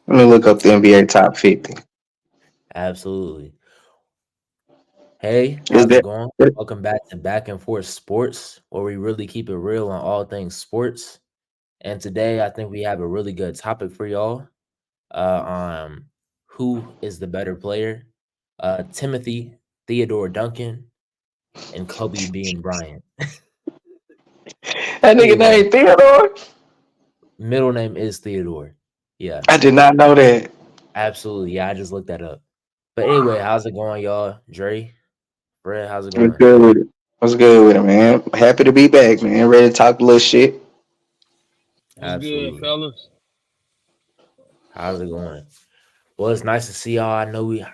Let me look up the NBA top 50. Absolutely. Hey, Is how's it that going? Welcome back and Forth Sports, where we really keep it real on all things sports. And today, I think we have a really good topic for y'all. On who is the better player? Timothy Theodore Duncan and Kobe being Bryant. that nigga Anyway, named Theodore? middle name is Theodore. Yeah, I did not know that. absolutely. Yeah, I just looked that up. But anyway, how's it going, y'all? Dre, Fred, how's it What's going? good with it? What's good with it, man? Happy to be back, man. Ready to talk a little shit. What's good, Absolutely. fellas? How's it going? Well, it's nice to see y'all.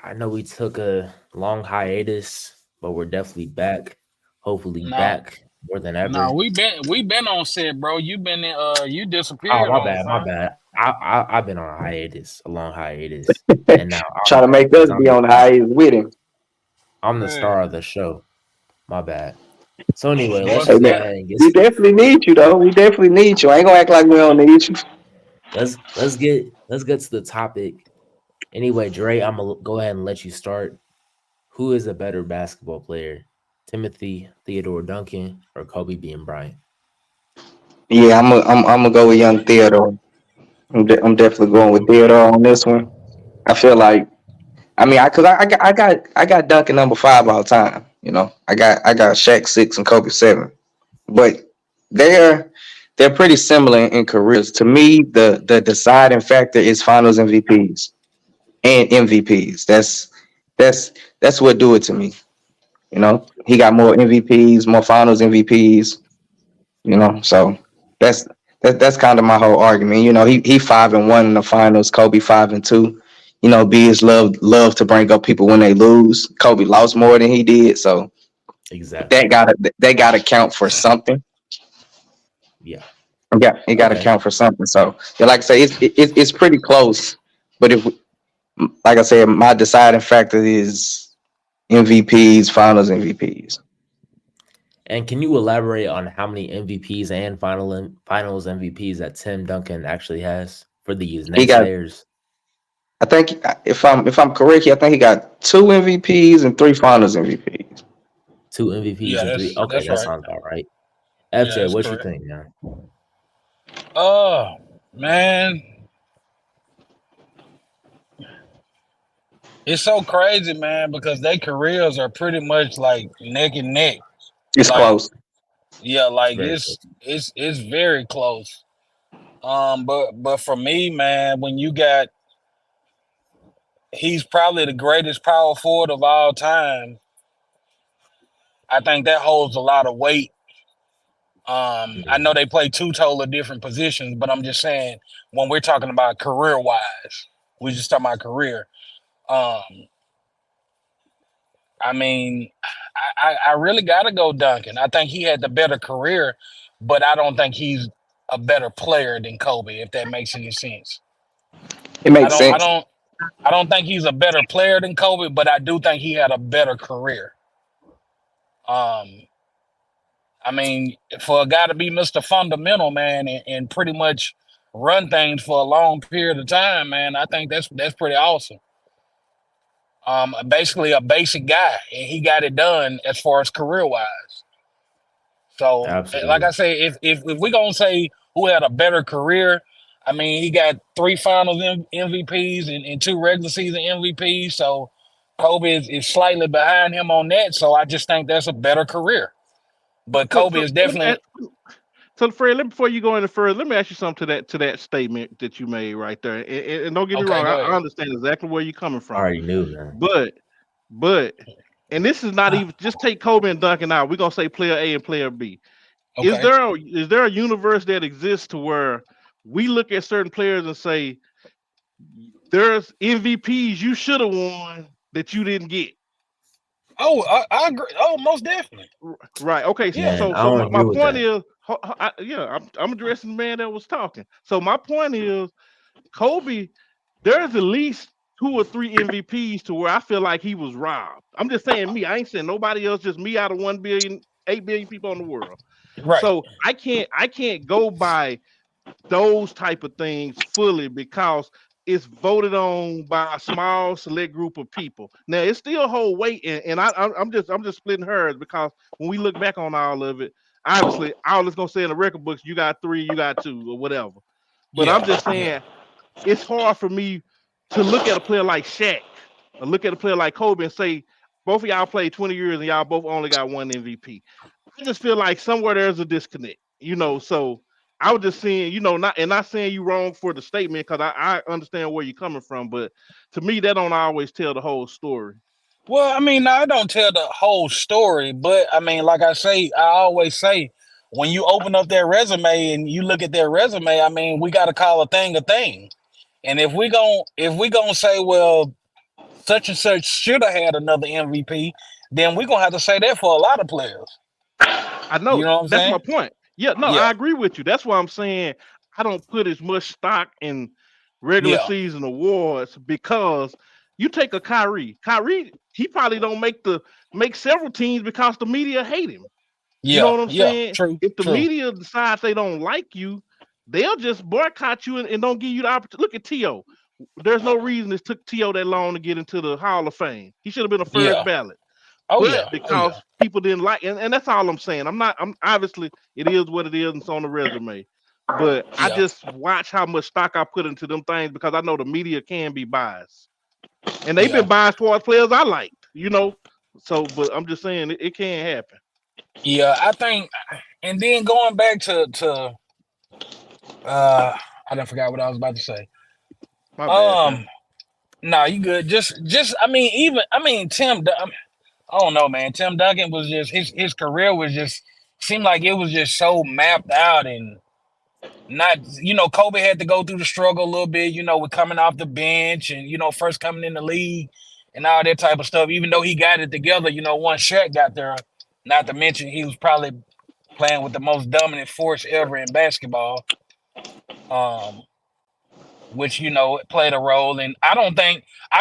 I know we took a long hiatus, but we're definitely back. Hopefully Nah, back more than nah, ever. we been on set, bro. You Oh, disappeared my on us, bad, my huh? bad. I've been on a hiatus, a long hiatus, and now Try to make us since be on the highest with him. I'm the star of Man, the show. My bad. So anyway, let's what's Hey, just go man, ahead and we definitely need you, though. We definitely need you. I ain't gonna act like we don't need you. let's get to the topic. Anyway, Dre, I'm gonna go ahead and let you start. Who is a better basketball player, Timothy Theodore Duncan or Kobe being Bryant? Yeah, I'm gonna go with young Theodore. I'm definitely going with Theodore on this one. I feel like, I mean, I got Duncan number 5 all time. You know, I got Shaq 6 and Kobe 7, but they're they're pretty similar in careers. To me, the deciding factor is Finals MVPs and MVPs. That's that's what do it to me. You know, he got more MVPs, more Finals MVPs. You know, so that's that's kind of my whole argument. You know, he 5-1 in the finals. Kobe 5-2. You know, Biz love to bring up people when they lose. Kobe lost more than he did, so Exactly. they gotta count for something. Yeah. Yeah, it got to Okay. count for something. So, yeah, like I say, it's pretty close. But if, like I said, my deciding factor is MVPs, Finals MVPs. And can you elaborate on how many MVPs and finals MVPs that Tim Duncan actually has for these He got, naysayers? I think, if I'm correct, I think he got 2 MVPs and 3 Finals MVPs. Two MVPs yeah, and three. Okay, that's that right. sounds about right. Yeah, FJ, that's what you correct. think now? Oh man, it's so crazy, man, because their careers are pretty much like neck and neck. It's Like, close. yeah, It's like very it's it's very close. But for me, man, when you got he's probably the greatest power forward of all time. I think that holds a lot of weight. I mhm, know they play two totally different positions, but I'm just saying when we're talking about career wise, we just talking about career. Um, I mean, I really got to go Duncan. I think he had the better career, but I don't think he's a better player than Kobe. If that makes any sense, It I makes don't. I sense. don't. I don't think he's a better player than Kobe, but I do think he had a better career. Um, I mean, for a guy to be Mr. Fundamental, man, and pretty much run things for a long period of time, man, I think that's pretty awesome. Basically a basic guy, and he got it done as far as career wise. So, like absolutely. I say, if we gonna say who had a better career, I mean, he got three Finals MVPs and two regular season MVPs. So, Kobe is slightly behind him on that. So, I just think that's a better career. But So, Kobe so is let me ask, definitely so Fred, before you go any further, let me ask you something to that statement that you made right there. And don't get me okay. wrong, Go I ahead. understand exactly where you're coming I from. already knew, man. But but and this is not even just take Kobe and Duncan out. We're gonna say player A and player B. Okay. Is there a universe that exists to where we look at certain players and say there's MVPs you should have won that you didn't get? Oh, I agree. Oh, most definitely. Right. Okay. So Yeah. Man, so I so don't my agree with point that. is, yeah, I'm addressing the man that was talking. So my point is, Kobe, there's at least 2 or 3 MVPs to where I feel like he was robbed. I'm just saying me. I ain't saying nobody else. Just me out of 1 billion, 8 billion people in the world. Right. So I can't go by those type of things fully because it's voted on by a small select group of people. Now it still hold weight, and I'm just splitting hairs because when we look back on all of it, obviously all it's gonna say in the record books, you got three, you got two, or whatever. But I'm Yeah, just yeah, saying it's hard for me to look at a player like Shaq or look at a player like Kobe and say both of y'all played 20 years and y'all both only got one MVP. I just feel like somewhere there's a disconnect, So I was just saying, not saying you wrong for the statement because I understand where you're coming from, but to me that don't always tell the whole story. well, I mean, no, I don't tell the whole story, but I mean, like I always say, when you open up their resume and you look at their resume, I mean, we got to call a thing a thing. And if we gonna say, well, such and such should have had another MVP, then we're gonna have to say that for a lot of players. I You know know what I'm that's my saying? point. Yeah, no, Yeah, I agree with you. That's why I'm saying I don't put as much stock in regular yeah, season awards because you take a Kyrie, he probably don't make several teams because the media hate him. You know yeah, what I'm yeah. saying? True, If the true. media decides they don't like you, they'll just boycott you and don't give you the opportunity. Look at T.O. There's no reason it took T.O. that long to get into the Hall of Fame. He should have been a first Yeah. ballot. Oh But yeah. Oh yeah. because people didn't like, and that's all I'm saying. I'm obviously it is what it is, and it's on the resume. But I Yeah. just watch how much stock I put into them things because I know the media can be biased, and they've Yeah. been biased towards players I liked. So, but I'm just saying it can happen. Yeah. I think, and then going back to uh, I don't forgot what I was about to say. My bad, Um, fam. nah, you good. Just, I mean, I mean, I don't know, man. Tim Duncan was just his career was just seemed like it was just so mapped out and not. Kobe had to go through the struggle a little bit. With coming off the bench and first coming in the league and all that type of stuff. Even though he got it together, once Shaq got there, not to mention he was probably playing with the most dominant force ever in basketball. Um, which played a role. And I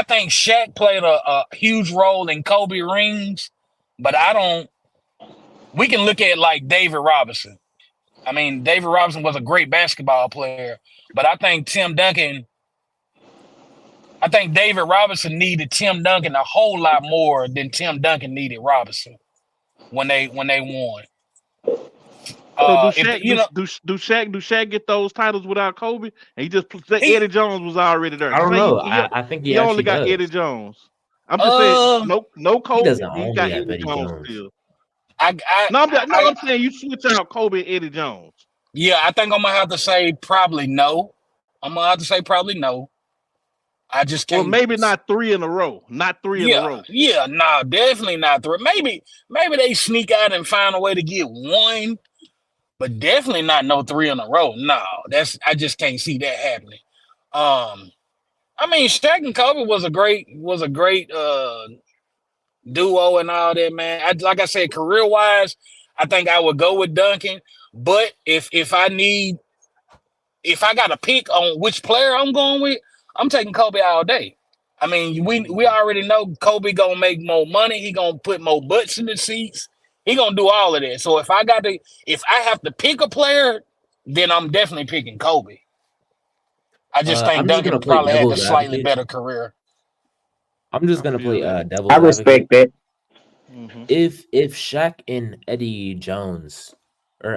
think Shaq played a huge role in Kobe rings, but I don't. We can look at like David Robinson. I mean, David Robinson was a great basketball player, but I think David Robinson needed Tim Duncan a whole lot more than Tim Duncan needed Robinson when they won. So do If Shaq do Shaq get those titles without Kobe? And he just he Eddie Jones was already there. I don't Say know. he I think he he only actually got Eddie does. Jones. I'm just saying uh no He doesn't Kobe. He only got have Eddie Eddie Jones Jones. still. I I No, I, I I'm saying you switch out Kobe and Eddie Jones. yeah, I think I'm gonna have to say probably no. I'm gonna have to say probably no. I just Well, can't. maybe not three in a row. Not three in a Yeah, row. yeah, nah, definitely not three. Maybe they sneak out and find a way to get one, but definitely not no three in a row. No, I just can't see that happening. Um, I mean, Shaq and Kobe was a great duo and all that, man. Like I said, career wise, I think I would go with Duncan. But if I got to pick on which player I'm going with, I'm taking Kobe all day. I mean, we Mhm. already know Kobe gonna make more money. He gonna put more butts in the seats. He gonna do all of that. So if I have to pick a player, then I'm definitely picking Kobe. I just think I'm just Duncan gonna play probably had the devil's slightly advocate. better career. I'm just I gonna feel play that. I devil's advocate. respect that. Hmm. If Shaq and Eddie Jones or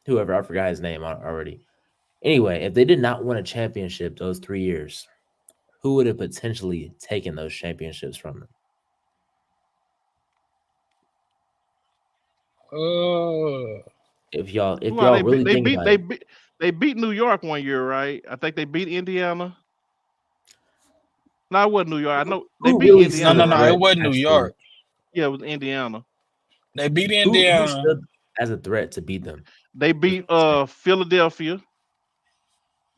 whoever, I forgot his name already. Anyway, if they did not win a championship those 3 years, who would have potentially taken those championships from them? Uh, If Well, y'all they really beat they think beat about they it, beat they beat New York one year, right? I think they beat Indiana. No, it wasn't New York. I know they who beat really no, stood Indiana, no, a no. It threat right? wasn't to New actually York. Yeah, it was Indiana. They beat who Indiana. stood as a threat to beat them? They Just beat saying. Philadelphia.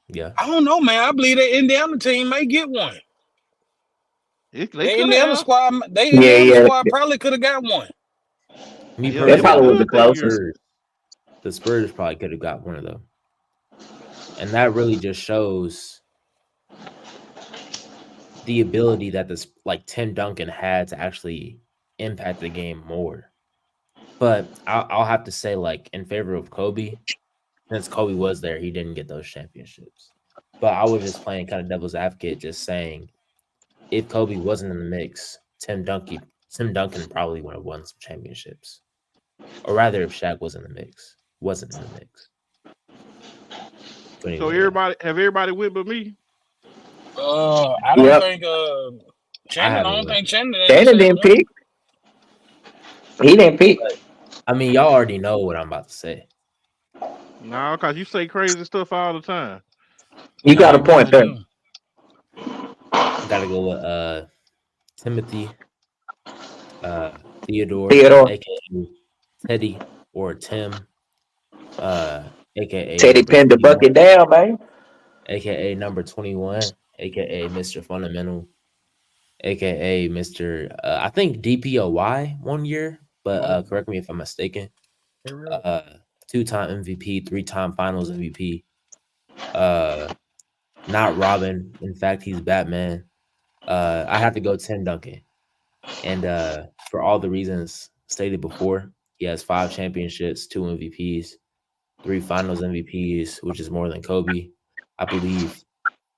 Yeah. I don't know, man. I believe that Indiana team may get one. They could have. The Yeah, Indiana yeah. squad probably could have got one. Me Yeah, they That was personally, probably I was the good think that the year. closest. Spurs probably could have got one of them, and that really just shows the ability that this like Tim Duncan had to actually impact the game more. But I'll have to say, like, in favor of Kobe, since Kobe was there, he didn't get those championships. But I was just playing kind of devil's advocate, just saying if Kobe wasn't in the mix, Tim Duncan probably would have won some championships. Or rather, if Shaq wasn't in the mix. But So anyway, yeah. everybody with but me? I don't Yep. think I Shannon. I haven't don't went. think Shannon ain't Shannon said didn't nothing. pick. He didn't pick. But I mean, y'all already know what I'm about to say. No, because you say crazy stuff all the time. You Yeah, got a he point really there. do. I gotta go with Timothy Theodore, Theodore, aka Teddy or Tim, aka Teddy number pinned the 21, bucket down, man. aka number 21, aka Mr. Fundamental, aka Mr. I think DPOY 1 year, but correct me if I'm mistaken. Uh, 2-time MVP, 3-time Finals MVP. Not Robin. In fact, he's Batman. I have to go Tim Duncan, and for all the reasons stated before, he has 5 championships, 2 MVPs, 3 Finals MVPs, which is more than Kobe, I believe.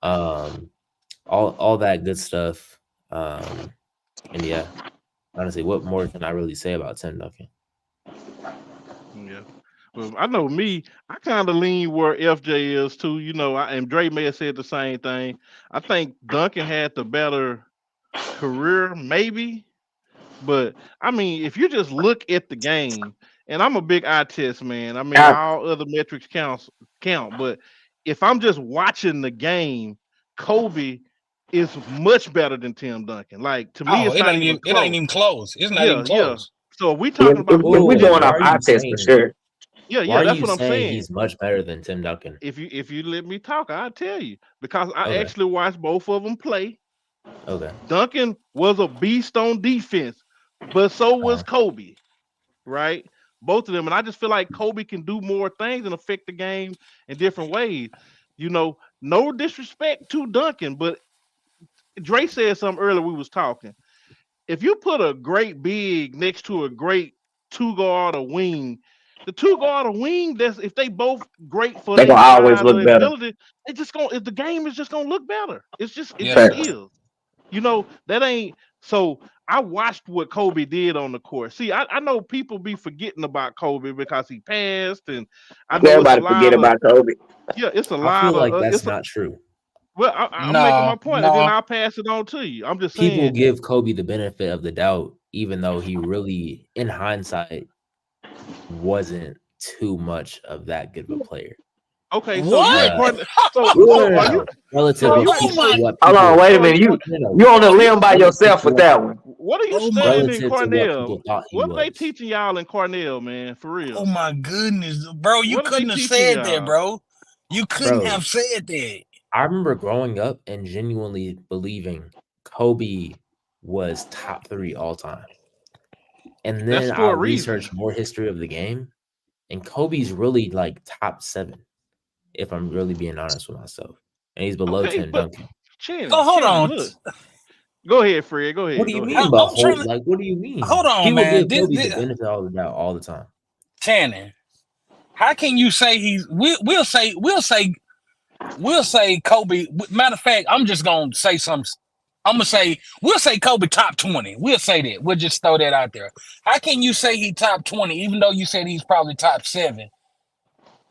All that good stuff. And yeah, honestly, what more can I really say about Tim Duncan? Yeah. Well, I know me, I kind of lean where FJ is too. And Dre may have said the same thing. I think Duncan had the better career, maybe. But I mean, if you just look at the game, and I'm a big eye test man. I mean, I, all other metrics count. But if I'm just watching the game, Kobe is much better than Tim Duncan. Like to me, Oh, it's not even it ain't close. even close. It's not Yeah, even yeah. close. So if we if, talking if, about if we Whoa, going why off are eye you test for saying? sure. Why are that's you what I'm saying saying. he's much better than Tim Duncan? If you let me talk, I'll tell you because I Okay, actually watched both of them play. okay. Duncan was a beast on defense, but so was Uh-huh. Kobe, right? Both of them, and I just feel like Kobe can do more things and affect the game in different ways. No disrespect to Duncan, but Dre said something earlier. We was talking. If you put a great big next to a great two guard or wing, the two guard or wing, that's if they both great for They their gonna always size or look their better. ability, the game is just gonna look better. It Yes, just Fact. sir. is. That ain't so. I watched what Kobe did on the court. See, I know people be forgetting about Kobe because he passed, and I know it's a Everybody forget lot of about Kobe. yeah, it's a I feel lot of like that's it's a not true. well, I'm making my No, point, and then no. I'll pass it on to you. I'm just People saying. give Kobe the benefit of the doubt, even though he really, in hindsight, wasn't too much of that good of a player. Okay, so you in What? Uh, court. So no, no, so no, are you no. Relative so what you Oh people, my! so what Hold on, people, wait a so are minute. you You no, no. you on the so are you limb by Relative yourself to with what, that one. what are you Oh my! studying in relative to what Cornell? people thought he What are they was. teaching y'all in Cornell, man? For Oh real. my goodness, bro! You What are they couldn't have teaching said that, y'all? bro. You couldn't Bro, have said that. I remember growing up and genuinely believing Kobe was top 3 all time. And That's then for I a reason. researched more history of the game, and Kobe's really like top 7, if I'm really being honest with myself. And he's below Okay, Tim but Duncan. So hold Shannon, on. look. Go ahead, Fred. Go What ahead. do you Go mean ahead. by I'm trying whole? to Like, what do you hold mean? on, People man. give Kobe the benefit of the doubt all the time. Shannon, how can you say he's? We'll say Kobe. Matter of fact, I'm just gonna say something. I'm gonna say we'll say Kobe top 20. We'll say that. We'll just throw that out there. How can you say he top 20, even though you said he's probably top 7,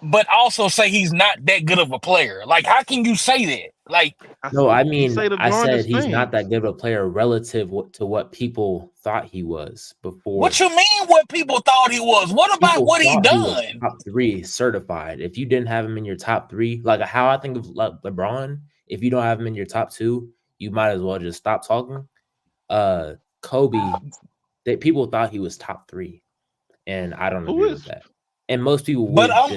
but also say he's not that good of a player? Like, how can you say that? Like, No, I He mean, say the I said darndest he's not things. that good of a player relative to what people thought he was what before. you mean? What people thought he was? What about People what he thought he was done? top 3 certified. If you didn't have him in your top 3, like how I think of like LeBron, if you don't have him in your top 2, you might as well just stop talking. Kobe, that people thought he was top 3, and I don't Who agree with is that. And most people But would also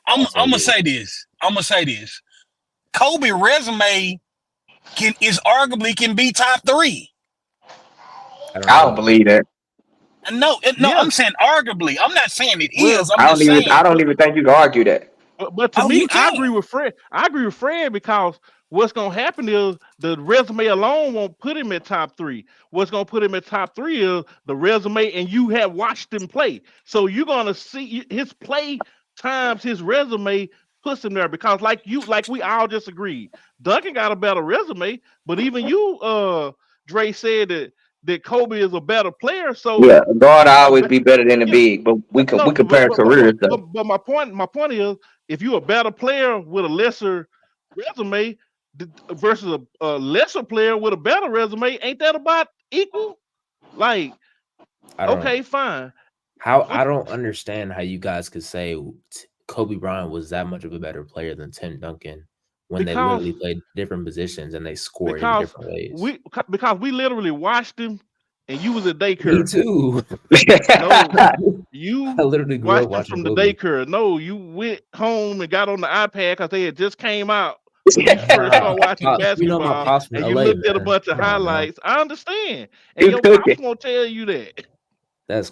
I'm gonna agree with say that. this. I'm gonna say this. Kobe resume can be top 3. I don't I know don't about that. believe that. No, Yeah. I'm saying arguably. I'm not saying it is. Well, I'm just I saying. don't even think you can argue that. but to Oh, me, you I can. agree with Fred. I agree with Fred because what's gonna happen is the resume alone won't put him at top 3. What's gonna put him at top 3 is the resume, and you have watched him play. So you're gonna see his play times his resume puts him there because like we all just agreed, Duncan got a better resume, but even you, Dre said that Kobe is a better player. So Yeah, a guard a always be- be better than the yeah, big, but we no, compare careers though. but my point is, if you're a better player with a lesser resume versus a lesser player with a better resume, ain't that about equal? Like, I don't okay, fine. I What don't understand how you guys could say Kobe Bryant was that much of a better player than Tim Duncan when they because literally played different positions and they scored in because different ways. we literally watched him, and you was at Me daycare. too. No, I you literally grew up watched him watching from the Kobe. daycare. No, you went home and got on the iPad because they had just came out when you first Nah, started watching pops, you know my basketball, pops from and you LA, looked at a man. bunch of Come on now. highlights. I understand, and You your pops cooking? gonna tell you that. That's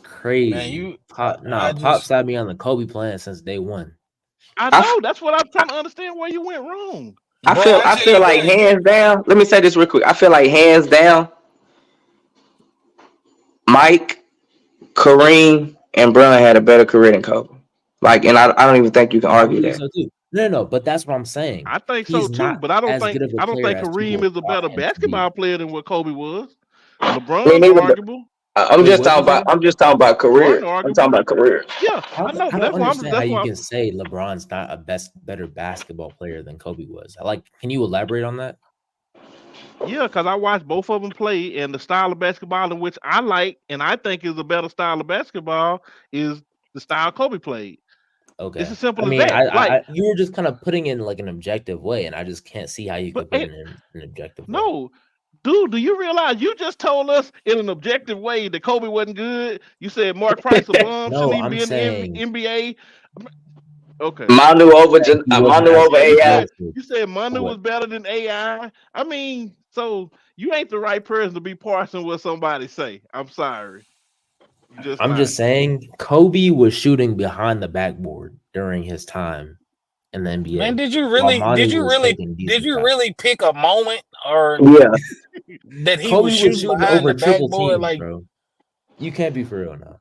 Man, crazy. you I Pops just had me on the Kobe plan since day one. I I, know. That's what I'm trying to understand where you went wrong. bro, I I tell feel you like what, hands down. Let me say this real quick. I feel like hands down, Mike, Kareem, and Bron had a better career than Kobe. Like, and I don't even think you can I argue believe that. so too. No, but that's what I'm saying. I think so He's too, not but I don't as think good of a I don't player think as Kareem people is a want better him to be. basketball player than what Kobe was. I mean, LeBron neither. arguable. I'm Wait, just what'd talking you about. say? I'm just talking about Harden career. I'm talking arguable. about career. Yeah, I know, I but don't that's why I'm understand how that's you why can say LeBron's not a better basketball player than Kobe was. Can you elaborate on that? yeah, because I watched both of them play, and the style of basketball in which I like and I think is a better style of basketball is the style Kobe played. It's Okay. as I simple as mean, that. Like, you were just kind of putting in like an objective way, and I just can't see how you but could put it in an objective way. no, dude, do you realize you just told us in an objective way that Kobe wasn't good? You said Mark Price a bum, No, shouldn't even I'm be in the saying NBA. Okay. Manu over he wasn't Manu as over Yeah, AI. explosive. you said Manu What? was better than AI. I mean, so you ain't the right person to be parsing what somebody say. I'm sorry. You just I'm not. just saying Kobe was shooting behind the backboard during his time in the man, NBA, while Manu was taking did decent you shots. really pick a moment or Yeah, that he was Kobe was shooting shooting behind over the triple backboard? teams, Like, bro. You can't be for real now.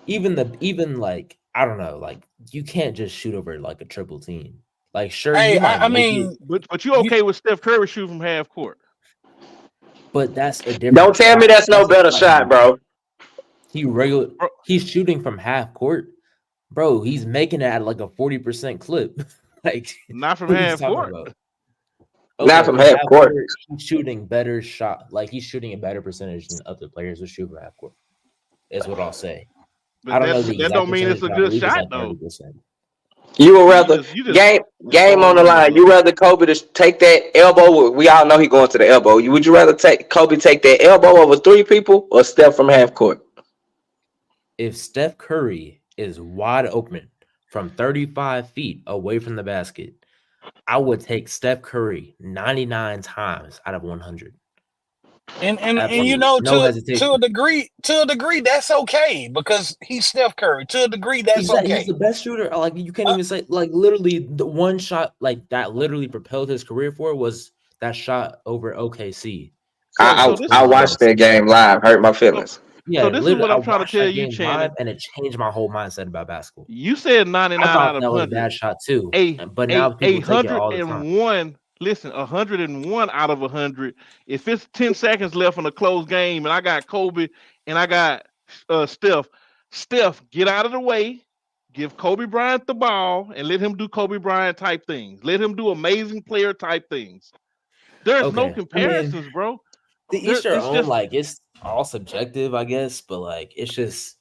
Even like I don't know, like you can't just shoot over like a triple team. Like sure hey, you might I make it, mean, But you you okay with Steph Curry shooting from half court? but that's a don't different tell me shot. that's no That's a better shot he shot, bro. he regular Bro, he's shooting from half court, bro. He's making it at like a 40% clip. Like not from what are you half talking court. about? Not Okay, from from half half court. court, he's shooting better shot. Like he's shooting a better percentage than other players who shoot from half court. Is what I'll say. I But don't know the that exact don't mean it's percentage, a but I good believe it's shot like though. 30%. You would See, rather you just game on throwing the numbers line. up. You rather Kobe to take that elbow. We all know he going to the elbow. Would you rather take Kobe take that elbow over three people or step from half court? If Steph Curry is wide open from 35 feet away from the basket, I would take Steph Curry 99 times out of 100. and you Absolutely. know, No to a hesitation. degree, that's okay because he's Steph Curry. To a degree, that's Exactly. He's okay. the best shooter. Like you can't Uh, even say like literally the one shot like that literally propelled his career forward was that shot over OKC So in so this I watched that 2006. game live. Hurt my so feelings. so Yeah, this is literally what I I'm trying to watched tell that you, game live Channing. and it changed my whole mindset about basketball. You said I 99 thought out of that was a 100. bad shot too, A but now a people take it hundred all the time. and one. Listen, 101 out of 100. If it's 10 seconds left in a close game, and I got Kobe and I got Steph, get out of the way. Give Kobe Bryant the ball and let him do Kobe Bryant type things. Let him do amazing player type things. There's no Okay. I mean, comparisons, bro. the each their It's own, just like it's all subjective, I guess, but like it's just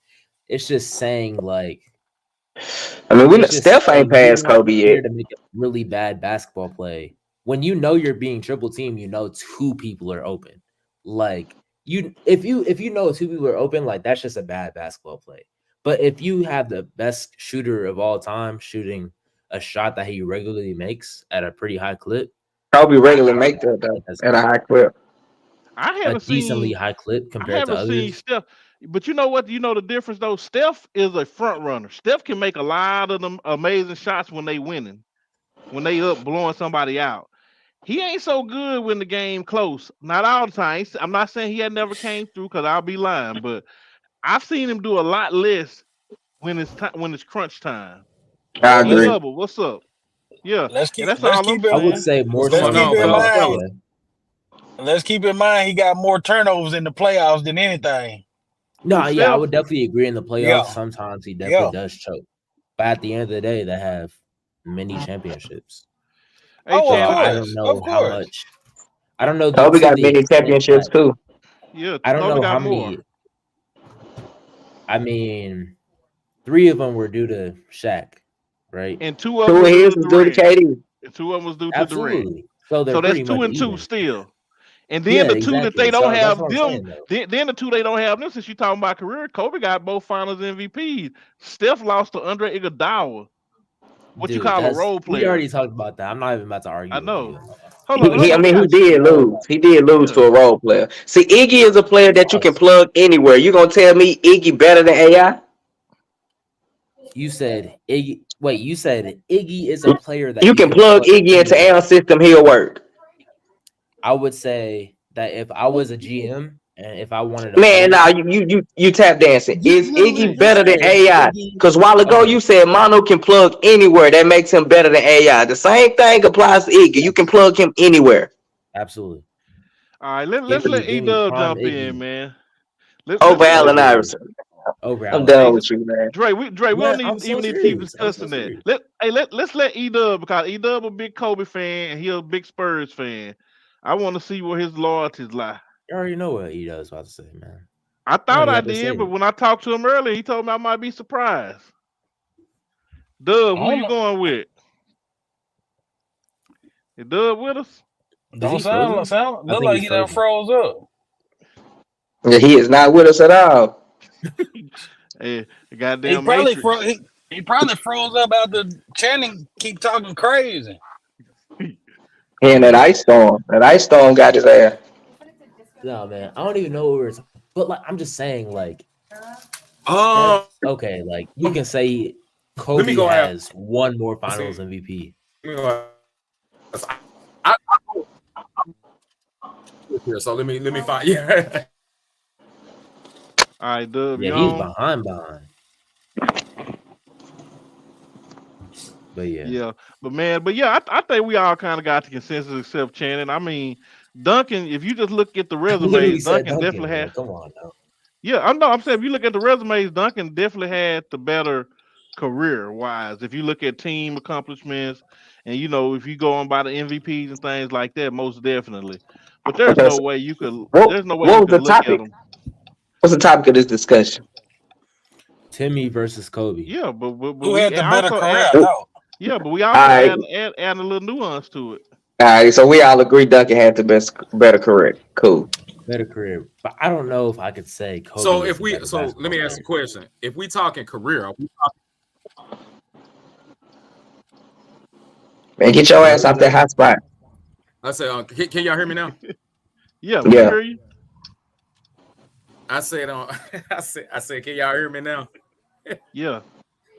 saying like I mean, it's just Steph ain't saying you passed want Kobe a player yet. to make a really bad basketball play. When you know you're being triple team, you know two people are open. Like if you know two people are open, like that's just a bad basketball play. But if you have the best shooter of all time shooting a shot that he regularly makes at a pretty high clip, Kobe I regularly make that though like that's at a high clip. I a haven't decently seen high clip I compared to haven't seen others. Steph, but you know what? You know the difference though. Steph is a front runner. Steph can make a lot of them amazing shots when they winning, when they up blowing somebody out. He ain't so good when the game close. Not all the time. I'm not saying he had never came through because I'll be lying, but I've seen him do a lot less when it's crunch time. I Well, E agree. double, what's up? Yeah, and that's let's all I'm keep I it would saying. say What's more let's so going keep on, in because fellas? mind. yeah, Let's keep in mind he got more turnovers in the playoffs than anything. no, Who, yeah, I Steph? would definitely agree in the Yeah, playoffs. Sometimes he definitely yeah. does choke, but at the end of the day, they have many championships. Hey, Oh, So of Shannon. I don't course, of know how course. much. I don't know Kobe to got the many extent championships that too. Yeah, I don't Kobe know got how more. many. I mean, 3 of them were due to Shaq, right? And two of them Two was of due his to was due to Durant. KD. And two of them was due to Durant. Absolutely. So they're So that's pretty two much and two even. still. And then Yeah, the two that they exactly. don't So that's have what I'm them, saying though. then the two they don't have them, since you talking about career, Kobe got both finals MVPs. Steph lost to Andre Iguodala, what you Dude, call a that's role we player. already talked about that. I'm not even about to I argue with know. you. Hold on, hold I on. We mean, he got did lose. He did lose yeah. to a role player. See, Iggy is a player that you can Lost. plug anywhere. You gonna tell me Iggy better than AI? You said Iggy. Wait, you said Iggy is a player that You you can can plug plug Iggy into anywhere. our system, he'll work. I would say that if I was a GM and if I wanted a Man, nah, player, you tap dancing. you Is literally Iggy just better than said AI? Iggy. Because while ago Okay, you said Mono can plug anywhere. That makes him better than AI. The same thing applies to Iggy. You can yes, plug him anywhere. absolutely. All right, Give let's let E me Dub prime jump in, Iggy man. Over Let's Allen over Iverson. I'm Allen done hey with Iverson. you, man. Dre, we don't Man, need I'm so even need to keep serious. I'm so discussing that. serious. Let's let E Dub, because E Dub a big Kobe fan and he a big Spurs fan. I want to see where his loyalties lie. You already know what Edo is about to say, man. I You don't thought even I have to say did, but it. when I talked to him earlier, he told me I might be surprised. Dub, I who don't you know. going with? Is Dub with us? Is Don't he frozen? I look think like he's he done frozen. froze up. Yeah, he is not with us at all. Hey, the He goddamn probably Matrix. he probably froze up after Channing keep talking crazy. He in that Yeah. ice storm. That ice storm got his ass. No, man. I don't even know what we were talking. But like, I'm just saying, like, Um, that's okay. Like, we can say let me Kobe go ask. has one more Finals MVP. Let me go ask. I here, so let me find. Yeah. All right, Dub, Yeah, you he's on? behind. But yeah, Yeah, but yeah, I think we all kind of got the consensus except Channing. I mean, Duncan, if you just look at the I literally resumes, said Duncan Duncan, definitely man. had. Come on now. Yeah, I know. I'm saying if you look at the resumes, Duncan definitely had the better career wise. If you look at team accomplishments, and if you go on by the MVPs and things like that, most definitely. But there's Okay, no so way you could. what There's no way what you was can the look at topic? them. What's the topic of this discussion? Timmy versus Kobe. Yeah, but Who we had the better also career? add. All No. Yeah, but we also right, add a little nuance to it. all right. So we all agree Duncan had the better career. Cool. Better career. But I don't know if I could say Kobe So is if the we, better so let basketball me ask a player. question. If we talking career, are we talking, Man, get your What ass was off that that? hot spot. I say, can y'all hear me now? Yeah, we can Yeah. hear you. I said, I said, can y'all hear me now? Yeah.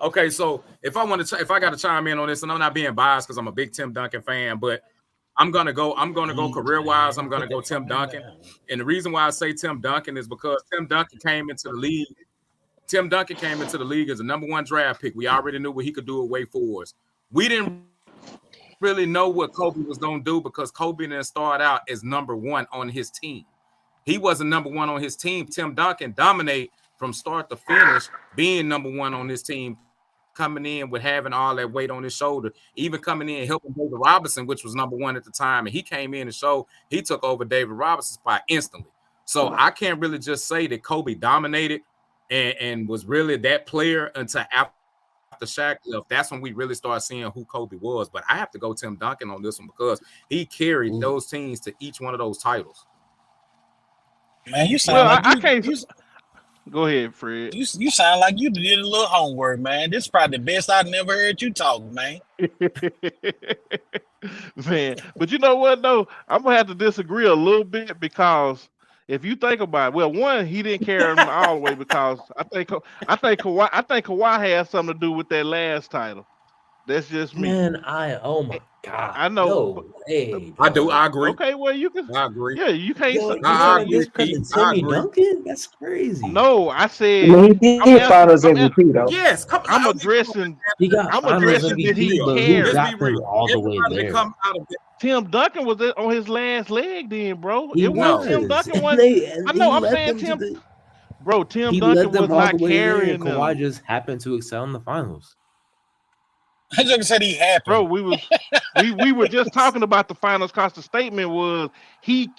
Okay, so if I got to chime in on this, and I'm not being biased because I'm a big Tim Duncan fan, but I'm gonna go career wise. I'm gonna go Tim Duncan, and the reason why I say Tim Duncan is because Tim Duncan came into the league. Tim Duncan came into the league as a number one draft pick. We already knew what he could do at Wake Forest. We didn't really know what Kobe was gonna do because Kobe didn't start out as number one on his team. He wasn't number one on his team. Tim Duncan dominate from start to finish, being number one on his team, coming in with having all that weight on his shoulder, even coming in and helping David Robinson, which was number one at the time. And he came in and showed he took over David Robinson's spot instantly. So I can't really just say that Kobe dominated and was really that player until after Shaq left. That's when we really start seeing who Kobe was. But I have to go Tim Duncan on this one because he carried Ooh. those teams to each one of those titles. Man, you Well, sound like I can't. Go ahead, Fred. you sound like you did a little homework, man. This is probably the best I've never heard you talk, man. Man, but you know what though? I'm gonna have to disagree a little bit because if you think about it, well, one, he didn't carry him all the way because I think Kawhi had something to do with that last title. That's just me. Man, oh my god, I know. no way, I do. bro. I agree. Okay, well you can. I agree. Yeah, you can't. Yo, You you I saying can't. agree, this because Keith. of I Timmy agree. Duncan? That's crazy. No, I I said mean, he I'm did asking. Finals MVP though. Yes, come. I'm I mean, come on, addressing. He got I'm Finals addressing. man. Did he MVP, but who Let's carry? be got them real. all the way Everybody that there? come out of it, Tim Duncan was on his last leg, then, bro. He It wasn't no. Tim was, Duncan. and One. I know. he I'm led saying them to Tim. the. Bro, Tim He led Duncan was them all the not way there. carrying Kawhi them. just happened to excel in the finals. I just said he Bro, happened. we were just talking about the finals because the statement was he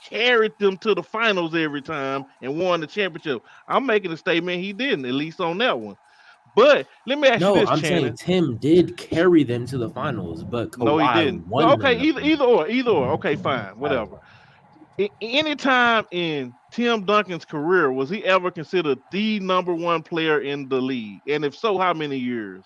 carried them to the finals every time and won the championship. I'm making a statement he didn't, at least on that one. But let me ask you No, this, I'm saying Channing. Tim did carry them to the finals, but No, he Kawhi didn't. No, won them okay, the finals. either or. Okay, fine, whatever. Right. Anytime in Tim Duncan's career was he ever considered the #1 player in the league? And if so, how many years?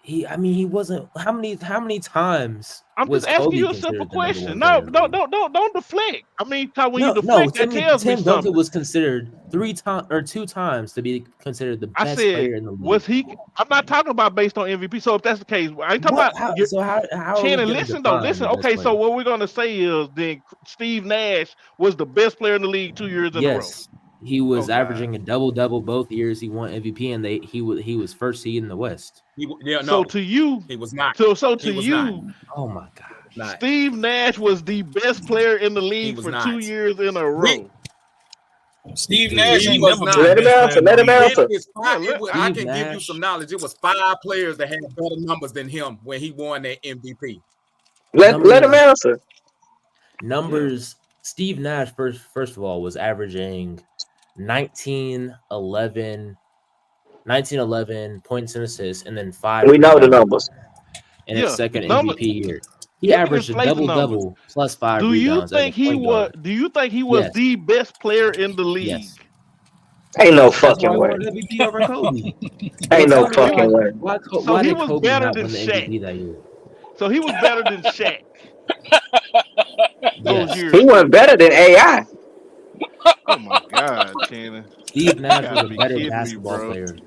He wasn't. How many times I'm was just asking Kobe you a simple considered the number question. one No, player in the league? don't deflect. I mean, 'cause when you No. deflect, that tells me Tim Duncan something. was considered 2 times to be considered the I best said, player in the league. was he? I'm not talking about based on MVP. So if that's the case, I ain't talking about your How are we Shannon. gonna Listen though, define listen. the best Okay, so player? what we're gonna say is then Steve Nash was the best player in the league 2 years in a row. Yes, he was Oh God. averaging a double both years. He won MVP, and he was first seed in the West. So to you, he was not. so He to was you, not. Oh my gosh. Not. Steve Nash was the best player in the He league was for not. 2 years in a We- row. Steve Dude, Nash He ain't was never not. been the Let him best player answer. in the Let him league. answer. I Steve can give you Nash. some knowledge. It was 5 players that had better numbers than him when he won that MVP. Let him Numbers. answer. Numbers. Steve Nash first of all was averaging 19, 11 points and assists, and then 5 We know the rebounds numbers. in his Yeah, second number. MVP year. He You can averaged a inflate the numbers. double plus 5 Do you rebounds as a think he point was? guard. Do you think he was Yes. the best player in the league? Yes. Ain't no That's why fucking I way. won MVP over Kobe. Ain't no Tell me fucking way. So why he did was Kobe better not than win the Shaq. MVP that year? So he was better than Shaq. Those Yes. years He wasn't too. better than AI. Oh my God, Channing. Steve You Nash gotta was a be better kidding me, basketball bro. player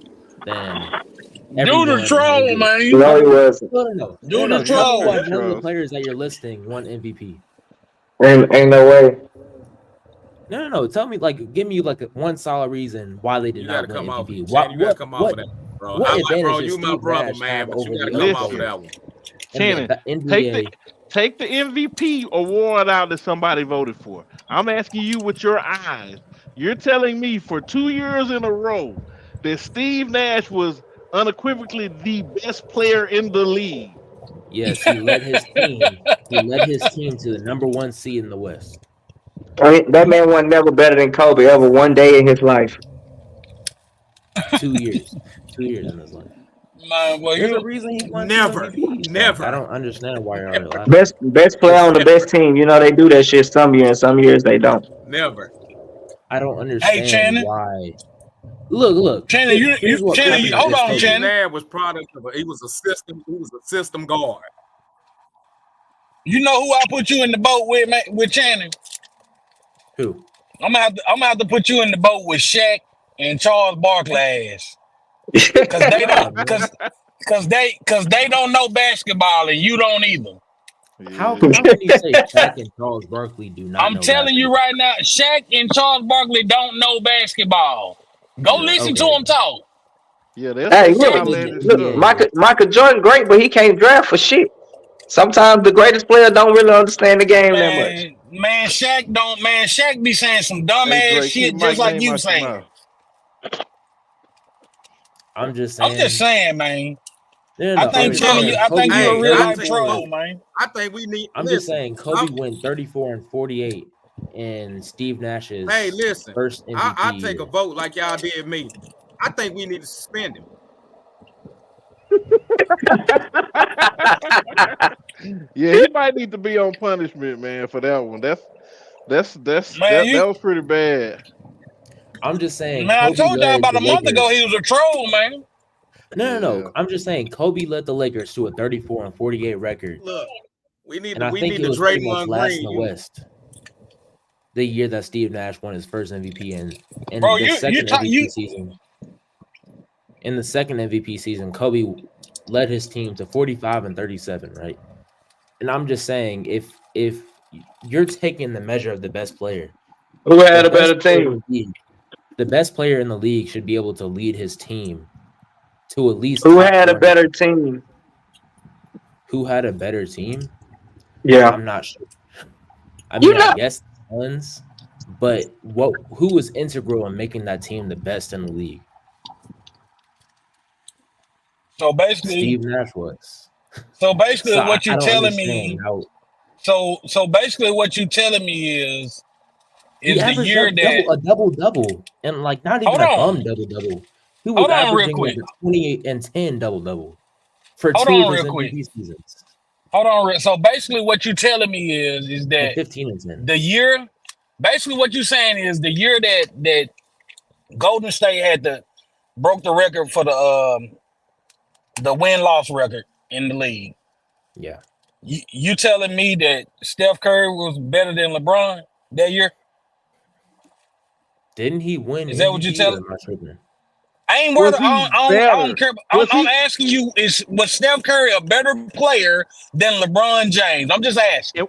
than Do everyone the in troll, the man. No, he wasn't. Do the Tell me why troll. none of the players that you're listing won MVP. Ain't no way. No. Tell me, give me one solid reason why they did You got to not win come off. MVP. Shane, you got to come off of that, bro. What I like, advantage bro. does You my Steve brother, Nash man, have but you over got to the other come off of Listen. players that one. in Channing, the NBA? take the MVP award out that somebody voted for. I'm asking you with your eyes. You're telling me for 2 years in a row that Steve Nash was unequivocally the best player in the league. Yes, he led his team. He led his team to the #1 seed in the West. I mean, that man wasn't never better than Kobe ever one day in his life. 2 years. 2 years in his life. Man, well, There's you a reason he won 2 Never. MVPs. Never. I don't understand why you're laughing. Best player on the best team. You know they do that shit some years. Some years they don't. Never. I don't hey understand Channing. why. Look. Channing, Here's what Channing, happened hold against on, Kobe. Steve Channing. Nash was product of he was a system guard. You know who I put you in the boat with, man, with Channing? Who? I'm gonna have to put you in the boat with Shaq and Charles Barkley ass. Cause they don't Nah, cause they don't know basketball and you don't either. How can you say Shaq and Charles Barkley do not I'm know telling you basketball? right now, Shaq and Charles Barkley don't know basketball. Go listen to Okay. them talk. Yeah, that's Hey, some look, outlandish look, stuff. Michael Jordan great, but he can't draft for shit. Sometimes the greatest players don't really understand the game that much. Man, Shaq be saying some dumb Hey ass Drake, keep shit just Mike like name you out your saying. mouth. I'm just I'm just saying, man. I think Kobe you're a went real life 34. troll, man. I think we need. I'm just saying Kobe went 34 and 48 in Steve Nash's Hey, listen. first MVP. I take a year. vote like y'all did me. I think we need to suspend him. Yeah, he might need to be on punishment, man, for that one. Man, That was pretty bad. I'm just saying. Man, I Kobe told y'all led about the a month ago Lakers. he was a troll, man. No. Yeah. I'm just saying Kobe led the Lakers to a 34 and 48 record. Look, we need And I we think need it to was pretty much Draymond last in Green. the West. The year that Steve Nash won his first MVP in Bro, the you second talk MVP you season. In the second MVP season, Kobe led his team to 45 and 37, right? And I'm just saying, if you're taking the measure of the best player, Who the had a best better player in team? the league, the best player in the league should be able to lead his team to at least Who top had a 400. better team? Who had a better team? Yeah. I'm not sure. I You mean, I know. guess the Suns, but who was integral in making that team the best in the league? So basically, Steve Nash was. so basically, So what I you don't telling understand me? how So basically, what you telling me he is the averaged year that. a double double, and like not even Hold a on, bum double double. He was hold on, real averaging like quick. a 28 and 10 double double for Hold 2 of on, his real quick. MVP seasons, Hold on. So basically, what you telling me is and that 15 and 10. the year. Basically, what you saying is the year that Golden State had broke the record for the win loss record in the league. Yeah, You telling me that Steph Curry was better than LeBron that year? didn't he win Is that what you MVP or tell? am I tripping? I ain't worried. Was he I don't better? care. Was I'm he? asking you: was Steph Curry a better player than LeBron James? I'm just asking.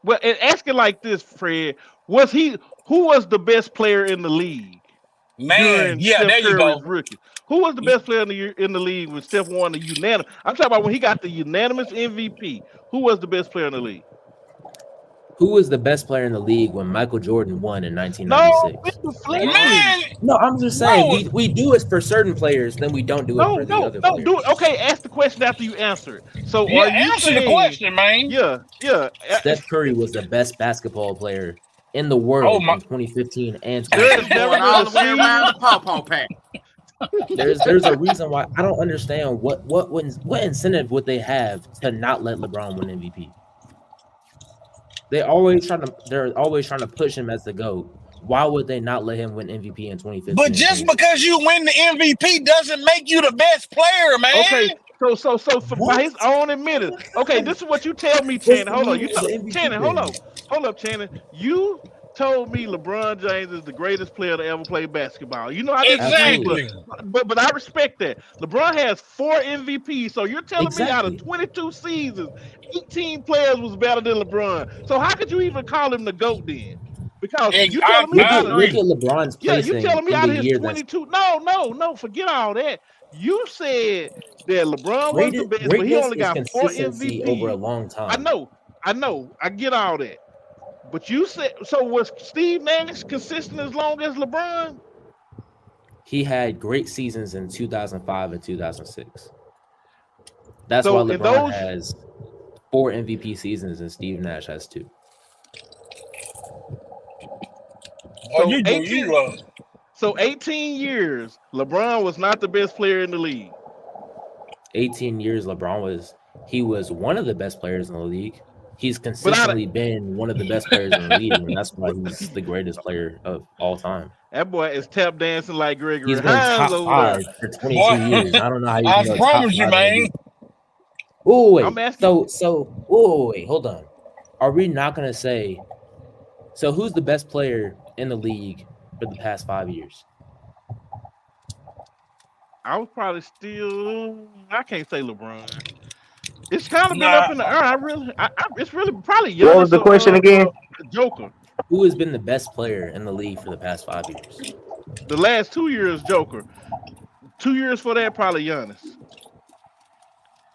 Well, and ask it like this, Fred. Was he? Who was the best player in the league Man, during yeah, Steph there you Curry's go. rookie? Who was the best player in the league when Steph won the unanimous? I'm talking about when he got the unanimous MVP. Who was the best player in the league? Who was the best player in the league when Michael Jordan won in No, 1996? we're deflecting. Man, No, I'm just saying bro, we do it for certain players, then we don't do it No, for the no, other no. Do it. players. Okay, ask the question after you answer it. So, yeah, are you answer the saying? question, man. Yeah, yeah. Steph Curry was the best basketball player in the Oh world my, in 2015 and There has You're 2016. never going been all a the way around season. the pawpaw pack. There's a reason why I don't understand what incentive would they have to not let LeBron win MVP? They're always trying to push him as the GOAT. Why would they not let him win MVP in 2015 but and just 2016? because you win the MVP doesn't make you the best player, Okay, man. so What? by his own admittance. Okay, this is what you tell me, What's Channing. the Hold on, meaning of the MVP Channing. then? Hold up, Channing. You told me LeBron James is the greatest player to ever play basketball. You know I disagree, but Absolutely. Exactly. but I respect that. LeBron has 4 MVPs, so you're telling me out of Exactly. 22 seasons, 18 players was better than LeBron. So how could you even call him the GOAT then? Because you telling me Look I out at of look agree. at LeBron's yeah, you placing telling me in out the of his year that's 22. No, forget all that. You said that LeBron was the best, but he greatness only is got 4 consistency over a MVPs. long I time. know, I get all that. But you said so was Steve Nash consistent as long as LeBron? He had great seasons in 2005 and 2006. That's why So in LeBron those has 4 MVP seasons and Steve Nash has 2. Oh, so you do 18 you so 18 years, LeBron was not the best player in the league. 18 years he was one of the best players in the league. He's But out of consistently been one of the best players in the league, and that's why he's the greatest player of all time. that boy is tap dancing like He's Gregory been Hines top over there. 5 for boy. 22 years. I don't know how you can I go top promise you, 5 in the man. league. Oh I'm wait, asking. wait, hold on. Are we not gonna say so? Who's the best player in the league for the past 5 years? I was probably still. I can't say LeBron. It's kind of been Nah, up in the air. It's really probably What was Giannis the question or again? Joker. Who has been the best player in the league for the past 5 years? The last 2 years, Joker. 2 years for that, probably Giannis.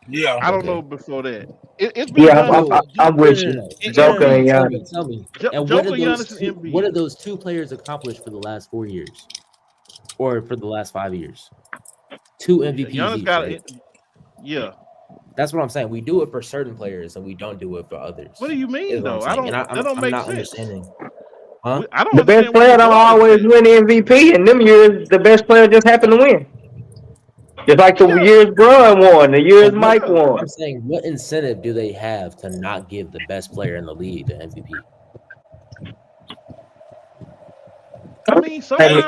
yeah. I don't Okay. know before that. It's been Yeah, Giannis, So I'm no, with no, you. no. Joker and Embiid, Giannis. Tell me. And Joker, Giannis, and what Embiid. are those 2 players accomplished for the last 4 years, or for the last 5 years? 2 MVPs Giannis each, got right? it. Yeah. That's what I'm saying. We do it for certain players, and we don't do it for What others. do you Is mean what I'm though? saying, and That don't I'm make not sense. understanding, huh? I don't The best understand where you're player don't going with always that. win the MVP, and them years the best player just happened to win. Just like the Yeah, years Bron won, the But years what Mike yeah. won. I'm saying, what incentive do they have to not give the best player in the league the MVP? I mean, And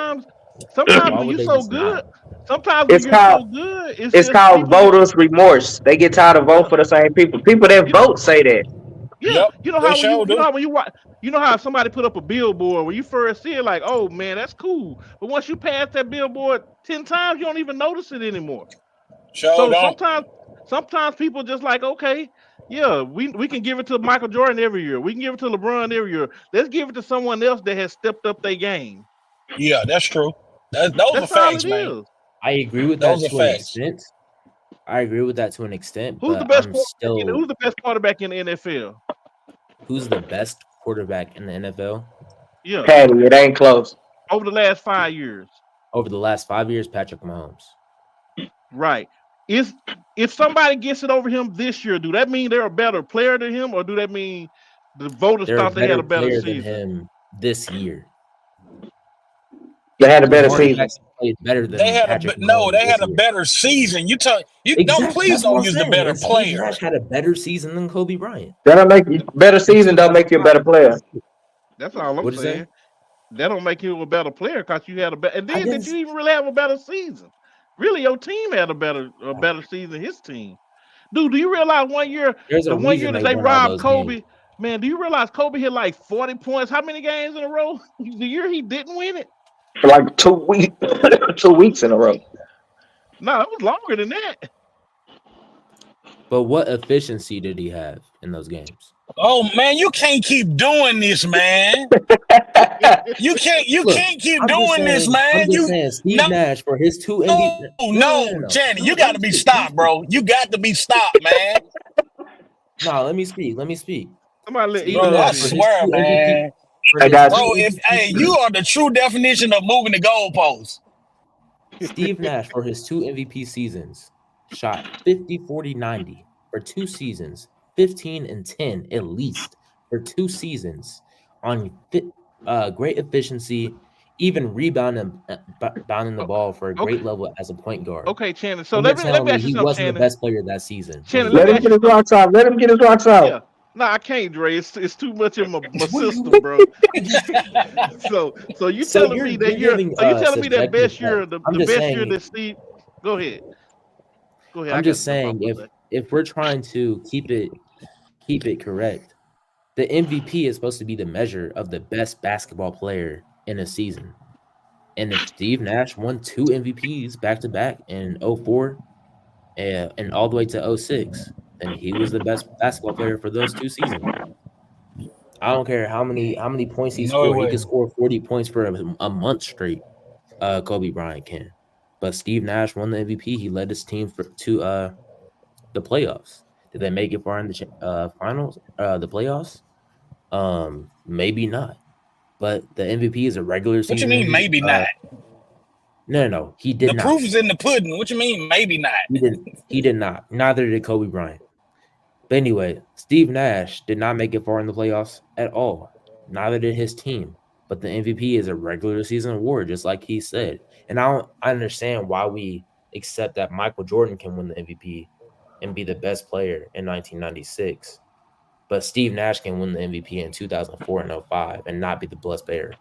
sometimes Why when would you they so just good, not? sometimes when it's you're called so good, it's it's just called people just voters remorse. They get tired of voting yeah. for the same people. People that You vote say that. Yeah, Yep. you know They how when sure you know do. how when you watch, you know how somebody put up a billboard when you first see it, like, oh man, that's cool. But once you pass that billboard 10 times, you don't even notice it anymore. Sure So don't. Sometimes people just like, okay, yeah, we can give it to Michael Jordan every year. We can give it to LeBron every year. Let's give it to someone else that has stepped up their game. Yeah, that's true. Those are That's all facts, it man. is. I agree with that Those are to an facts. extent. I agree with that to an extent, Who's the but best I'm quarterback? still. Who's the best quarterback in the NFL? Who's the best quarterback in the NFL Yeah, Patty, it ain't close. over the last 5 years. over the last 5 years? Patrick Mahomes. Right. Is if somebody gets it over him this year, do that mean they're a better player than him, or do that mean the voters They're a thought they had better a better player than season? him this year. They had a better Lamar season. Jackson played better They than had Patrick no. Mahomes They this had a year. better season. You don't Exactly. please That's what don't I'm use the saying. better And Steve player. Nash had a better season than Kobe Bryant. That'll make you better In season. Don't make you a better player. 2005. That's all I'm What is that? saying. That don't make you a better player because you had a better. And I then did didn't. you even really have a better season? Really, your team had a better season than his team. Dude, do you realize There's the a 1 year reason that they they won all robbed those games. Kobe, man, do you realize Kobe hit like 40 points? How many games in a row? The year he didn't win it? For like 2 weeks, 2 weeks in a row. No, it was longer than that. But what efficiency did he have in those games? Oh man, you can't keep doing this, man. You Look, can't keep I'm just doing this, saying. I'm man. just You saying. Steve no Nash for his two MVP. no, Channing, you Let got me to be speak. stopped, bro. You got to be stopped, man. No, let me speak. Let me speak. Somebody let Steve Edo Bro, I Nash for speak. his swear, two MVP. man. For I his got two Bro, you. if MVP hey, you seasons. are the true definition of moving the goalposts. Steve Nash for his two MVP seasons shot 50, 40, 90 for 2 seasons, 15 and 10 at least for 2 seasons on great efficiency, even rebounding the ball for a Okay, great level as a point guard. okay, Shannon. So And you're let me telling me ask you he something, wasn't the Shannon. best player that season when he Shannon, let Let me him won. ask get you his something. rocks out. Let him get his rocks Yeah. out. No, I can't, Dre. It's too much in my What are system, you? bro. So you So telling me that you're giving that subjective best year, facts. I'm the just best year saying. that Steve. Go ahead. Go ahead. I I'm got to just jump off saying for a second. if we're trying to keep it correct, the MVP is supposed to be the measure of the best basketball player in a season. And if Steve Nash won 2 MVPs back to back in 04 and all the way to 06, then he was the best basketball player for those 2 seasons. I don't care how many points he No scored. He way. could score 40 points for a month straight. Kobe Bryant can. But Steve Nash won the MVP. He led his team to the playoffs. Did they make it far in the finals? The playoffs? Maybe not. But the MVP is a regular What you season mean MVP. maybe not? No, he did The not. proof is in the pudding. What you mean maybe not? He did not. Neither did Kobe Bryant. But anyway, Steve Nash did not make it far in the playoffs at all. Neither did his team. But the MVP is a regular season award, just like he said. And I understand why we accept that Michael Jordan can win the MVP and be the best player in 1996. But Steve Nash can win the MVP in 2004 and 05 and not be the best player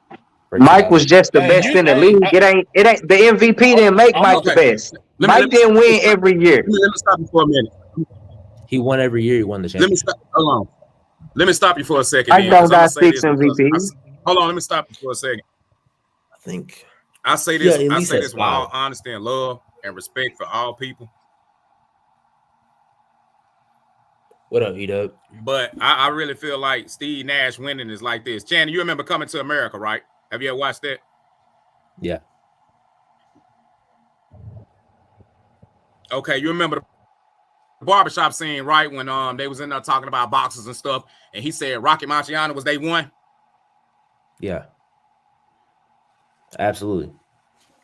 for Mike was 2000. just the best in the league. It ain't the MVP didn't make I'm Mike the Okay. best. Mike didn't win every year. Let me stop you for a minute. He won every year. He won the Let me championship. stop. Hold on. Let me stop you for a second. Mike Then, don't 'cause I'm gonna got say 6 this because MVPs. hold on. Let me stop you for a second. I think. I say Yeah, this. at I least say that's this with all 5. honesty and love and respect for all people. What up, E-Dub? But I really feel like Steve Nash winning is like this. Channing, you remember Coming to America, right? Have you ever watched that? Yeah. Okay, you remember the barbershop scene, right? When they was in there talking about boxers and stuff, and he said Rocky Marciano was day one. Yeah. Absolutely.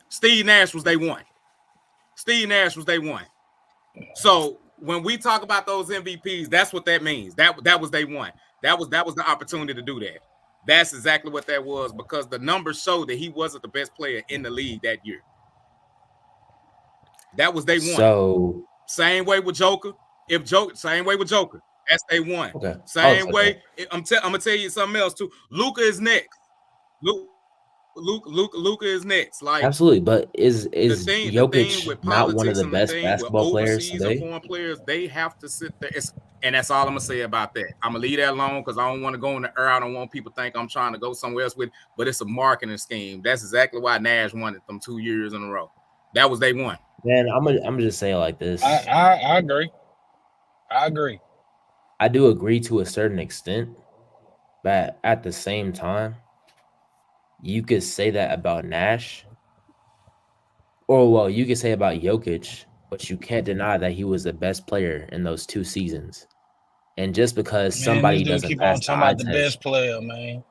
Steve Nash was day one. Steve Nash was day one. So when we talk about those MVPs, that's what that means. That was day one. That was the opportunity to do that. That's exactly what that was, because the numbers show that he wasn't the best player in the league that year. That was day one. So same way with Joker. Same way with Joker. That's day one. okay. Same way. I'm gonna tell you something else too. Luka is next. Luka is next. Like, absolutely, but is the thing Jokic with not one of politics the and the best thing with basketball players overseas and today? foreign players, they have to sit there. And that's all I'm gonna say about that. I'm gonna leave that alone because I don't want to go in the air. I don't want people to think I'm trying to go somewhere else with. But it's a marketing scheme. That's exactly why Nash won it them 2 years in a row. That was day one. Man, I'm gonna just say it like this. I agree. I agree. I do agree to a certain extent, but at the same time, you could say that about Nash, or well, you could say about Jokic, but you can't deny that he was the best player in those 2 seasons. And just because Man, this somebody dude doesn't keep on pass the talking eye about the test, best player, man.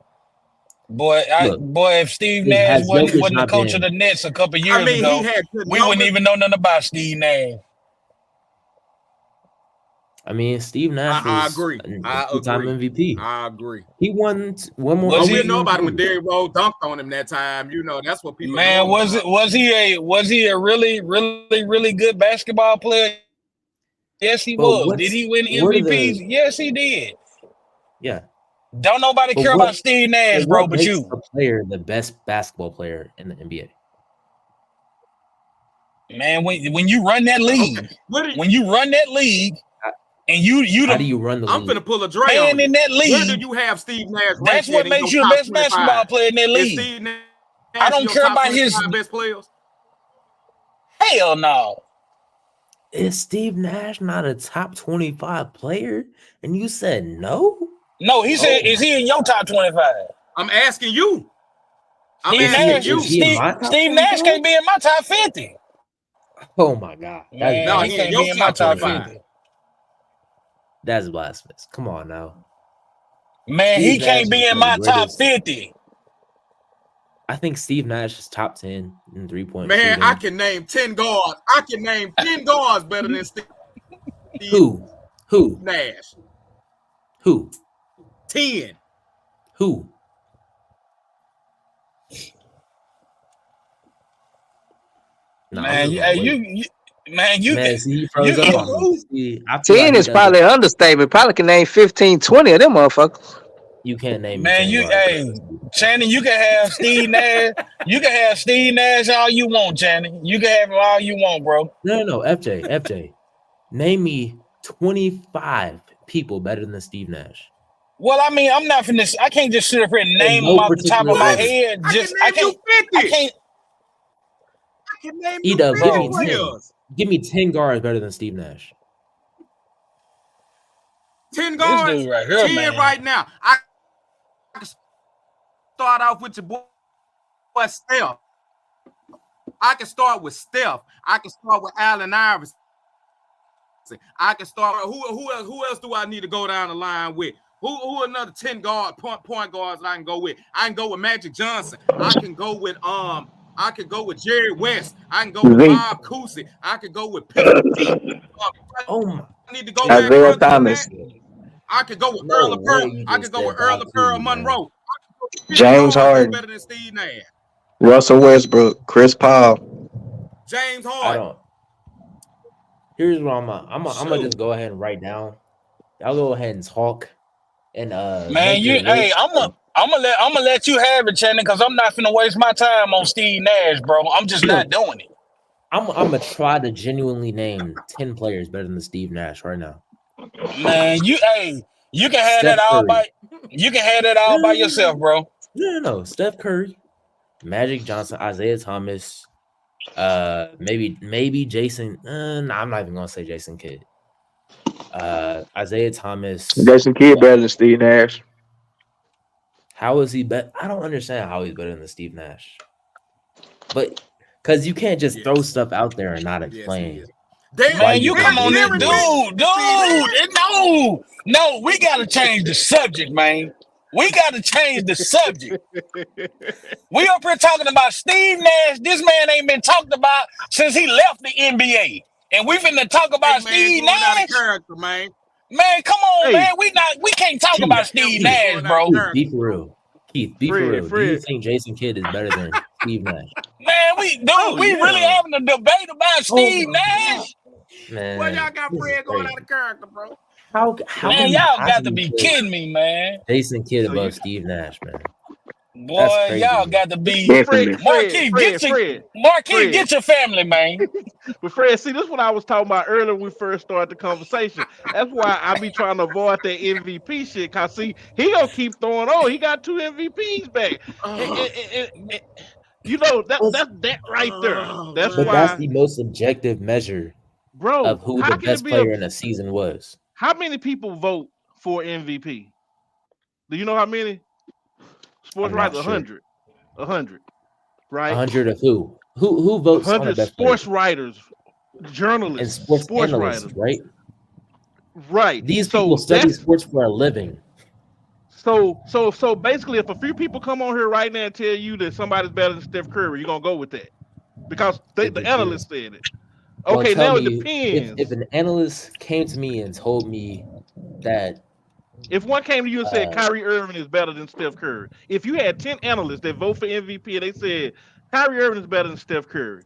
look, If Steve Nash has wasn't Jokic wasn't the not coach of been? the Nets a couple I years mean, he ago, had good we wouldn't numbers. even know nothing about Steve Nash. I mean, Steve Nash I was agree. a I 2-time agree. MVP. I agree. He won one more Was Oh, we he? know about him when MVP. Derrick Rose dunked on him that time. You know, that's what people know Man, him was about. he a really good basketball player? Yes, he But was. Did he win what are MVPs? the Yes, he did. yeah? Don't nobody But care about Steve Nash, bro, what but makes you. a player the best basketball player in the NBA? Man, when you run that league, Okay. What do you, when you run that league, and you How do the you run the I'm league? finna pull a Dre man on you. in that Where do league, you have Steve Nash that's ranked what at in makes your you the top best 25? basketball player in that Is league. Steve Nash I in don't your care top about 25 his best players? hell no. Is Steve Nash not a top 25 player? And you said no? No, he said, Oh is my! he in your top 25? I'm asking you. I'm Steve asking Nash, Is you. he in my top Steve Nash 25? can't be in my top 50. Oh my God, that's Man, No, he he in blasphemous. can't your be in my top top 25. 50. That's blasphemous. Come on now. Man, Steve he Nash can't is be in the my top greatest. 50. I think Steve Nash is top 10 in 3-point Man, I shooting. can name 10 guards. I can name 10 guards better than Steve Who? Who? Nash. Who? 10. Who? No, I'm Man, just gonna wait. Man, see, he you froze up can on me. See, I feel like 10 he is doesn't. probably an understatement. Probably can name 15, 20 of them motherfuckers. You can't name me man, 10 you guards. Channing, you can have Steve Nash. You can have Steve Nash all you want, Channing. You can have him all you want, bro. No. FJ. Name me 25 people better than Steve Nash. Well, I mean, I'm not finna. I can't just sit up here and In name them no off the top particular of my order. head. I can I name you can't. 50. I can't, I can name you E-Dub, 50 give me 10. players. Give me 10 guards better than Steve Nash. 10 this guards, dude right here, 10 man. right now. I can start off with your boy Steph. I can start with Steph. I can start with Allen Iverson. I can start. Who else do I need to go down the line with? Who another 10 point guards I can go with? I can go with Magic Johnson. I can go with Jerry West. I can go with Zeke, Bob Cousy. I can go with Pistol Pete. Oh my. I need to go back Isaiah further than that. Thomas, I could go with No Earl way Pearl. you I just could go with said Earl Bob Pearl Cousy, man. Monroe. I could go with 50 James guards that's Harden, better than Steve Nash. Russell Westbrook, Chris Paul. James I Harden. don't. Here's what I'm gonna Shoot. just go ahead and write down. I'll go ahead and talk and Man, make your list. I'm gonna let you have it, Channing, because I'm not finna waste my time on Steve Nash, bro. I'm just not Look, doing it. I'm gonna try to genuinely name 10 players better than Steve Nash right now. Man, you can have Steph that all Curry. by yourself, bro. No. Steph Curry, Magic Johnson, Isaiah Thomas, maybe Jason. No, I'm not even gonna say Jason Kidd. Isaiah Thomas. Jason Kidd better than Steve Nash. How is he better? I don't understand how he's better than Steve Nash. But because you can't just throw stuff out there and not explain. Man, you come on this, Derrick dude. No, we gotta change the subject, man. We gotta change the subject. We up here talking about Steve Nash. This man ain't been talked about since he left the NBA. And we finna talk about Steve Nash. Character, man. Man, come on, Hey. man. We can't talk about Steve Nash, bro. Be for real. Keith, be for real. Do you think Jason Kidd is better than Steve Nash? Man, we really having a debate about Steve Nash? Man, Well, y'all got Fred going out of character, bro. How Man, can you y'all got to possibly be put kidding me, man. Jason Kidd above Steve Nash, man? Boy, crazy, y'all man. got to be Definitely. Marquis, get your family, man. But Fred, see, this is what I was talking about earlier when we first started the conversation. That's why I be trying to avoid that MVP shit. Cause see, he gonna keep throwing on. He got 2 MVPs back. You know, that's that right there. That's But why, that's the most objective measure bro. of who How the can it best be player in a season was. How many people vote for MVP? Do you know how many? Sports I'm not writers, sure. 100, right? 100 of who? Who votes on the 100 best player? sports writers, And journalists, sports sports analysts, writers, right? right? These people So study that's sports for a living. so basically, if a few people come on here right now and tell you that somebody's better than Steph Curry, you're gonna go with that because It the analyst depends. said it. Well, Okay, tell now it me if depends. an analyst came to me and told me that If one came to you and said uh, Kyrie Irving is better than Steph Curry, if you had 10 analysts that vote for MVP and they said Kyrie Irving is better than Steph Curry,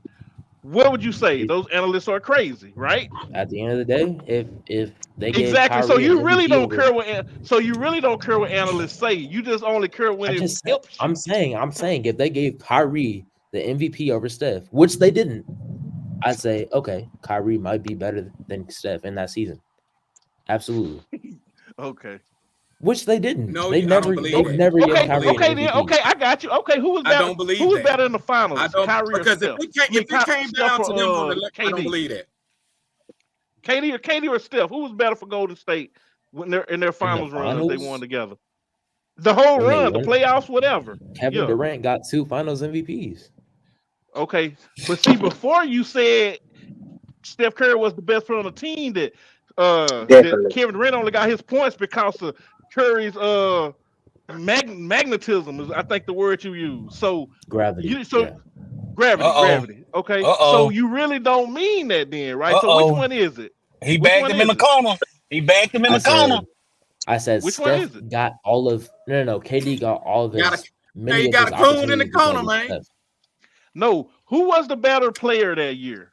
what would you say? if Those analysts are crazy, right? at the end of the day, if they gave Exactly. So Kyrie an you really MVP don't over, care what. So you really don't care what analysts say. You just only care when I it just said helps you. I'm saying if they gave Kyrie the MVP over Steph, which they didn't, I'd say okay, Kyrie might be better than Steph in that season. Absolutely. Okay. Which they didn't. No, They I don't never believe they've that. never I given don't Okay. Kyrie believe an Okay. that. Then. MVP. Okay. I got you. Okay. Who was I better? don't believe Who was that. better in the I finals? don't Kyrie or because Steph? I mean, if it came Steph down to them on or the I don't KD? believe that. KD or Steph? Who was better for Golden State when they're in their In the finals runs they won finals, together? The whole when they run, the won, playoffs, whatever. Kevin Yeah. Durant got 2 finals MVPs. Okay. But see, before you said Steph Curry was the best player on the team, that Definitely. Kevin Durant only got his points because of Curry's magnetism is I think the word you use. So Gravity. Yeah. Uh-oh. gravity. Okay. So Uh-oh. you really don't mean that then, right? So which Uh-oh. one is it? He Which backed one him in is the it? corner. He backed him in I the corner. said Which one Steph is it? got all of no. KD got all of Got a many you of got his a coon in the opportunities corner, because of man. Steph. No. Who was the better player that year?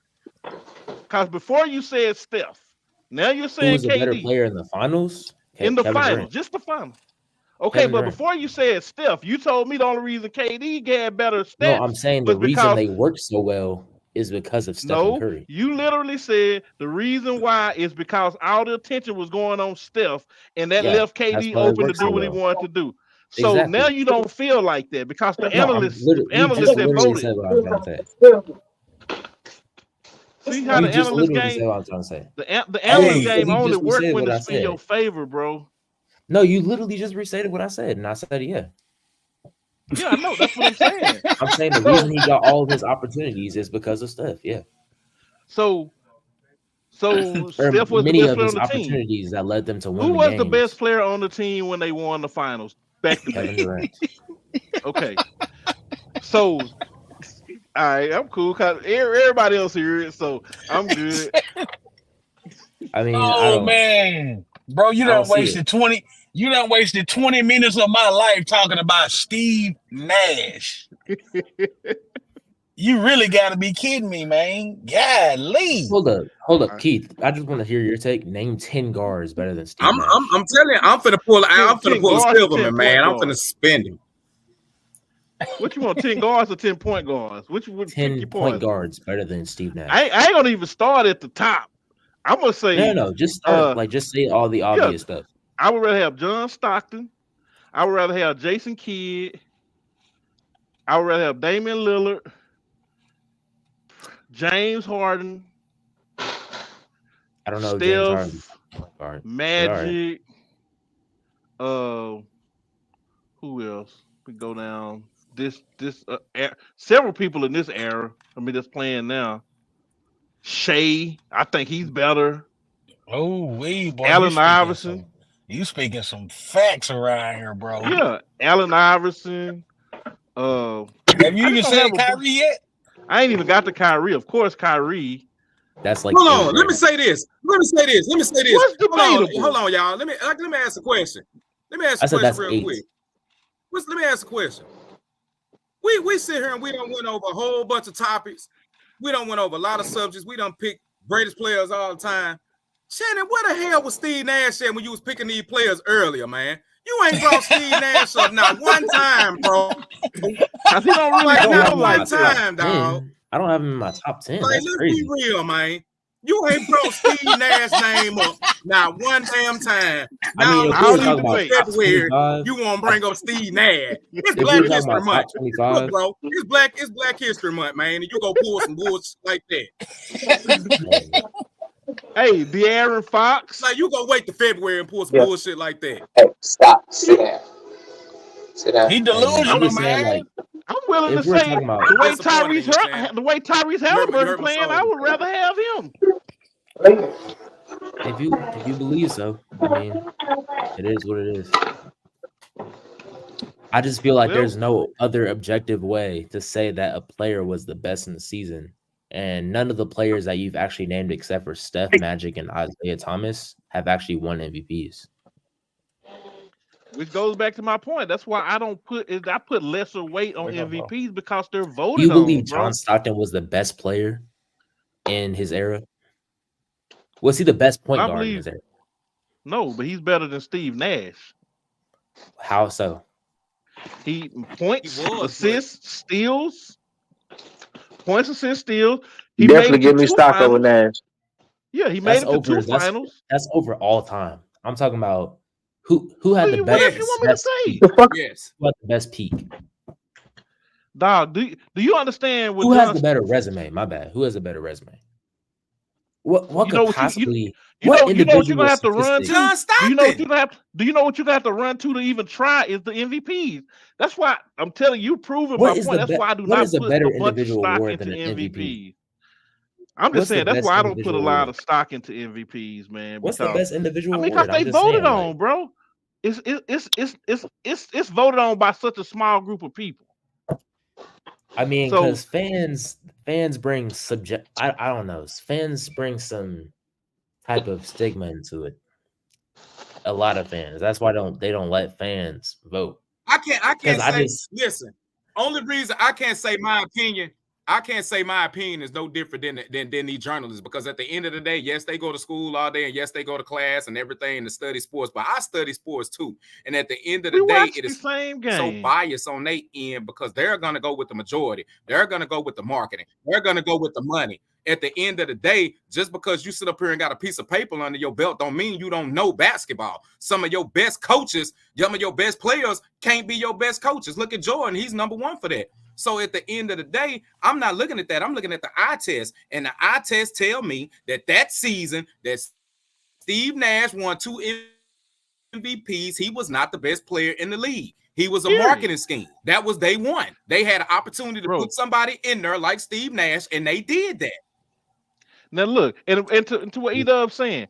Because before you said Steph, now you're Who saying was a better KD player in the finals? in the Kevin finals, Durant. just the finals. Okay, Kevin but Durant. before you said Steph, you told me the only reason KD had better No, I'm stats saying the was reason because they work so well is because of Stephen no, Curry. you literally said the reason why is because all the attention was going on Steph, and that Yeah, left that's KD why they open to work do so what he well. wanted to do. So now Exactly. you don't feel like that because the No, I'm analysts, literally you just that literally voted. said what I'm trying to say. See how You the just analyst literally game, said what I'm trying to say. the analyst Hey, game You only just work restated when what I it's in your said. favor, bro. No, you literally just restated what I said, and I said yeah. Yeah, I know. That's what I'm saying. I'm saying the reason So, he got all of his opportunities is because of Steph. Yeah. so, so Or Steph was the many best of player on his the team. opportunities that led them to win Who the was the best games. player on the team when they won the finals back to back? Kevin Durant. Okay, so all right, I'm cool. Cause everybody else here, is, so I'm good. I mean, oh man. Bro, I don't see it. you done wasted 20 minutes of my life talking about Steve Nash. You really gotta be kidding me, man. Golly. Hold up, Keith. I just want to hear your take. Name 10 guards better than Steve I'm Nash. telling you, I'm finna ten pull a guards or Silverman, 10 man. point I'm finna guards. spend him. What you want? 10 guards or 10 point guards? Which would pick 10 your point poison? guards better than Steve Nash. I ain't gonna even start at the top. I'm gonna say, No. Just start. Like, just say all the yeah, obvious stuff. I would rather have John Stockton. I would rather have Jason Kidd. I would rather have Damian Lillard, James Harden, I don't know James Harden. Steph, Point guard. But all right. Magic. Who else? We go down several people in this era. I mean, that's playing now. Shea, I think he's better. Oh, wee, boy, Allen Iverson. you speaking some facts around here, bro. Yeah, Allen Iverson. Have I you even just don't said have a. Kyrie yet? I ain't even got to Kyrie. Of course, Kyrie. That's like Hold third on, let me grade. say this. What's debatable? Hold on, y'all. Let me ask a question. Let me ask I a said question that's real 8. quick. Let me ask a question. We sit here and we don't went over a whole bunch of topics. We don't went over a lot of subjects. We don't pick greatest players all the time. Shannon, where the hell was Steve Nash at when you was picking these players earlier, man? You ain't brought Steve Nash up not one time, bro. Cause he don't really Like I don't have not him feel in one my like that. top time, dog. 10. I don't have him in my top 10. Like, That's let's crazy. be real, man. You ain't brought Steve Nash name up not one damn time. Now, I mean, if we I'll were leave talking about debate. top February, 25, you won't bring up Steve Nash. It's if we Black were talking History about top Month. Look, 25, bro, it's Black History Month, man, and you go pull some bullshit like that. Hey, De'Aaron Fox. Like you gonna wait to February and pull some Yeah. bullshit like that? Hey, stop. Sit down. Sit down. He Hey man, I'm delusional, just saying, man. like, I'm willing to if we're say talking about, the I'm way disappointed in you, champ. Tyrese You hurt Halliburton my playing, I soul. would rather have him. if you believe so, I mean, it is what it is. I just feel like Well, there's no other objective way to say that a player was the best in the season. And none of the players that you've actually named, except for Steph, Magic, and Isaiah Thomas, have actually won MVPs. which goes back to my point. That's why I put lesser weight on MVPs because they're Do voted you on, believe bro. John Stockton was the best player in his era? Was he the best point I guard in believe his era? no, but he's better than Steve Nash. How so? He points, He was, but assists, steals, points, assists, steals. He You made definitely it to give me two stock over finals. Nash. Yeah, he That's made it to over. two finals. That's over all time. I'm talking about who had the What best, else you want me to best say? peak. The fuck? yes. Who had the best peak? Dog, do you understand what Who has John? the better resume? My bad. Who has a better resume? What You could know what possibly? you What know what you're individual gonna have to run statistic? to. John Do you know what Stockton. you're gonna have? Do you know what you're gonna have to run to even try is the MVPs? That's why I'm telling you, proving my What is point. the That's why I do what not is a put better a bunch of individual stock award into than an MVP? MVPs. I'm just What's the saying that's best why I don't put a individual lot award? of stock into MVPs, man. What's the Because best individual because award? they I'm just voted saying, like, on, bro. It's voted on by such a small group of people. I mean, So because fans bring I don't know. Fans bring some type of stigma into it. A lot of fans. That's why they don't let fans vote. I Because can't I say. just Listen, only reason I can't say my opinion. I can't say my opinion is no different than these journalists, because at the end of the day, yes, they go to school all day and yes, they go to class and everything to study sports, but I study sports too. And at the end of we the day, watch it the is same so game. biased on their end because they're going to go with the majority. They're going to go with the marketing. They're going to go with the money. At the end of the day, just because you sit up here and got a piece of paper under your belt don't mean you don't know basketball. Some of your best coaches, some of your best players can't be your best coaches. Look at Jordan. He's number one for that. So at the end of the day, I'm not looking at that. I'm looking at the eye test. And the eye test tell me that season that Steve Nash won 2 MVPs, he was not the best player in the league. He was a marketing scheme. That was day one. They had an opportunity to put somebody in there like Steve Nash, and they did that. Now look, and to what E-Dub's saying,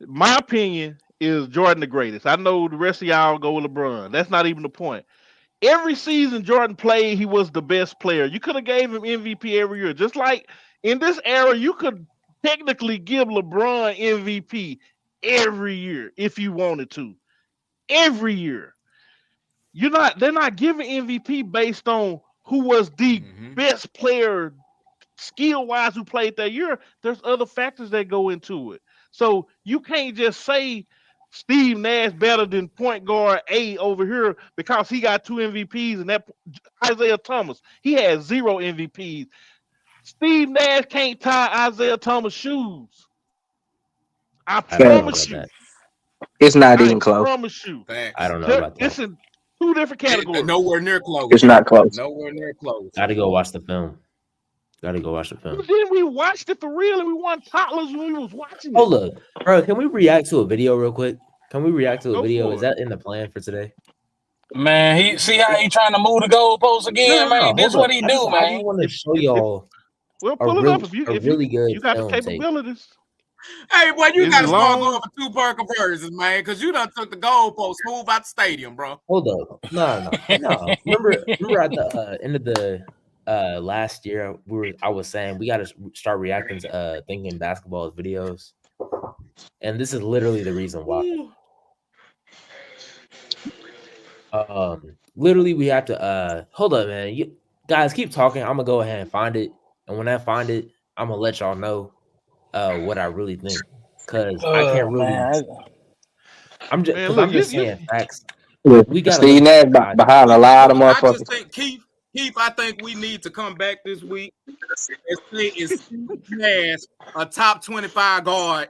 my opinion is Jordan the greatest. I know the rest of y'all go with LeBron. That's not even the point. Every season Jordan played, he was the best player. You could have gave him MVP every year. Just like in this era, you could technically give LeBron MVP every year if you wanted to. Every year. They're not giving MVP based on who was the best player skill-wise who played that year. There's other factors that go into it. So you can't just say Steve Nash better than point guard A over here because he got 2 MVPs and that Isaiah Thomas, he has 0 MVPs. Steve Nash can't tie Isaiah Thomas' shoes. I I don't know promise about you. that. It's not I even close. promise you. I don't know about It's that. in 2 different categories. Nowhere near close. It's not close. Nowhere near close. Gotta go watch the film. Gotta go watch the film. Then we watched it for real and we won toddlers when we was watching it. Hold up, bro. Can we react to a video real quick? Can we react to a Go video? for Is it. that in the plan for today? Man, he see how he trying to move the goalposts again, man. This Hold what up. he I do, just man. want to show y'all Well, a pull it up if you really good you got the film tape. capabilities. Hey, boy, you Is got to it start long? going for 2-part conversions, man, because you done took the goalpost move out the stadium, bro. Hold up. No. Remember at the end of the last year, I was saying we got to start reacting to thinking basketball videos, and this is literally the reason why. Literally, we have to hold up, man. You guys keep talking. I'm gonna go ahead and find it, and when I find it, I'm gonna let y'all know what I really think, because I can't really. Man. I'm just saying facts. We got Steve Nash behind a lot of I motherfuckers. just think Keith, I think we need to come back this week and say is Steve Nash a top 25 guard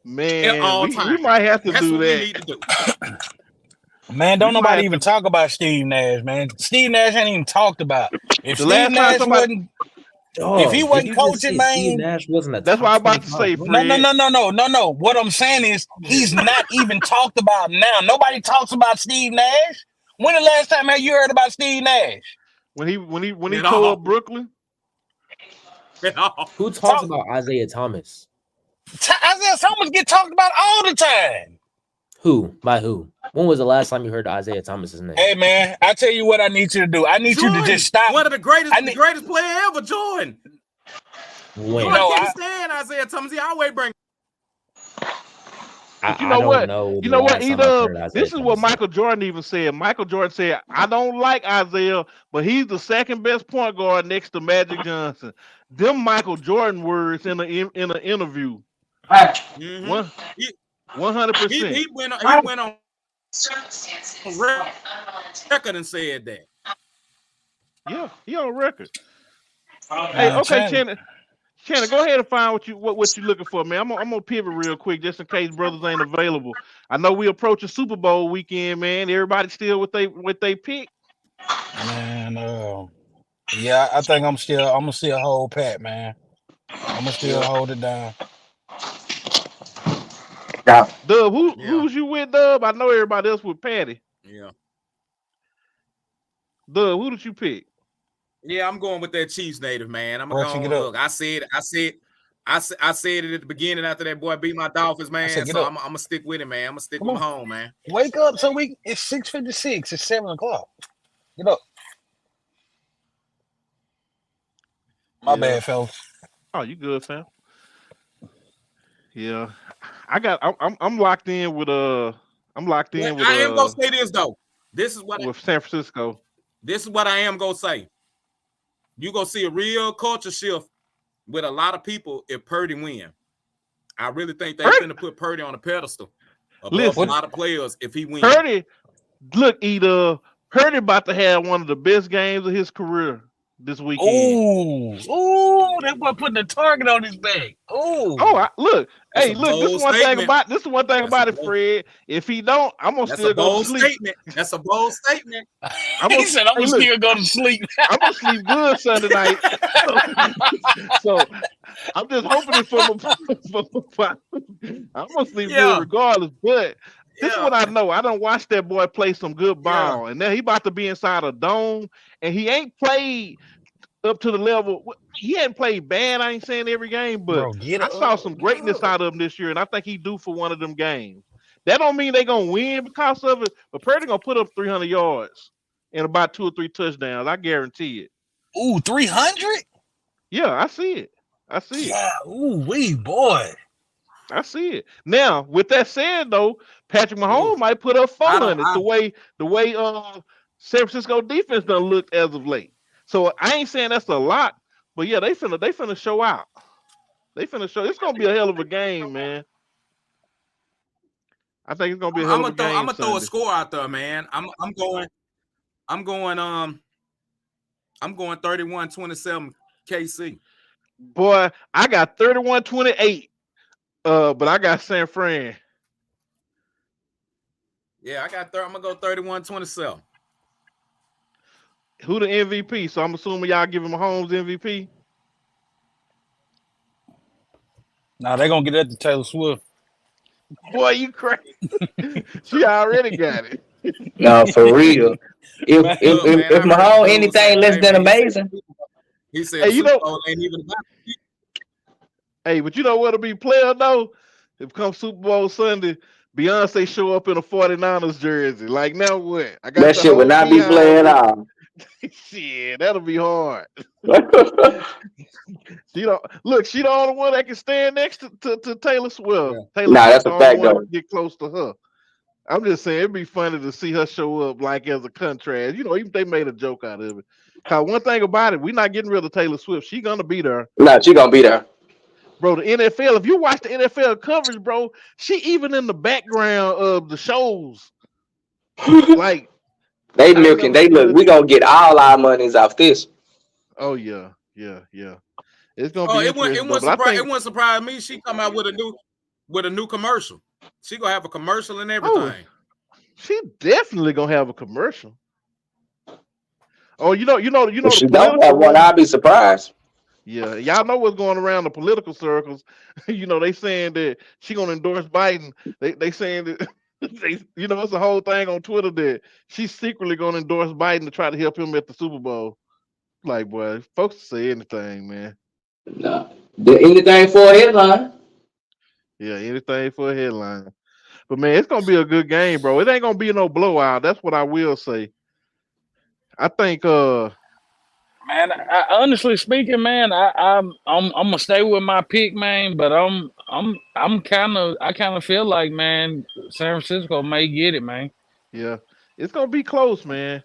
Man, all time. we might have to That's do what that. we need to do. Man, don't nobody even talk about Steve Nash, man. Steve Nash ain't even talked about. If The Steve last time Nash somebody- wasn't If he Dog, did wasn't you just coaching, say Steve man. Nash wasn't a That's top what I'm about to 25 say, player? No. What I'm saying is he's not even talked about now. Nobody talks about Steve Nash. When the last time have you heard about Steve Nash? When he At tore all. up Brooklyn. At all. Who talks Talk, about Isaiah Thomas? Isaiah Thomas get talked about all the time. Who? By who? When was the last time you heard Isaiah Thomas's name? Hey man, I tell you what I need you to do. I need you to just stop. One of the greatest, I need, the greatest player ever, Jordan. When? You Jordan know, can't stand Isaiah Thomas. He always bring. But you I know don't what? know You the know what? last time I've heard Isaiah This is what Thomas. Michael Jordan even said. Michael Jordan said, "I don't like Isaiah, but he's the second best point guard next to Magic Johnson." Them Michael Jordan words in an interview. Mm-hmm. 100%. He went on record and said that. Yeah, he on record. Hey, okay, Shannon, go ahead and find what you looking for, man. I'm gonna pivot real quick just in case brothers ain't available. I know we approach a Super Bowl weekend, man. Everybody still with they pick. man, yeah, I think I'm gonna still hold pat, man. I'm gonna still hold it down. Yeah. Dub, who's you with, Dub? I know everybody else with Patty. Yeah. Dub, who did you pick? Yeah, I'm going with that Chiefs native, man. I'm Braxton, going get up. look. I said it at the beginning after that boy beat my Dolphins, man. said, get So up. I'm gonna stick with it, man. I'm gonna stick Come with on. my home, man. Wake up so it's 6:56. It's 7:00. Get up. My bad, fellas. Oh, you good, fam? Yeah, I'm locked in with I am gonna say this though. This is what with San Francisco. This is what I am gonna say. You gonna see a real culture shift with a lot of people if Purdy win. I really think they're finna put Purdy on a pedestal above a lot of players if he wins. Purdy, look, Purdy about to have one of the best games of his career this weekend. Ooh, that boy putting a target on his back. Ooh. Look. That's Hey, look, this is one thing about it, Fred. If he don't, I'm gonna still go to sleep. That's a bold statement. He said, I'm gonna still go to sleep. I'm gonna sleep good Sunday night. So I'm just hoping it I'm gonna sleep good regardless. But this is what I know. I don't watch that boy play some good ball, and now he about to be inside a dome, and he ain't played up to the level. He hadn't played bad. I ain't saying every game, but I saw some greatness out of him this year, and I think he due for one of them games. That don't mean they gonna win because of it, but Purdy gonna put up 300 yards and about 2 or 3 touchdowns. I guarantee it. Ooh, 300? Yeah, I see it. Yeah, ooh, wee boy. I see it. Now, with that said, though, Patrick Mahomes might put up 400 the way San Francisco defense done looked as of late. So I ain't saying that's a lot, but yeah, they finna show out. They finna show. It's gonna be a hell of a game, man. I think it's gonna be a hell of a game. I'm gonna throw a score out there, man. I'm going 31-27 KC. Boy, I got 31-28. But I got San Fran. Yeah, I'm gonna go 31-27. Who the MVP? So I'm assuming y'all giving Mahomes MVP. Now they're gonna get that to Taylor Swift. Boy, you crazy. She already got it. No, for real. If Mahomes anything less than amazing, he said, "Hey, Super Bowl ain't even about it." Hey, but you know what'll be player though? If come Super Bowl Sunday, Beyonce show up in a 49ers jersey. Like now what? I got that shit would not be playing out. Shit, that'll be hard. She the only one that can stand next to Taylor Swift. Yeah. Taylor that's a fact though. Get close to her. I'm just saying it'd be funny to see her show up like as a contrast. You know, even if they made a joke out of it. Cause one thing about it, we're not getting rid of Taylor Swift. She gonna be there. No, she gonna be there. Bro, the NFL, if you watch the NFL coverage, bro, she even in the background of the shows. Like they milking, we gonna get all our monies off this. Oh yeah. It's gonna be interesting. It wouldn't surprise me. She come out with a new commercial. She gonna have a commercial and everything. She definitely gonna have a commercial. Oh, you know. If she don't have one, I'll be surprised. Yeah, y'all know what's going around the political circles. They saying that she gonna endorse Biden. They saying that it's a whole thing on Twitter that she's secretly gonna endorse Biden to try to help him at the Super Bowl. Like, boy, folks say anything, man. Nah. Anything for a headline? Yeah, anything for a headline. But man, it's gonna be a good game, bro. It ain't gonna be no blowout. That's what I will say. I think Man, honestly speaking, man, I'm gonna stay with my pick, man. But I kind of feel like, man, San Francisco may get it, man. yeah, it's gonna be close, man.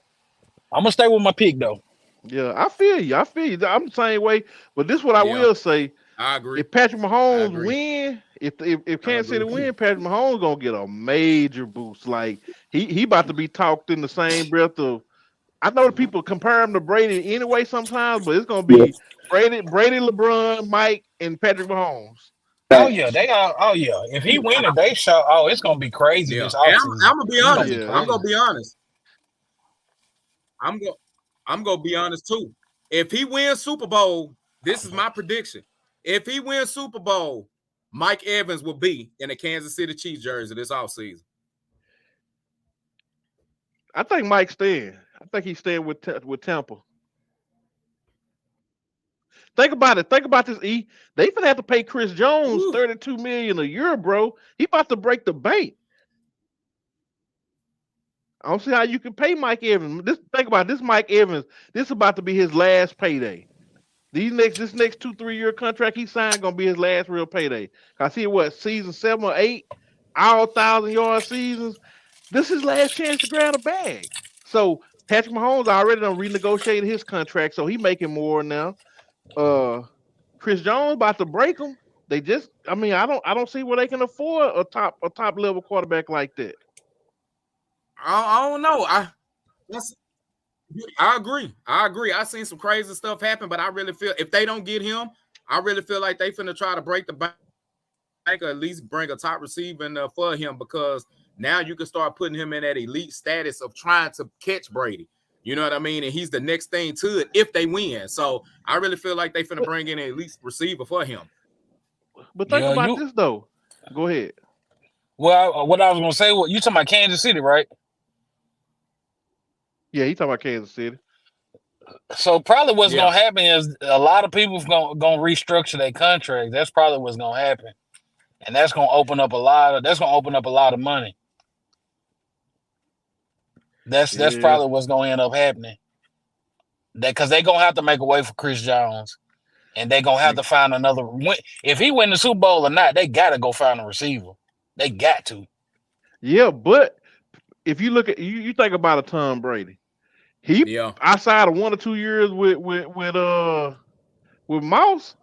I'm gonna stay with my pick though. Yeah, I feel you. I feel you. I'm the same way. But this is what I Yeah, will say. I agree. If Patrick I Mahomes agree. win, if I Kansas agree City with you. win, Patrick Mahomes gonna get a major boost. Like he about to be talked in the same breath of. I know that people compare him to Brady anyway sometimes, but it's gonna Yeah. be Brady, LeBron, Mike, and Patrick Mahomes. Oh yeah, Facts. they are. Oh yeah, if he win it, they show. Oh, it's gonna be crazy Yeah, this and offseason. I'm gonna be It's gonna honest. be Yeah, I'm crazy. gonna be honest. I'm gonna I'm gonna be honest too. If he wins Super Bowl, this is my prediction. If he wins Super Bowl, Mike Evans will be in a Kansas City Chiefs jersey this offseason. I think Mike's staying. I think he's staying with Tampa. Think about it. Think about this. They finna have to pay Chris Jones Woo. $32 million a year, bro. He about to break the bank. I don't see how you can pay Mike Evans. Think about this, Mike Evans. This is about to be his last payday. This next 2-3 year contract he signed gonna be his last real payday. I see what season 7 or 8, all 1,000-yard seasons. This is his last chance to grab a bag. So Patrick Mahomes already done renegotiated his contract, so he making more now. Chris Jones about to break him. I don't see where they can afford a top level quarterback like that. I don't know. I agree. I agree. I seen some crazy stuff happen, but I really feel if they don't get him, I really feel like they finna try to break the bank or at least bring a top receiver in for him because now you can start putting him in that elite status of trying to catch Brady. You know what I mean? And he's the next thing to it if they win. So I really feel like they finna bring in an elite receiver for him. But think Yeah, about this though. Go ahead. Well, what I was gonna say, you talking about Kansas City, right? Yeah, he talking about Kansas City. So probably what's Yeah. gonna happen is a lot of people gonna restructure their contract. That's probably what's gonna happen, and that's gonna open up a lot of money. That's Yeah. probably what's gonna end up happening. That because they gonna have to make a way for Chris Jones, and they gonna have to find another. If he win the Super Bowl or not, they gotta go find a receiver. They got to. Yeah, but if you look at you think about a Tom Brady. He Yeah. outside of 1 or 2 years with Mouse,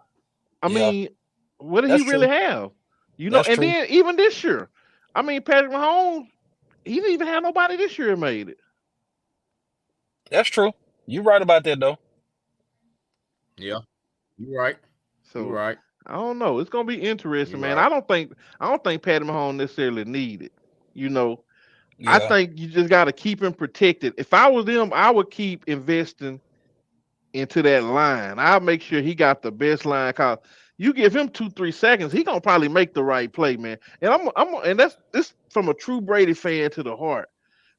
I Yeah, mean, what did he that's really true. have? That's And true. then even this year, I mean, Patrick Mahomes, he didn't even have nobody this year that made it. That's true. You right about that though. Yeah. You're right. You're So right. I don't know. It's gonna be interesting, You're man. right. I don't think Patrick Mahomes necessarily need it. I Yeah. think you just gotta keep him protected. If I was them, I would keep investing into that line. I'll make sure he got the best line. Cause you give him 2-3 seconds, he gonna probably make the right play, man. And and that's this from a true Brady fan to the heart,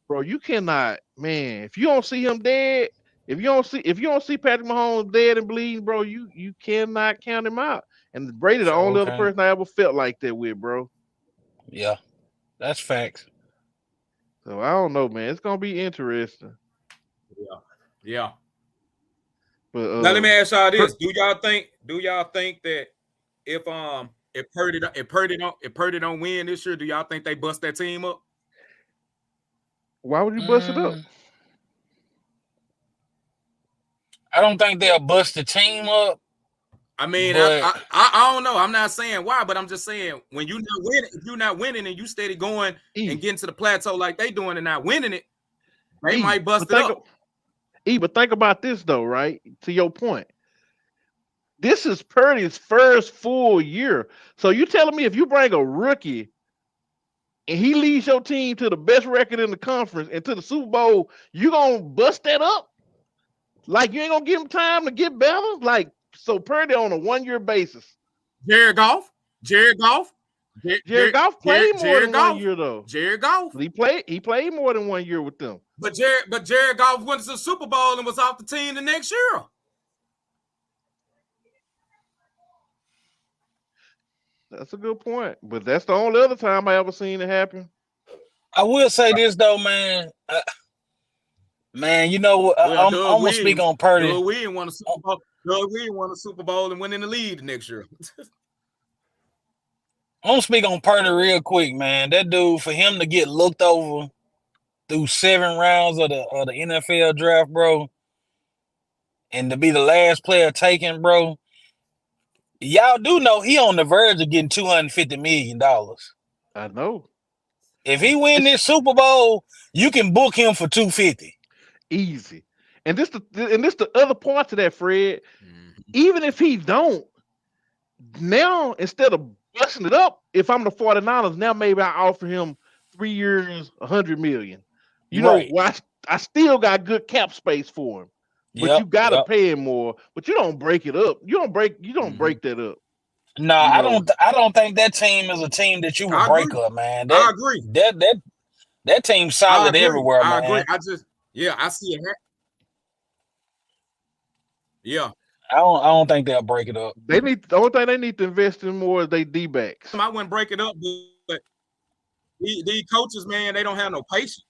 bro. You cannot, man. If you don't see him dead, if you don't see Patrick Mahomes dead and bleeding, bro, you cannot count him out. And Brady, the So only other okay. person I ever felt like that with, bro. Yeah, that's facts. So I don't know, man. It's gonna be interesting. Yeah. Yeah. But Now let me ask y'all per, this: Do y'all think that if Purdy don't win this year, do y'all think they bust that team up? why would you bust it up? Mm. I don't think they'll bust the team up, I mean, but I don't know. I'm not saying why, but I'm just saying when you're not winning, if you're not winning and you steady going and getting to the plateau like they doing and not winning it, they might bust it up. But think about this though, right? To your point, this is Purdy's first full year. So you telling me if you bring a rookie and he leads your team to the best record in the conference and to the Super Bowl, you gonna bust that up? Like you ain't gonna give him time to get better? Like So Purdy on a 1-year basis. Jared Goff. Jared Goff played more than 1 year though. Jared Goff. He played more than 1 year with them. But Jared Goff went to the Super Bowl and was off the team the next year. That's a good point. But that's the only other time I ever seen it happen. I will say this though, man. Man, you know, I'm gonna speak on Purdy. Doug Williams won a Super Bowl. Doug Williams won a Super Bowl and went in the lead the next year. I'm gonna speak on Purdy real quick, man. That dude, for him to get looked over through 7 rounds of the NFL draft, bro, and to be the last player taken, bro. Y'all do know he on the verge of getting $250 million. I know. If he win this Super Bowl, you can book him for $250. Easy. And this the other part to that, Fred. Even if he don't, now instead of busting it up, if I'm the 49ers, now maybe I offer him 3 years, $100 million. You know, I still got good cap space for him. But you gotta pay him more. But you don't break it up. You don't break that up. No, I don't think that team is a team that you would break up, man. I agree. That team's solid everywhere, man. I agree. I see it. Yeah. I don't think they'll break it up. The only thing they need to invest in more is they D-backs. I wouldn't break it up, but these coaches, man, they don't have no patience.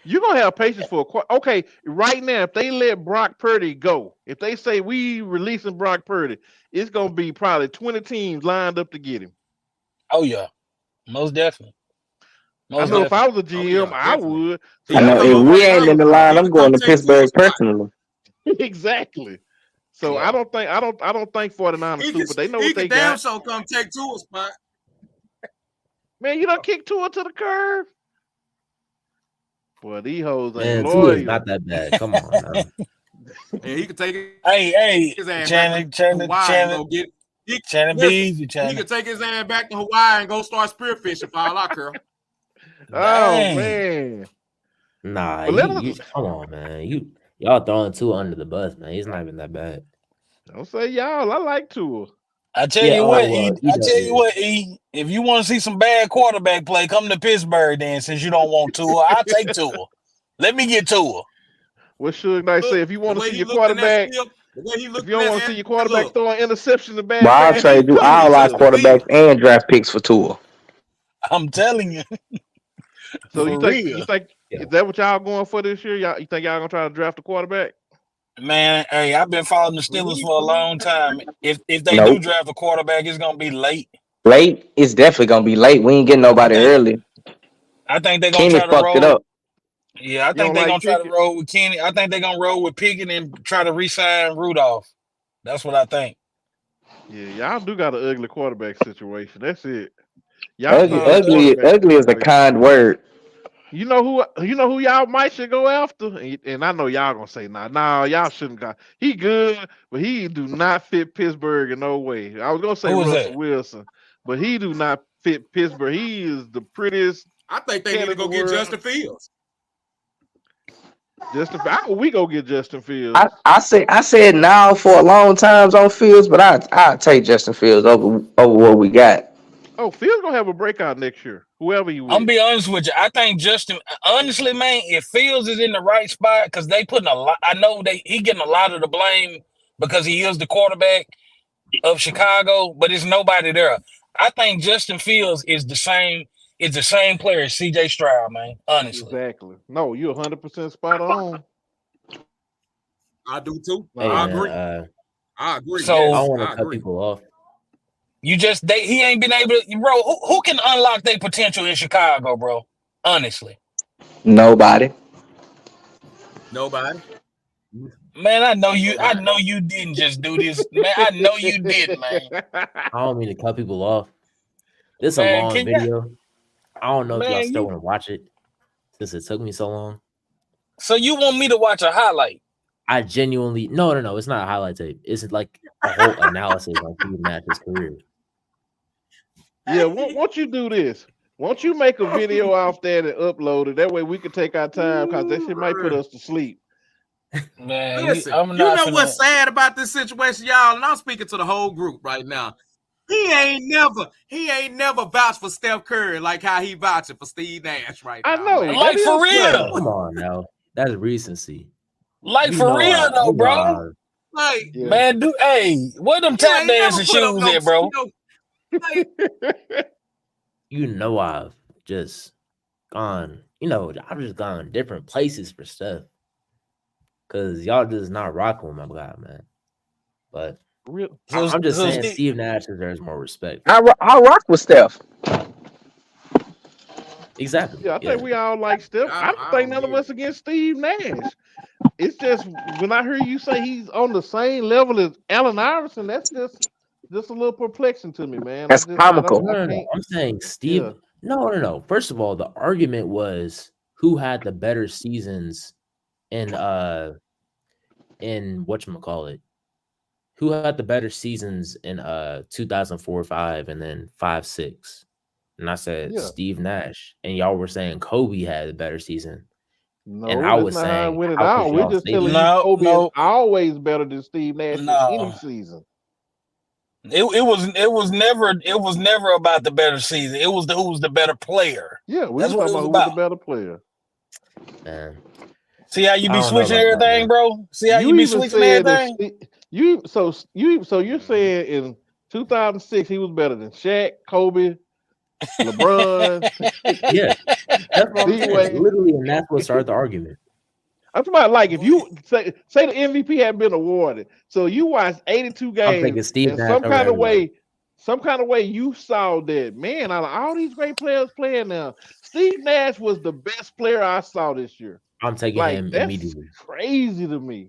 You're gonna have patience for okay. Right now, if they let Brock Purdy go, if they say we releasing Brock Purdy, it's gonna be probably 20 teams lined up to get him. Oh yeah, most definitely. If I was a GM, I would. So I know if we ain't in the line, I'm going to Pittsburgh personally. Exactly. So I don't think 49ers stupid. They know what they got. Damn sure come take Tua spot. Man, you don't kick Tua to the curb. Boy, these hoes ain't loyal. Tua is not that bad. Come on, man. And he could take it. Hey, his ass Channing, be easy, Channing. He could take his ass back to Hawaii and go start spearfishing for all I care. Oh man. Nah, come on, man. Y'all throwing Tua under the bus, man. He's not even that bad. Don't say y'all. I like Tua. I tell you what, E. If you want to see some bad quarterback play, come to Pittsburgh then. Since you don't want Tua, I'll take Tua. Let me get Tua. What should I say? If you want to see your quarterback, if you don't want to see your quarterback throwing interceptions and bad, I'll trade you all our quarterbacks and draft picks for Tua. I'm telling you. So you think is that what y'all going for this year? You think y'all gonna try to draft a quarterback? Man, hey, I've been following the Steelers for a long time. If they do draft a quarterback, it's gonna be late. Late? It's definitely gonna be late. We ain't getting nobody early. I think they're gonna try to roll it up. Yeah, I think they're gonna try to roll with Kenny. I think they're gonna roll with Pickett and try to re-sign Rudolph. That's what I think. Yeah, y'all do got an ugly quarterback situation. That's it. Ugly is a kind word. You know who y'all might should go after, and I know y'all gonna say nah, y'all shouldn't go. He good, but he do not fit Pittsburgh in no way. I was gonna say Russell Wilson, but he do not fit Pittsburgh. He is the prettiest. I think they need to go get Justin Fields. We go get Justin Fields. I said now for a long time on Fields, but I take Justin Fields over what we got. Oh, Fields gonna have a breakout next year. Whoever you. I'm gonna be honest with you. I think Justin. Honestly, man, if Fields is in the right spot, because they putting a lot. I know he getting a lot of the blame because he is the quarterback of Chicago, but it's nobody there. I think Justin Fields is the same. It's the same player as C.J. Stroud, man. Honestly, exactly. No, you're 100% spot on. I do too. Hey, I agree. So I don't want to cut people off. He ain't been able to, bro. Who can unlock their potential in Chicago, bro? Honestly, nobody. Man, I know you didn't just do this, man. I know you did, man. I don't mean to cut people off. This is a long video. I don't know if y'all still want to watch it since it took me so long. So you want me to watch a highlight? I genuinely no. It's not a highlight tape. It's like a whole analysis on Steve Nash's career. Yeah, won't you do this? Won't you make a video off that and upload it? That way we can take our time because that shit might put us to sleep. Man, Listen, I'm you not know finna. what's sad about this situation, y'all? And I'm speaking to the whole group right now. He ain't never vouched for Steph Curry like how he vouching for Steve Nash right I now, know. man. Like That for is sad. real. Come on now. That's recency. Like You for know real though, you know bro. Like, Yeah. Man, where them you tap ain't never dancing put up shoes no, at, bro? like, you know I've just gone, I've just gone different places for stuff. Cause y'all just not rocking with my guy, man. But Real. I'm just So saying Steve, Steve Nash deserves more respect. I rock with Steph. Exactly. Yeah, I Yeah. think we all like Steph. I don't I think don't none of get us it. against Steve Nash. It's just when I hear you say he's on the same level as Allen Iverson, that's just a little perplexing to me, man. That's comical. No. Can't. I'm saying Steve. Yeah. No. First of all, the argument was who had the better seasons in whatchamacallit. Who had the better seasons in 2004-05 and then 5-6? And I said Yeah. Steve Nash. And y'all were saying Kobe had a better season. And No, I that's was not how it saying, went at how could all. We're y'all just say telling that? you no, Kobe is no, always better than Steve Nash in any no. season. It was never about the better season. It was who was the better player. Yeah, we That's were what talking it about was who was the about. better player. Man, See how you I be don't know switching about that, everything, man. bro? See how you You be even switching said that everything? you're saying in 2006 he was better than Shaq, Kobe, LeBron, Yeah, that's what I'm D saying. Wade. Literally, and that's what started the argument. I'm talking about like if you say the MVP had been awarded, so you watched 82 I'm games, thinking Steve and Nash over everybody. some kind of way you saw that, man, out of all these great players playing now, Steve Nash was the best player I saw this year. I'm taking Like him that's immediately. crazy to me.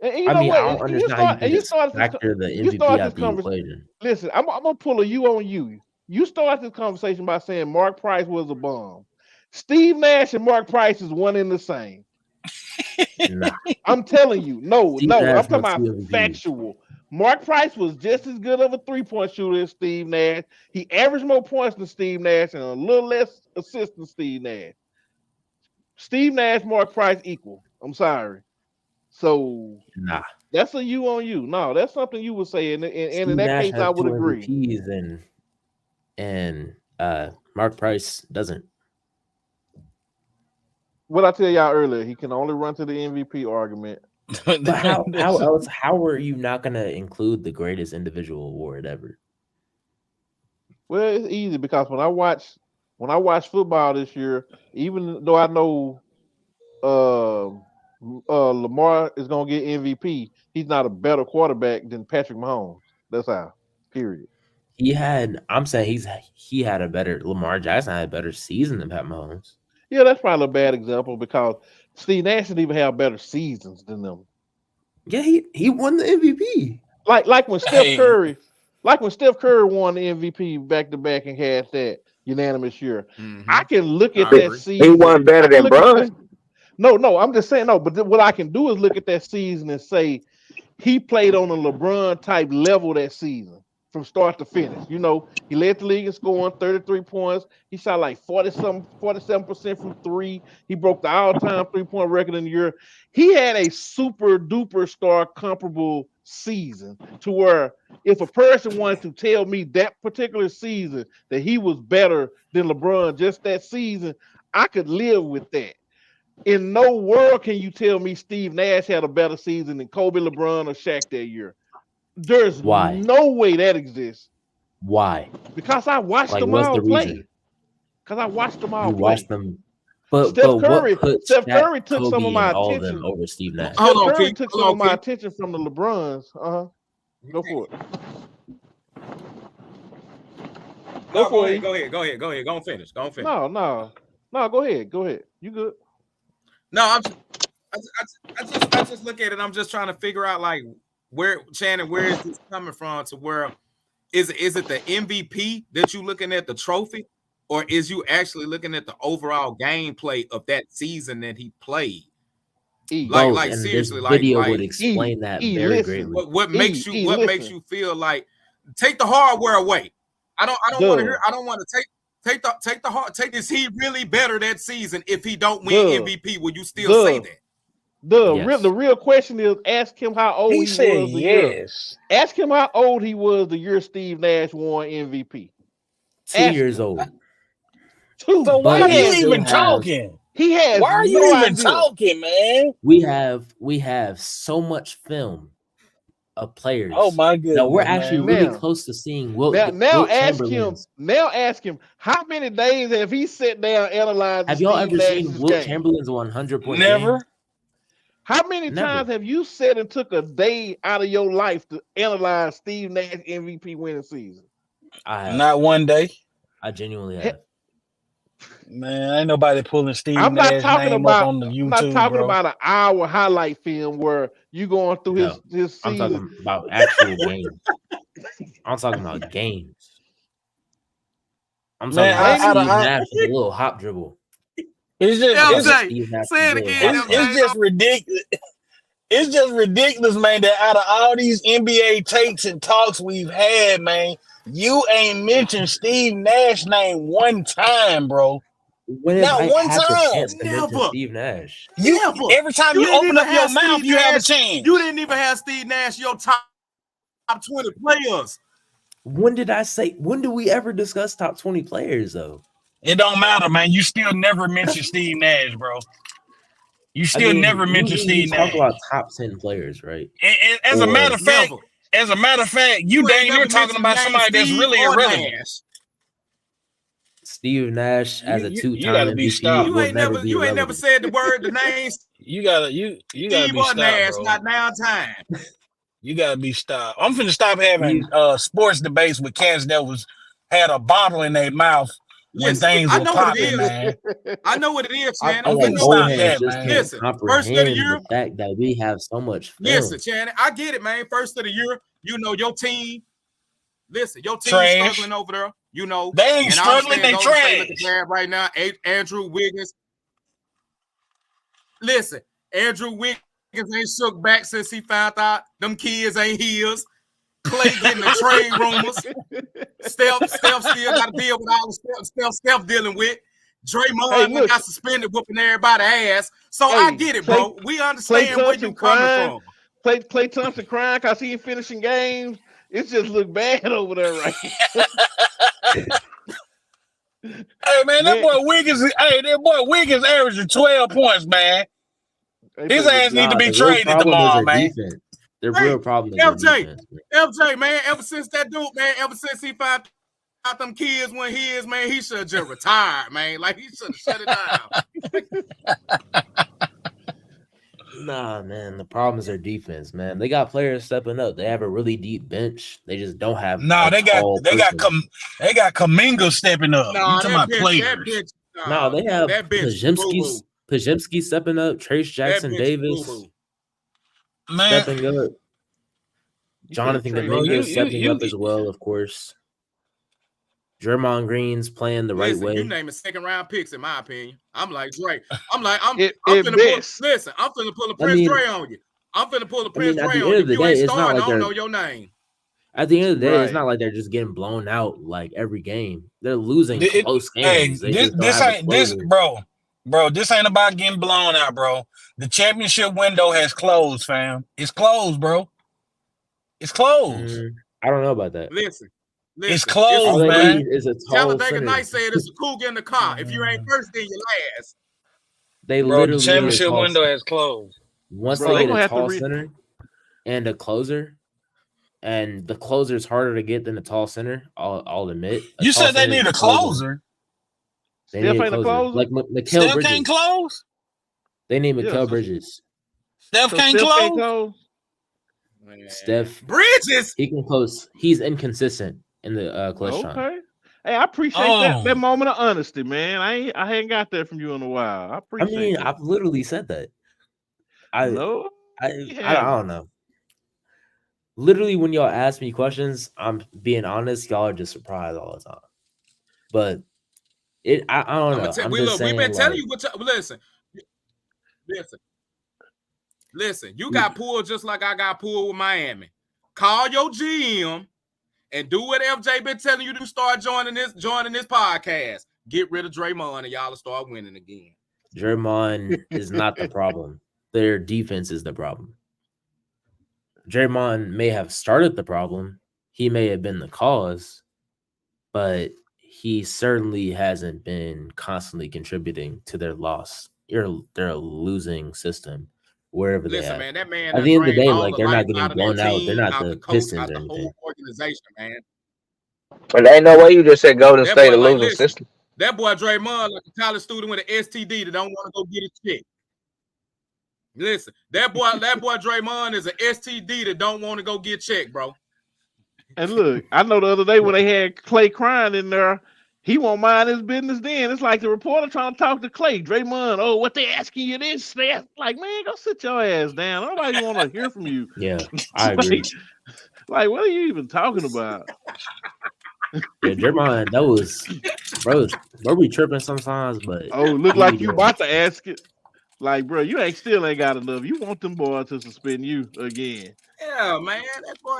And you I know mean, I what? don't You understand how you start can and you just started factor the you MVP start out this the conversation. equation. Listen, I'm gonna pull a you on you. You start this conversation by saying Mark Price was a bum. Steve Nash and Mark Price is one in the same. Nah, I'm telling you, no, Steve I'm Nash talking won two about MVPs. factual. Mark Price was just as good of a 3-point shooter as Steve Nash. He averaged more points than Steve Nash and a little less assists than Steve Nash. Steve Nash, Mark Price equal. I'm sorry. So Nah, that's a you on you. No, that's something you would say, and in Steve that Nash case, I has would two agree. MVPs, and Mark Price doesn't. What I tell y'all earlier, he can only run to the MVP argument. But how are you not gonna include the greatest individual award ever? Well, it's easy because when I watch football this year, even though I know Lamar is gonna get MVP, he's not a better quarterback than Patrick Mahomes. That's how. Period. I'm saying he had a better Lamar Jackson had a better season than Pat Mahomes. Yeah, that's probably a bad example because Steve Nash didn't even have better seasons than them. Yeah, he won the MVP. Like when Steph Hey, Curry won the MVP back to back and had that unanimous year. I can look at I that agree. He season. wasn't better I can than look at that. Bron. No, I'm just saying no. But what I can do is look at that season and say he played on a LeBron type level that season from start to finish. You know, he led the league in scoring 33 points. He shot like 47% from three. He broke the all-time 3-point record in the year. He had a super duper star comparable season to where if a person wanted to tell me that particular season that he was better than LeBron just that season, I could live with that. In no world can you tell me Steve Nash had a better season than Kobe, LeBron, or Shaq that year. There's Why? no way that exists. Why? Because I watched Like, them what's all the play. reason? Because I watched them all You watched play. them, but what put Steph Shaq, Curry took some of Kobe, and my all of them attention. over Steve Nash? Hold Steph on, Curry Keith. took Hold some on, of my Keith. attention from the LeBrons. Go for it. Go ahead. Go and finish. No. Go ahead. You good? No, I just look at it. I'm just trying to figure out like where is this coming from? To where is it the MVP that you looking at the trophy, or is you actually looking at the overall gameplay of that season that he played? Both, Like and this seriously, video would explain that very listen. greatly. what makes Listen. you feel like take the hardware away? I don't want to hear. I don't want to take the hard. Is he really better that season if he don't win MVP? Will you still say that? Yes. The real question is, ask him how old He he said was the year. yes. Ask him how old he was the year Steve Nash won MVP. 2 Ask years him. old. So Two. why But are we you still even have talking? He has Why are you no even idea. talking, man? we have so much film of Oh players my that we're goodness, actually man. really Now, close to seeing now Wilt ask him. Chamberlain's. Now ask him how many days have he sat down analyzing Have y'all Steve ever seen Nash's Wilt game? Chamberlain's 100-point game? Never. How many Never. times have you sat and took a day out of your life to analyze Steve Nash MVP winning season? I have. Not one day. I genuinely He- have. Man, ain't nobody pulling Steve I'm not Nash talking name up about. on the I'm not YouTube, talking bro. about an hour highlight film where you going through No, his I'm season. talking about actual games. I'm talking about games. I'm talking Man, about Name Steve me. Nash with a little hop dribble. it's I'm just talking about LJ, Steve Nash say with it a little again, hop it's dribble. just ridiculous. It's just ridiculous, man, that out of all these NBA takes and talks we've had, man, you ain't mentioned Steve Nash name one time, bro. When have Not I one had the chance time. to mention never, Steve Nash? never. Every time You you didn't open even up your have mouth, Steve you have a Nash. chance. You didn't even have Steve Nash your top 20 players. When do we ever discuss top 20 players though? It don't matter, man. You still never mention Steve Nash, bro. You I still mean, never mention usually we Steve talk Nash. about top 10 players, right? And as a matter Or of fact, Never. you You ain't dang near never talking mentioned about name somebody that's Steve really or irrelevant. Nash. Steve Nash as a You two-time gotta be MVP stopped. will never be You ain't never irrelevant. said the word, the name You gotta Steve be or stopped, Nash, bro. not now time. You gotta be stopped. I'm finna stop having Steve, sports debates with cats that had a bottle in their mouth when Listen, things I were know what it popping, is. man. I know what it is, I Shannon. I'm feel You like finna know what old stop it heads that, is. just man. can't Listen, first of the comprehend the year. fact that we have so much Listen, film. Shannon, I get it, man. First of the year, you know your team. Listen, your team's Trash. struggling over there. You know, They ain't and I struggling, understand they Golden State looking trash. bad right now. Andrew Wiggins. Listen, Andrew Wiggins ain't shook back since he found out them kids ain't his. Clay getting the trade rumors. Steph still got to deal with all the Steph dealing with. Draymond got suspended, whooping everybody's ass. So I get it, bro. We understand where you coming from. Klay Thompson crying because he ain't finishing games. It just look bad over there, right? Hey, man, that boy Wiggins averaging 12 points, man. His ass need to be The real traded problem is tomorrow, their man. defense. The real problem is their defense. FJ, man, ever since that dude, man, ever since he found out them kids when his, man, he should have just retired, man. Like, he should have shut it down. Nah, man. The problem is their defense, man. They got players stepping up. They have a really deep bench. They just don't have No, they got person. Kaminga stepping up. Nah, you talking about players? No, they have that bench Pajimski stepping up, Trace Jackson Davis Man, stepping up, Jonathan Kaminga stepping up as well, of course. Draymond Green's playing the right way. You name it second round picks, in my opinion. I'm like Dre. I'm finna pull a Prince Dre on you. I'm finna pull a Prince Dre on you. If you ain't starting, I don't know your name. At the end of the day, it's not like they're just getting blown out like every game. They're losing close games. This ain't about getting blown out, bro. The championship window has closed, fam. It's closed, bro. It's closed. I don't know about that. Listen. It's closed, man. Is a Talladega Nights said it's a cougar in the car. If you ain't first, then you last. The championship window has closed. Once they get a tall center and a closer, and the closer is harder to get than a tall center, I'll admit. You said they need a closer. They need a closer. Like Mikal Steph Bridges. can't close? They need Mikal Bridges. Steph can't close? Steph Bridges. He can close. He's inconsistent in the clutch time. Okay. Hey, I appreciate that moment of honesty, man. I ain't got that from you in a while. I appreciate that. I've literally said that. I don't know. Literally, when y'all ask me questions, I'm being honest. Y'all are just surprised all the time. But I don't know. We've been telling you what. Listen. You got pulled just like I got pulled with Miami. Call your GM and do what FJ been telling you to start joining this podcast. Get rid of Draymond and y'all will start winning again. Draymond is not the problem. their defense is the problem. Draymond may have started the problem. He may have been the cause, but he certainly hasn't been constantly contributing to their loss or their losing system wherever they Listen, have. man, that man At done the end of the drained day, all like the they're life not getting out of that blown out. They're team, not out the the coach, Pistons out or the anything. whole organization, man. But there ain't no way you just said Golden That State boy, a like, losing listen, system. that boy Draymond, like a college student with an STD that don't want to go get a check. Listen, that boy Draymond is an STD that don't want to go get checked, bro. And look, I know the other day when they had Clay crying in there, he won't mind his business then. It's like the reporter trying to talk to Clay. Draymond, oh, what they asking you this? Like, man, go sit your ass down. Nobody want to hear from you. Yeah, I agree. like, what are you even talking about? Yeah, Draymond, that was bro. We tripping sometimes, but Oh, look he be like you doing about to ask it. Like, bro, you still ain't got enough. You want them boys to suspend you again. Yeah, man, that boy.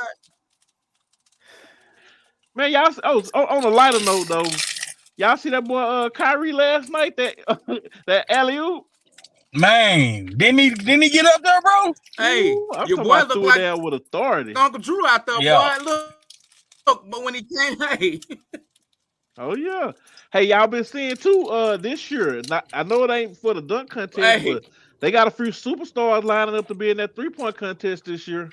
Man, y'all. Oh, on a lighter note though, y'all see that boy Kyrie last night? That that alley-oop? Man, didn't he get up there, bro? Hey, Ooh, I'm your talking boy about look threw it like down with authority. Uncle Drew out there, Yeah. boy. Look, but when he came, hey. Oh yeah. Hey, y'all been seeing too this year. I know it ain't for the dunk contest, Hey, but they got a few superstars lining up to be in that 3-point contest this year.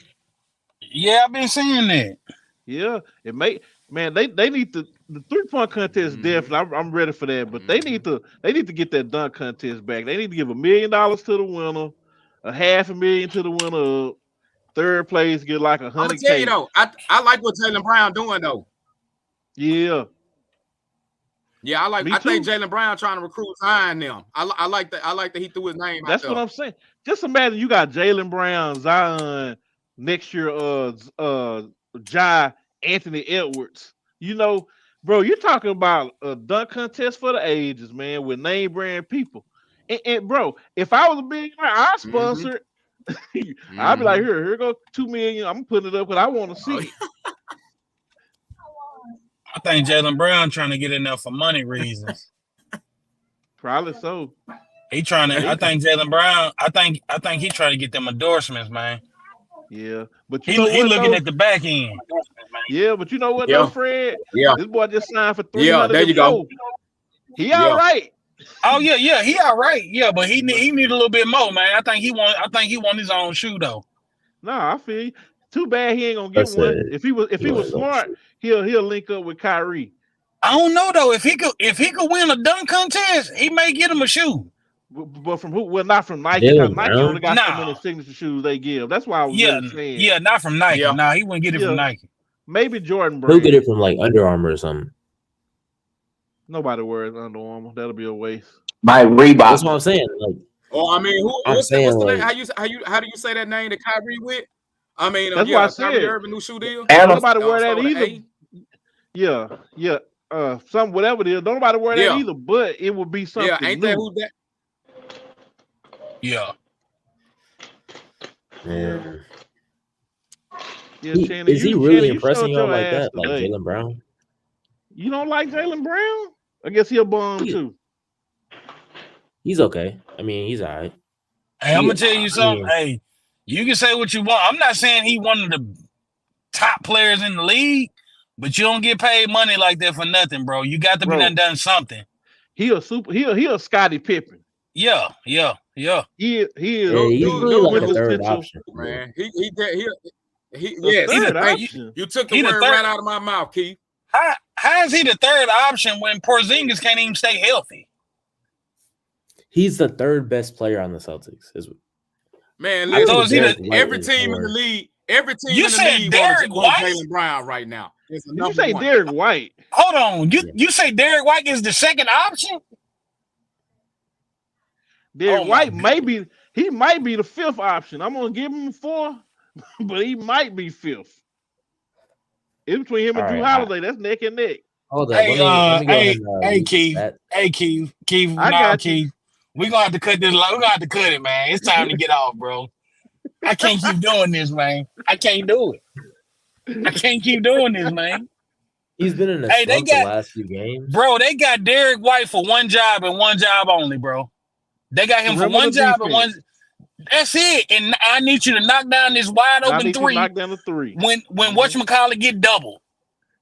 Yeah, I've been seeing that. Yeah, it may man, they need the 3-point contest definitely. I'm ready for that, but they need to get that dunk contest back. They need to give $1 million to the winner, $500,000 to the winner, third place get like I'm gonna tell you $100K. though, I like what Jaylen Brown doing though. Yeah, Yeah, me I think too. Jaylen Brown trying to recruit Zion them. I like that he threw his name out That's there. what I'm saying. Just imagine you got Jaylen Brown, Zion next year, Jai, Anthony Edwards. You know, bro, you're talking about a dunk contest for the ages, man, with name brand people. And bro, if I was a billionaire, I'd sponsor it. I'd be like, here go $2 million. I'm putting it up because I want to see it. I think Jaylen Brown trying to get in there for money reasons. Probably so. He trying to. I think Jaylen Brown. I think he trying to get them endorsements, man. Yeah, but you He know what looking though? at the back end. Yeah, but you know what though, Fred? Yeah. This boy just signed for Yeah, there you go. 304. He all right. Oh yeah, he all right. Yeah, but he need a little bit more, man. I think he want his own shoe though. Nah, I feel you. Too bad he ain't gonna get one. If he was smart, he'll link up with Kyrie. I don't know though. If he could win a dunk contest, he may get him a shoe. But from who? Well, not from Nike. Jaylen Nike Brown? only got so many signature shoes they give. That's why I was really saying. Yeah, not from Nike. Yeah. Nah, he wouldn't get it from Nike. Maybe Jordan He'll Brand. get it from like Under Armour or something. Nobody wears Under Armour. That'll be a waste. My Reebok. That's what I'm saying. Like, Oh, I mean, what's the name? How do you say that name to Kyrie with? I mean, that's why I said Kyrie Irving new shoe deal. And nobody wear that either. Yeah. Some whatever it is. Don't nobody wear that either. But it would be something. Yeah, ain't new. that who that? Yeah. Shannon, is he really impressing y'all y'all like that? Like Jaylen Brown? You don't like Jaylen Brown? I guess he'll bum too. He's okay. I mean, he's all right. Hey, I'm gonna tell you something. Hey, you can say what you want. I'm not saying he one of the top players in the league, but you don't get paid money like that for nothing, bro. You got to be done something. He a Scottie Pippen. Yeah. He is he's really like a third option, man. He third option. You took the word right out of my mouth, Keith. How is he the third option when Porzingis can't even stay healthy? He's the third best player on the Celtics. Man, listen, every team in the league, wants Jaylen Brown right now. You say Derek White? Hold on, you say Derek White is the second option? Derek White might be the fifth option. I'm gonna give him 4, but he might be fifth. In between him and Drew Holiday, that's neck and neck. Hold on, Keith. Keith. We're gonna have to cut this. We're gonna have to cut it, man. It's time to get off, bro. I can't keep doing this, man. I can't do it. I can't keep doing this, man. He's been in a slump the last few games. Bro, they got Derek White for one job and one job only, bro. They got him for one job and one. That's it. And I need you to knock down this wide I open need you to knock three down the three. when whatchamacallit get double.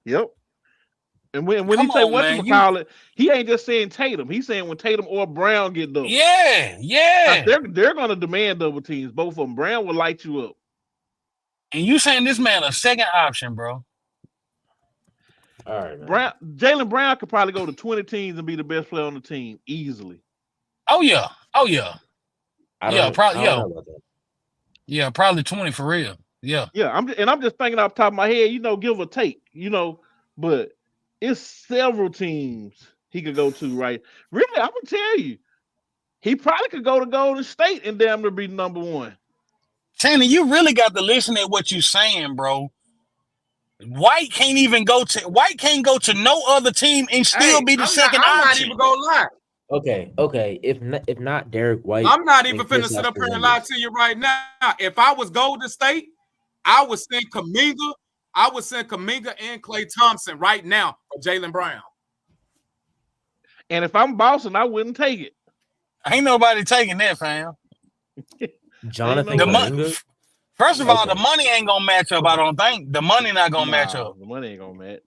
Yep. And when he Come say on, man. You whatchamacallit, he ain't just saying Tatum. He's saying when Tatum or Brown get double. yeah. They're gonna demand double teams. Both of them. Brown will light you up. And you saying this man a second option, bro. All right, man. Jaylen Brown could probably go to 20 teams and be the best player on the team easily. Oh yeah. I don't know about that. Yeah, probably 20 for real. Yeah. Yeah, I'm just thinking off the top of my head, give or take, but it's several teams he could go to, right? Really, I'm gonna tell you, he probably could go to Golden State and damn near be number one. Tanner, you really got to listen at what you're saying, bro. White can't go to no other team and still be the second option. I'm not even gonna lie. Okay. If not Derek White, I'm not even finna sit up here and lie to you right now. If I was Golden State, I would send Kuminga. I would send Kuminga and Klay Thompson right now for Jaylen Brown. And if I'm Boston, I wouldn't take it. Ain't nobody taking that, fam. Jonathan Kuminga. First of all, the money ain't gonna match up. I don't think the money not gonna match up. The money ain't gonna match.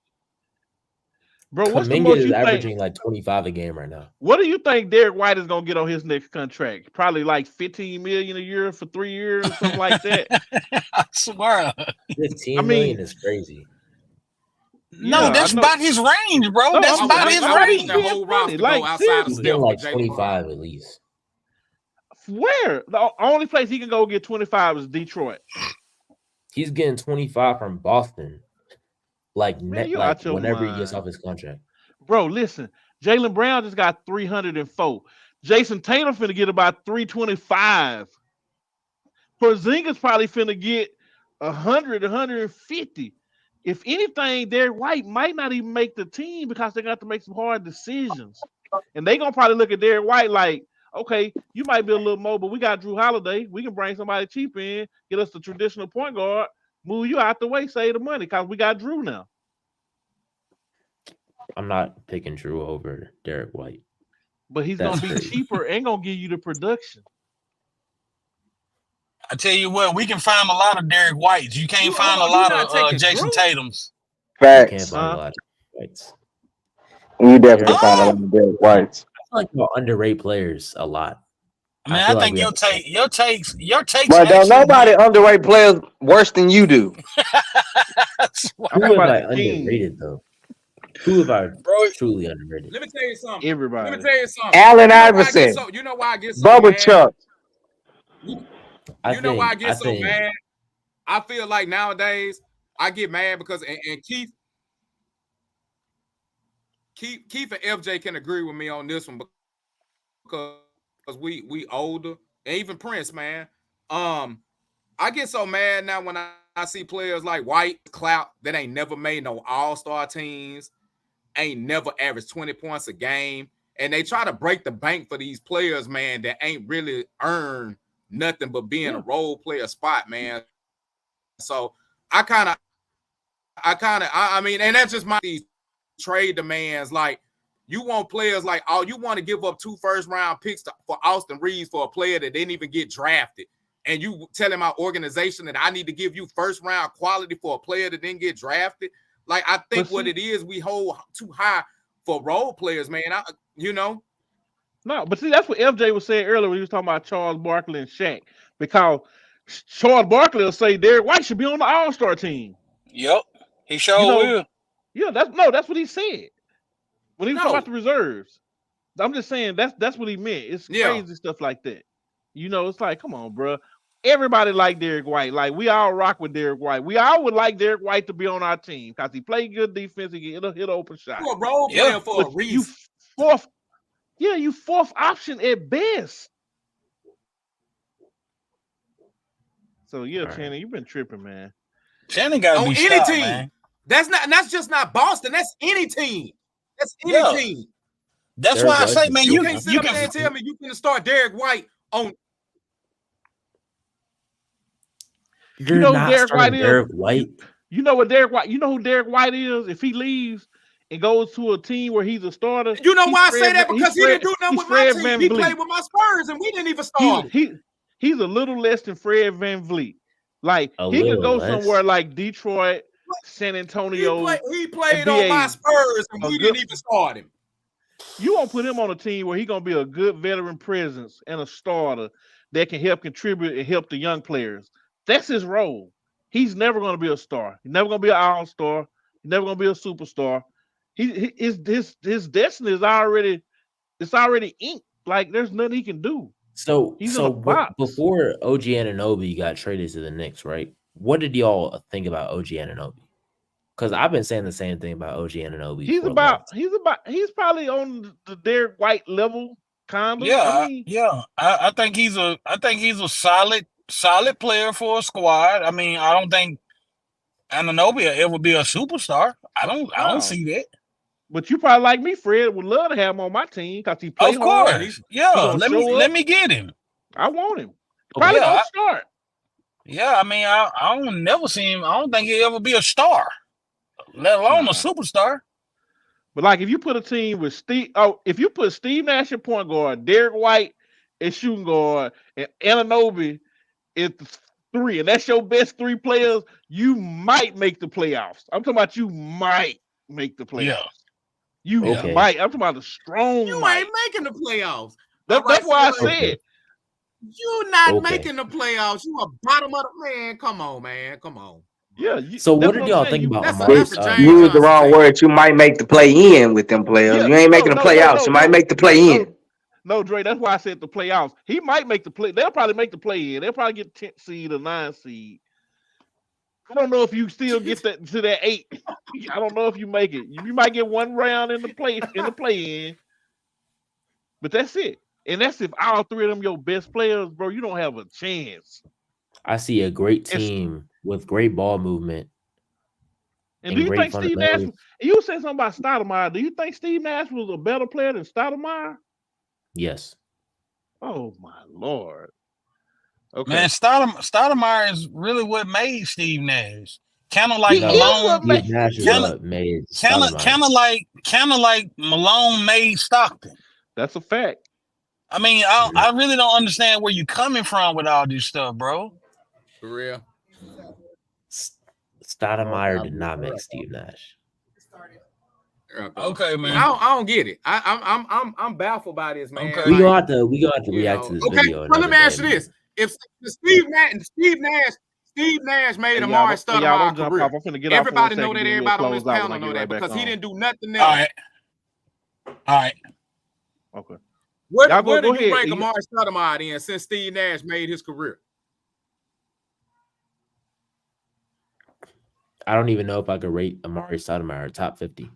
Bro, what's the most you averaging think? Like 25 a game right now. What do you think Derek White is gonna get on his next contract? Probably like $15 million a year for 3 years, or something like that. I swear. 15 million is crazy. No, that's about his range, bro. No, that's about his range. The whole roster like, outside he's getting like 25 at least. Where? The only place he can go get 25 is Detroit. He's getting 25 from Boston. Whenever he gets off his contract. Bro, listen. Jaylen Brown just got 304. Jason Tatum finna get about 325. Porzingis probably finna get 100, 150. If anything, Derek White might not even make the team because they got to make some hard decisions. And they gonna probably look at Derek White like, okay, you might be a little more, but we got Drew Holiday. We can bring somebody cheap in, get us the traditional point guard, move you out the way, save the money because we got Drew now. I'm not picking Drew over Derek White. But he's going to be cheaper and going to give you the production. I tell you what, we can find a lot of Derek Whites. You can't find a lot of Jason Tatums. Facts. You can't find a lot of Whites. You definitely find a lot of Derek Whites. I feel like you'll underrate players a lot. I think your takes. But don't nobody underrate players worse than you do. Who have I underrated though? Who have I truly underrated? Let me tell you something. Everybody. Let me tell you something. Allen Iverson. You know why I get so Bubba mad? Chuck. You know why I get so mad? I feel like nowadays I get mad because and Keith and FJ can agree with me on this one because we older, and even Prince, man. I get so mad now when I see players like White, Clout, that ain't never made no all-star teams, ain't never averaged 20 points a game, and they try to break the bank for these players, man, that ain't really earned nothing but being a role player spot, man. So I mean, and that's just my trade demands. Like, you want players like, you want to give up 2 first-round picks for Austin Reeves for a player that didn't even get drafted. And you telling my organization that I need to give you first-round quality for a player that didn't get drafted. Like, I think what it is, we hold too high for role players, man. No, but see, that's what FJ was saying earlier when he was talking about Charles Barkley and Shaq. Because Charles Barkley will say Derek White should be on the All-Star team. Yep, he sure will. Yeah, that's what he said when he was talking about the reserves. I'm just saying that's what he meant. It's crazy stuff like that. It's like, come on, bro. Everybody like Derek White. Like, we all rock with Derek White. We all would like Derek White to be on our team because he played good defense. He hit an open shot. You're a role player for a reason. You fourth option at best. So Channing, you've been tripping, man. Channing got to be any stopped, team. Man. That's just not Boston. That's any team. That's any team. That's why I say, man, you can't sit up there and tell me you can start Derek White on. You're not Derek White is. Derek White. You know what Derek White? You know who Derek White is? If he leaves and goes to a team where he's a starter, you know why I say that? Because he didn't do nothing with my team. He played with my Spurs, and we didn't even start. He's a little less than Fred VanVleet. Like A he could little go less. somewhere like Detroit, San Antonio. He played be on my a- Spurs, and a we good- didn't even start him. You won't put him on a team where he's gonna be a good veteran presence and a starter that can help contribute and help the young players. That's his role. He's never gonna be a star. He's never gonna be an all-star. He's never gonna be a superstar. His destiny is already inked. Like there's nothing he can do. So, He's in a box. before OG Anunoby got traded to the Knicks, right? What did y'all think about OG Anunoby? Because I've been saying the same thing about OG Anunoby. He's probably on the Derek White level, kind of. I think he's a solid player for a squad. I mean, I don't think Anunoby will ever be a superstar. I don't see that. But you probably like me, Fred, would love to have him on my team because he plays Of hard. course, let me get him. I want him. Probably gonna start. Yeah, I mean, I don't never see him. I don't think he'll ever be a star, let alone a superstar. But like, if you put a team with if you put Steve Nash at point guard, Derek White at shooting guard, and Anunoby is 3, and that's your best 3 players, you might make the playoffs. I'm talking about you might make the playoffs. Yeah. You might. I'm talking about the strong. You might. ain't making the playoffs. That's why I said. You're not making the playoffs. You a bottom of the man. Come on, man. Come on. Yeah. So what did y'all think about you used the wrong word. You might make the play in with them players. You ain't making the playoffs. You might make the play in. No, Dre, that's why I said the playoffs. He might make the play. They'll probably make the play in. They'll probably get 10th seed or 9th seed. I don't know if you still get that to that 8. I don't know if you make it. You might get one round in the play in. But that's it. And that's if all 3 of them your best players, bro. You don't have a chance. I see a great team with great ball movement. And do you think Steve Nash? You said something about Stoudemire. Do you think Steve Nash was a better player than Stoudemire? Yes. Oh my Lord. Okay. Man, Stoudemire is really what made Steve Nash. Kind of like Malone. Kind of like Malone made Stockton. That's a fact. I mean, I really don't understand where you're coming from with all this stuff, bro. For real. Stoudemire did not make Steve Nash. Okay, man. I don't get it. I'm baffled by this, man. Okay. We gonna have to react to this video. Okay, let me ask you this: if Steve Nash made Amari Stoudemire career, everybody know that. Everybody on this panel know that because he didn't do nothing else. All right. Okay. Where do you rank Amari Stoudemire in since Steve Nash made his career? I don't even know if I could rate Amari Stoudemire top 50.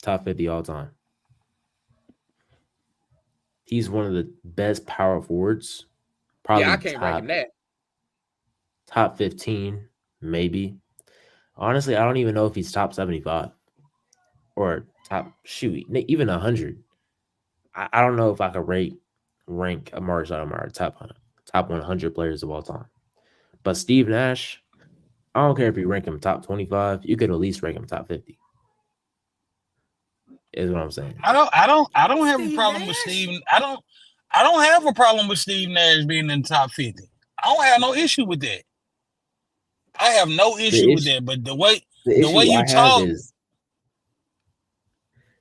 Top 50 all time. He's one of the best power forwards. Probably I can't rank him that. Top 15, maybe. Honestly, I don't even know if he's top 75 or even 100. I don't know if I could rank Amari Stoudemire top 100 players of all time. But Steve Nash, I don't care if you rank him top 25, you could at least rank him top 50. Is what I'm saying. I don't have a problem with Steve. I don't have a problem with Steve Nash being in the top 50. I don't have no issue with that. I have no issue with that. But the way you talk is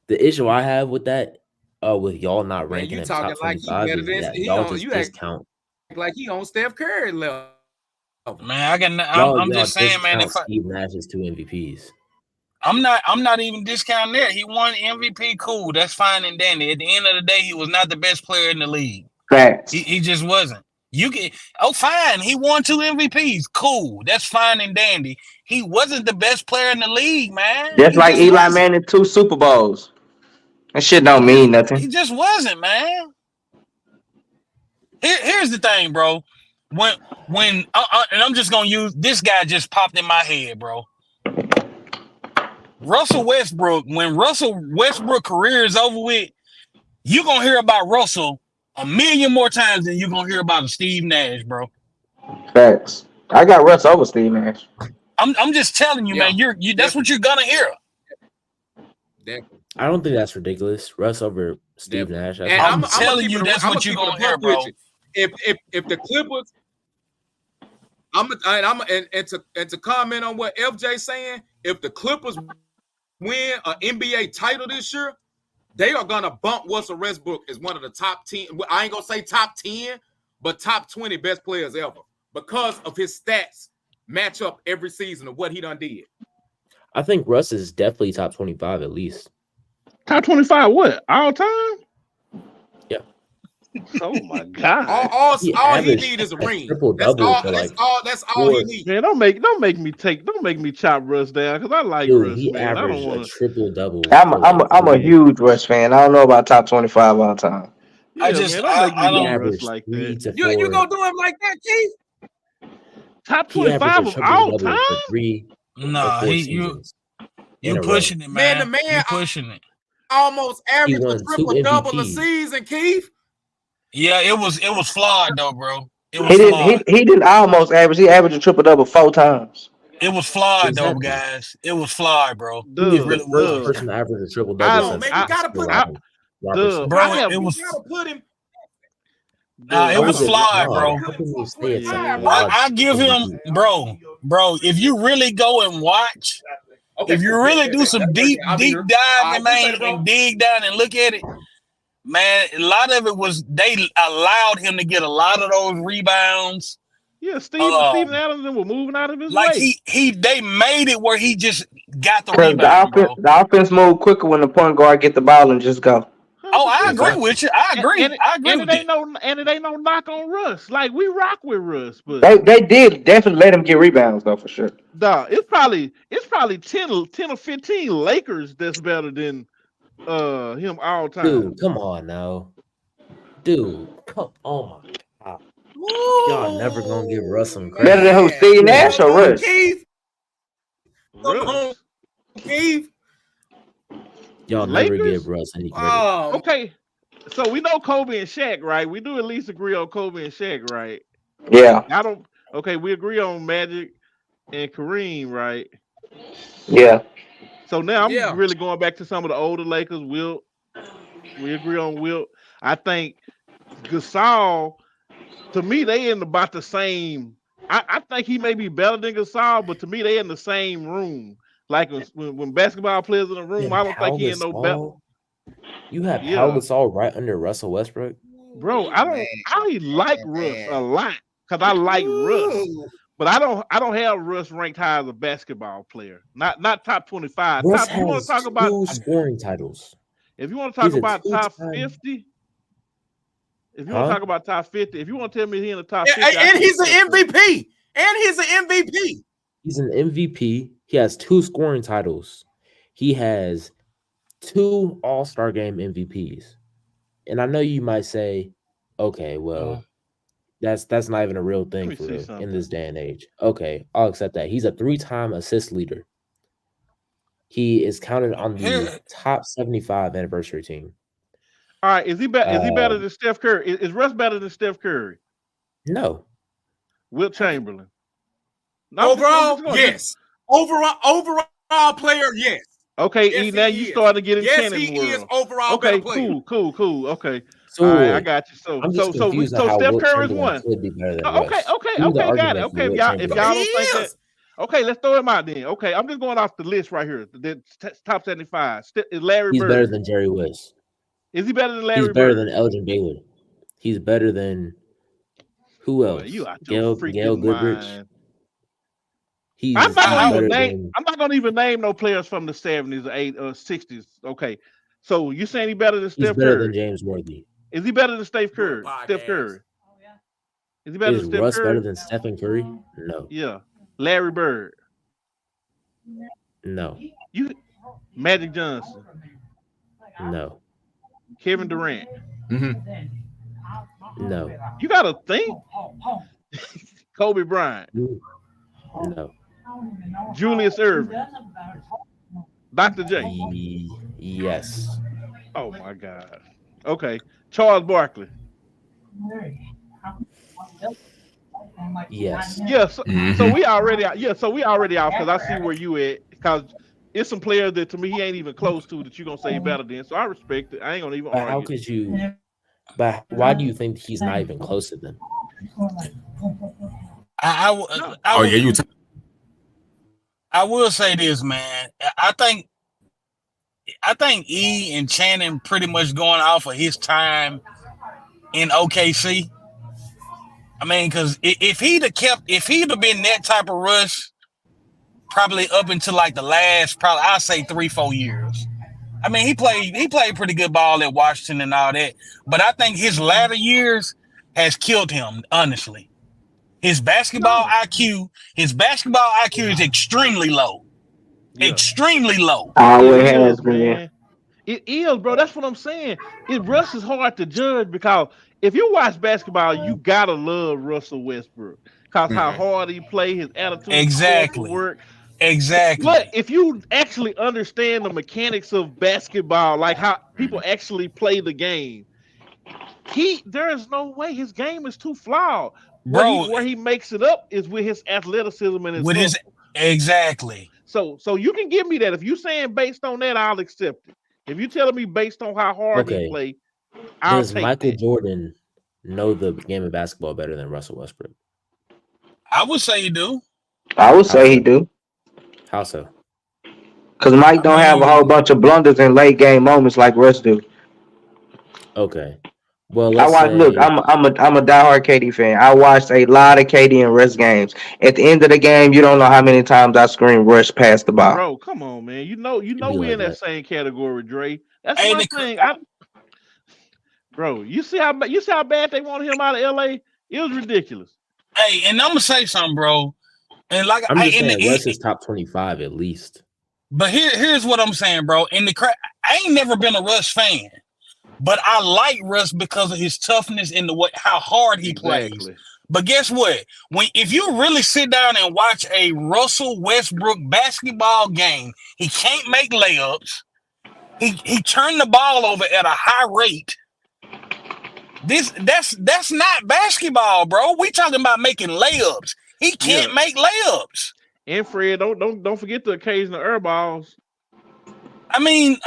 the issue I have with that, with y'all not ranking him top 25 is that y'all just discount. Like he on Steph Curry level. Man, I'm just saying, man. If Steve Nash's 2 MVPs. I'm not even discounting that. He won MVP. Cool. That's fine and dandy. At the end of the day, he was not the best player in the league. Facts. He just wasn't. Fine. He won 2 MVPs. Cool. That's fine and dandy. He wasn't the best player in the league, man. Just like Eli Manning 2 Super Bowls. That shit don't mean nothing. He just wasn't, man. Here's the thing, bro. When and I'm just gonna use this guy just popped in my head, bro. Russell Westbrook, when Russell Westbrook career is over with, you're gonna hear about Russell a million more times than you're gonna hear about a Steve Nash, bro. Facts. I got Russ over Steve Nash. I'm just telling you, man. That's what you're gonna hear. Definitely. I don't think that's ridiculous. Russ over Steve Definitely. Nash. That's And I'm ridiculous. I'm gonna telling keep you, it. that's I'm gonna what you keep it a gonna hear, buck with bro. you. If the Clippers, and to comment on what FJ saying, if the Clippers win an NBA title this year, they are gonna bump Russell Westbrook as one of the top 10. I ain't gonna say top 10, but top 20 best players ever because of his stats match up every season of what he done did. I think Russ is definitely top 25 at least. Top 25 what? All time? Yeah. Oh my God. He All he averaged need is a a ring. triple That's double all. for That's like all. That's all he 4. needs. Man, don't make me chop Russ down because I like Dude, Russ, he man. I don't averaged a want to. triple double I'm for like I'm 4 a years. huge Rush fan. I don't know about top 25 all time. Yeah, man, don't make me I He do don't. Russ averaged like 3 that. to You 4. gonna do him like that, Keith? Top He averaged a 25 of triple all double for time? 3 or Nah, 4 seasons in you a row. pushing it, Man, the man. You man pushing it. almost He averaged a won 2 triple double a MVPs. season, Keith. Yeah, it was flawed though, bro. It He was didn't flawed. he didn't almost average. He averaged a triple double 4 times. It was flawed though, Exactly. guys. It was flawed, bro. He is It the Dub, really first was, person to average a triple double I, Come on, since man. You I, gotta Oscar put him. Robertson. Dub, bro. I have, It You was gotta put him. nah. It Dub, How I was is it don't, flawed, flawed? bro. How can you say it's a yeah, flawed I give him, MVP? bro. If you really go and watch, Okay, if you cool. really do some deep I'll be here. diving, Appreciate man, it, bro. and dig down and look at it, man, a lot of it was they allowed him to get a lot of those rebounds. yeah. Steven Adams were moving out of his Like way. they made it where he just got the Because rebound, bro. the offense move quicker when the point guard get the ball and just go. Oh, I 100%. agree Exactly. with you. I agree And with it ain't that. no knock on Russ. Like we rock with Russ, but They did definitely let him get rebounds though for sure. dog, it's probably 10 or 15 Lakers that's better than him all time. Dude, come on now. Dude, come on. My God. Y'all never gonna give Russ some credit. Better than who? Steve Nash Come or on, Russ? Keith. Come on, Russ. Keith. Y'all never Lakers? give Russ any credit. Oh, Okay. So we know Kobe and Shaq, right? We do at least agree on Kobe and Shaq, right? Yeah, I don't okay, we agree on Magic and Kareem, right? yeah. So now I'm yeah. really going back to some of the older Lakers. Wilt, we agree on Wilt. I think Gasol, to me, they in about the same. I think he may be better than Gasol, but to me, they in the same room. Like when basketball players in the room, And I don't think Pau he in no better. Gasol, you have Pau Yeah, Gasol right under Russell Westbrook. bro, I like Russ a lot because I like Russ, but I don't have Russ ranked high as a basketball player. Not top 25. Russ Top. You want has to talk about 2 scoring titles. if you want to talk He's a about top 2-time. 50. If you want to Huh? talk about top 50, if you want to tell me he in the top 50, And he's an MVP. And he's an MVP. He's an MVP. He has 2 scoring titles. He has 2 All-Star Game MVPs. And I know you might say, okay, well, that's not even a real thing me for see real in something. this day and age. Okay, I'll accept that. He's a 3-time assist leader. He is counted on the top 75 anniversary team. All right, is he better than Steph Curry? Is Russ better than Steph Curry? No. Wilt Chamberlain. Overall, yes. Overall player, yes. Okay, Yes, E, now he you is. starting to get in Yes, Cannon he world. is overall Okay, better player. cool. Okay. So All right, I got you. I'm just confused So on how Steph Wilt Curry's Chamberlain one. could be better than Okay, Russ. okay, Do the got it. argument for Okay, if Wilt y'all Chamberlain. don't think that, okay, let's throw him out then. Okay, I'm just going off the list right here. The top 75. Larry He's Bird. better than Jerry West. Is he better than Larry He's better Bird? than Elgin Baylor. He's better than who else? Boy, you out your Gail freaking Goodrich. mind. He's I'm better not gonna even name no players from the 70s or 8 or 60s. Okay. So you saying he better than He's Steph better Curry? than James Worthy. Is he better than Steph Curry? Steph Curry. Is he better Is than Steph Russ Curry? better than Stephen Curry? No. Yeah. Larry Bird. No. Magic Johnson. No. Kevin Durant. No. You gotta think. Kobe Bryant. No. Julius Erving. Dr. J. Yes. Oh my God. Okay. Charles Barkley. Yes. Yeah, so we already off because I see where you at because it's some players that to me he ain't even close to that you gonna say better than. So I respect it. I ain't gonna even But how argue. could you? But why do you think he's not even close to them? I, I, w- No, I, Oh w- yeah, you. I will say this, man. I think E and Channing pretty much going off of his time in OKC. I mean, because if he'd have been that type of Russ, probably up until like the last, probably I'd say 3-4 years. I mean, he played pretty good ball at Washington and all that, but I think his latter years has killed him. Honestly, his basketball no. IQ, his basketball IQ is extremely low, Yeah, extremely low. it Always has is, been. man. It is, bro. That's what I'm saying. Russ is hard to judge because if you watch basketball, you gotta love Russell Westbrook because how Mhm. his play, his attitude, his Exactly, work. But exactly, if you actually understand the mechanics of basketball, like how people actually play the game, there is no way his game is too flawed. bro. Where he makes it up is with his athleticism and his With his hustle. exactly, So you can give me that. If you saying based on that, I'll accept it. If you telling me based on how hard he Okay, play, I'll does take Michael that. Jordan know the game of basketball better than Russell Westbrook? I would say you do. I would How say he so? do. How so? Cause Mike I don't have a whole mean, bunch of blunders in late game moments like Russ do. Okay. Well, I let's watch. Look, say I'm a diehard KD fan. I watched a lot of KD and Russ games. At the end of the game, you don't know how many times I screamed Rush past the ball. Bro, come on, man. it'd be We like in that that. same category, Dre. That's and one thing. Bro, you see how bad they wanted him out of LA? It was ridiculous. hey, and I'm gonna say something, bro. And like I'm I just in saying Russ the is top 25 at least. but here's what I'm saying, bro. I ain't never been a Russ fan, but I like Russ because of his toughness and how hard he plays. Exactly. But guess what? If you really sit down and watch a Russell Westbrook basketball game, he can't make layups. He turned the ball over at a high rate. That's not basketball, bro. We talking about making layups. He Yeah. can't make layups. And Fred, don't forget the occasional air balls. I mean,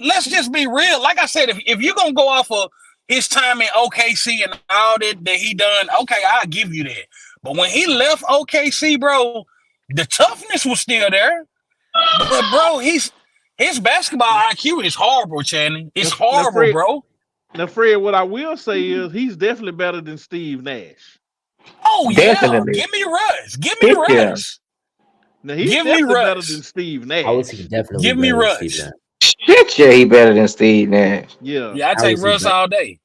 let's just be real. Like I said, if you're gonna go off of his time in OKC and all that he done, okay, I'll give you that. But when he left OKC, bro, the toughness was still there. But bro, his basketball IQ is horrible, Channing. It's Now, horrible, Fred, bro. what I will say is he's definitely better than Steve Nash. Oh yeah, Definitely. give me Russ. Give me Heck yeah. Russ. Now he's Give me definitely better than Russ. Steve How is he Nash. definitely Give me better than Steve Russ. Nash? Shit, yeah, he better than Steve Nash. Yeah, Yeah, I How take is he Russ better? all day.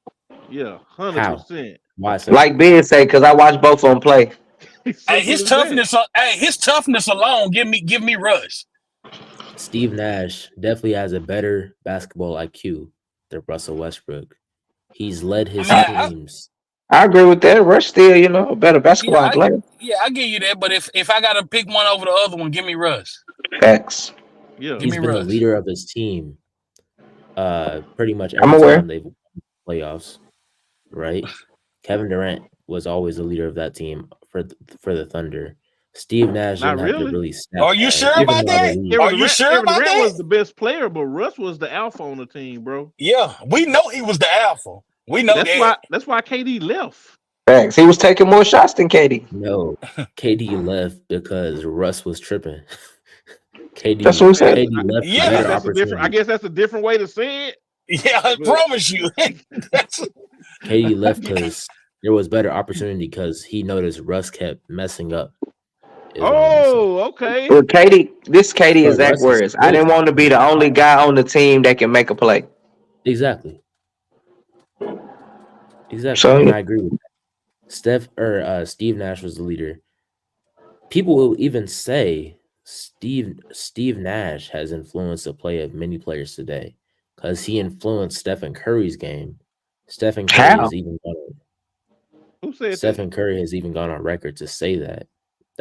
yeah, How? 100%. Why so? Like Ben say, cause I watch both of them play. Hey, Simple as that. his toughness alone, give me Russ. Steve Nash definitely has a better basketball IQ than Russell Westbrook. He's led I his mean, teams. I agree with that. Rush still, a better yeah, basketball player. I give you that. But if I gotta pick one over the other one, give me Russ. Facts. Yeah. Give He's me been the Russ. leader of his team pretty much I'm every aware. time they've won playoffs, right? Kevin Durant was always the leader of that team for the Thunder. Steve Nash Not didn't have to really. really snap Are you sure even about while the that? lead. Are you sure Kevin about Durant that? was the best player, but Russ was the alpha on the team, bro. Yeah, we know he was the alpha. We know that. That's why KD left. Facts. He was taking more shots than Katie. No, KD left because Russ was tripping. That's what we Man, said. KD left for Yeah, better I opportunity. guess that's a different way to say it. yeah, I But promise you. That's KD left because there was better opportunity because he noticed Russ kept messing up. Is what I'm gonna say. okay. Well, Katie But exact Russ is words. I still didn't top want to be the 25. only guy on the team that can make a play. Exactly. So And I agree with that. Steve Nash was the leader. People will even say Steve Nash has influenced the play of many players today because he influenced Stephen Curry's game. Stephen Curry how? has even gone Who said that? Stephen Curry has even gone on record to say that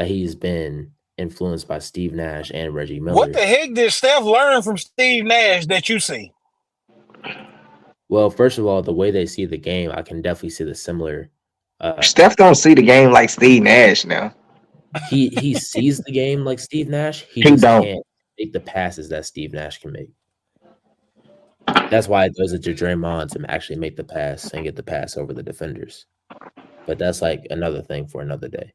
he's been influenced by Steve Nash and Reggie what the Miller. heck did Steph learn from Steve Nash that you see? Well, first of all, the way they see the game, I can definitely see the similar. Steph don't see the game like Steve Nash now. He sees the game like Steve Nash. He He just don't. can't make the passes that Steve Nash can make. That's why it goes into Draymond to actually make the pass and get the pass over the defenders. But that's like another thing for another day.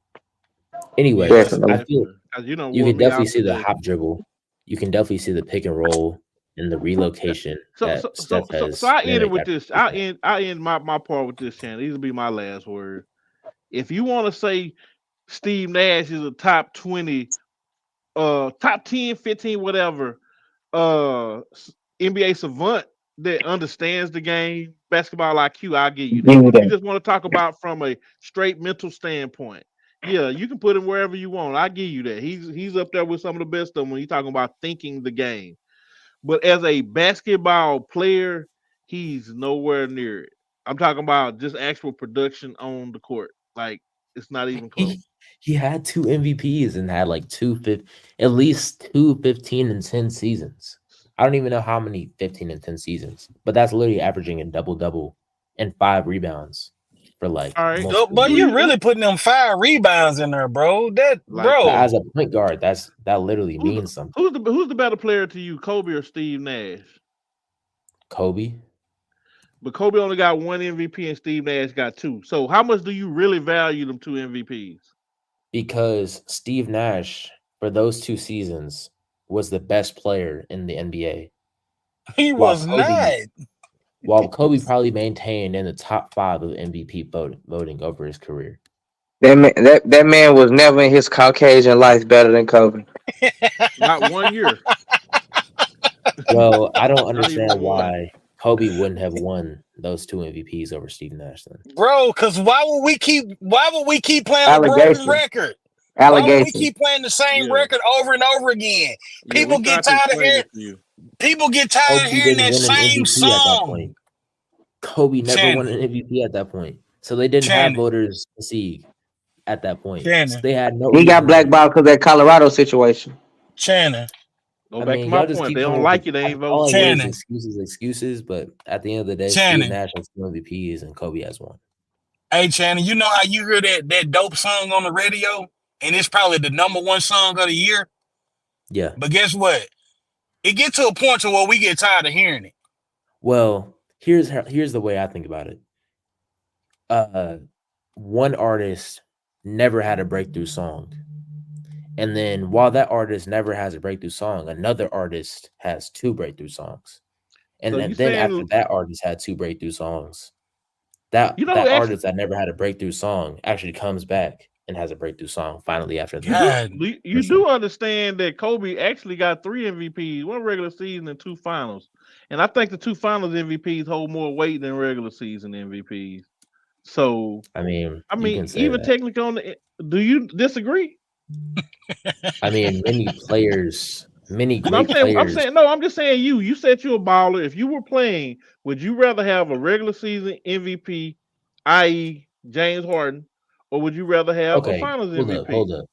Anyways, Yeah, I Definitely. feel because you don't you wore can me definitely out see the today. hop dribble. You can definitely see the pick and roll and the relocation So that so so Steph so so has I end it mimicked with after this. the pass. I end my part with this, Shannon. These will be my last word. If you want to say Steve Nash is a top 20, top 10, 15, whatever, NBA savant that understands the game, basketball IQ, I'll give you that. Give me If you that. just want to talk about from a straight mental standpoint, yeah, you can put him wherever you want. I give you that. He's up there with some of the best of them when you're talking about thinking the game. But as a basketball player, he's nowhere near it. I'm talking about just actual production on the court. Like it's not even close. He had 2 MVPs and had like at least 2 15 and 10 seasons. I don't even know how many 15 and 10 seasons, but that's literally averaging a double-double and 5 rebounds for like All right. multiple But Who you years. you really putting them 5 rebounds in there, bro. like But that? as a point guard, that literally Who's the, means something. who's the better player to you, Kobe or Steve Nash? Kobe, But Kobe only got one MVP and Steve Nash got two. So how much do you really value them two MVPs? because Steve Nash for those 2 seasons was the best player in the NBA, He while was not. Kobe probably maintained in the top 5 of MVP voting over his career. That man was never in his Caucasian life better than Kobe. Not 1 year. Well, I don't Not understand even one. why Kobe wouldn't have won those 2 MVPs over Steve Nash then. Bro, because why would we keep playing a broken Allegation. record? Why would we Allegation. keep playing the same Yeah. record over and over again? Yeah, we People get tried to tired of explain hearing it to you. Kobe didn't that win an same MVP at that song. point. Kobe never won Shannon, an MVP at that point. So they didn't have Shannon, voters to see at that point. So Shannon, they had no He got reason to. blackballed because that Colorado situation. Shannon, Go I back to mean, my y'all just point. keep They don't coming up like with you, they ain't all voting I for hear you. is Shannon, excuses. But at the end of the day, Steve Shannon. Nash has 2 MVPs and Kobe has 1. Hey, Shannon, you know how you hear that dope song on the radio? And it's probably the #1 song of the year. Yeah. But guess what? It gets to a point to where we get tired of hearing it. Well, here's the way I think about it. One artist never had a breakthrough song. And then while that artist never has a breakthrough song, another artist has 2 breakthrough songs. So And you then after saying that artist had 2 breakthrough songs, that actually artist that never had a breakthrough song actually comes back and has a breakthrough song finally after you that. do God, you do understand that Kobe actually got 3 MVPs, one regular season and 2 finals. And I think the 2 finals MVPs hold more weight than regular season MVPs. So I mean, I you mean, can say even that. technically on the do you disagree? I mean, many No, great I'm players. saying no, I'm just saying you said you're a baller. If you were playing, would you rather have a regular season MVP, i.e. James Harden, or would you rather have a Okay, finals hold MVP? up.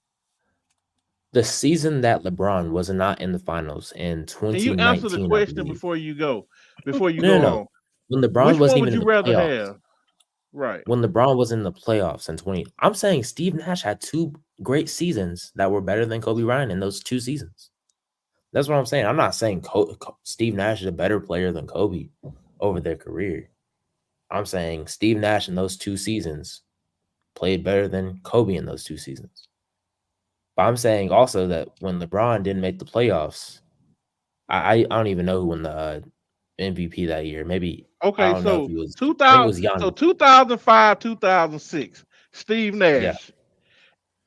The season that LeBron was not in the finals in Can you answer the 2019, I question believe. before you go? Before you No, no, go no. on. When LeBron Which wasn't one would even in you the rather playoffs. have? Right. When LeBron was in the playoffs in 20, I'm saying Steve Nash had 2 great seasons that were better than Kobe Bryant in those 2 seasons. That's what I'm saying. I'm not saying Steve Nash is a better player than Kobe over their career. I'm saying Steve Nash in those 2 seasons played better than Kobe in those 2 seasons. But I'm saying also that when LeBron didn't make the playoffs, I don't even know who won the MVP that year. Maybe I Okay, don't know if so he was. I think it 2000, was so Giannis. 2005, 2006, Steve Yeah. Nash,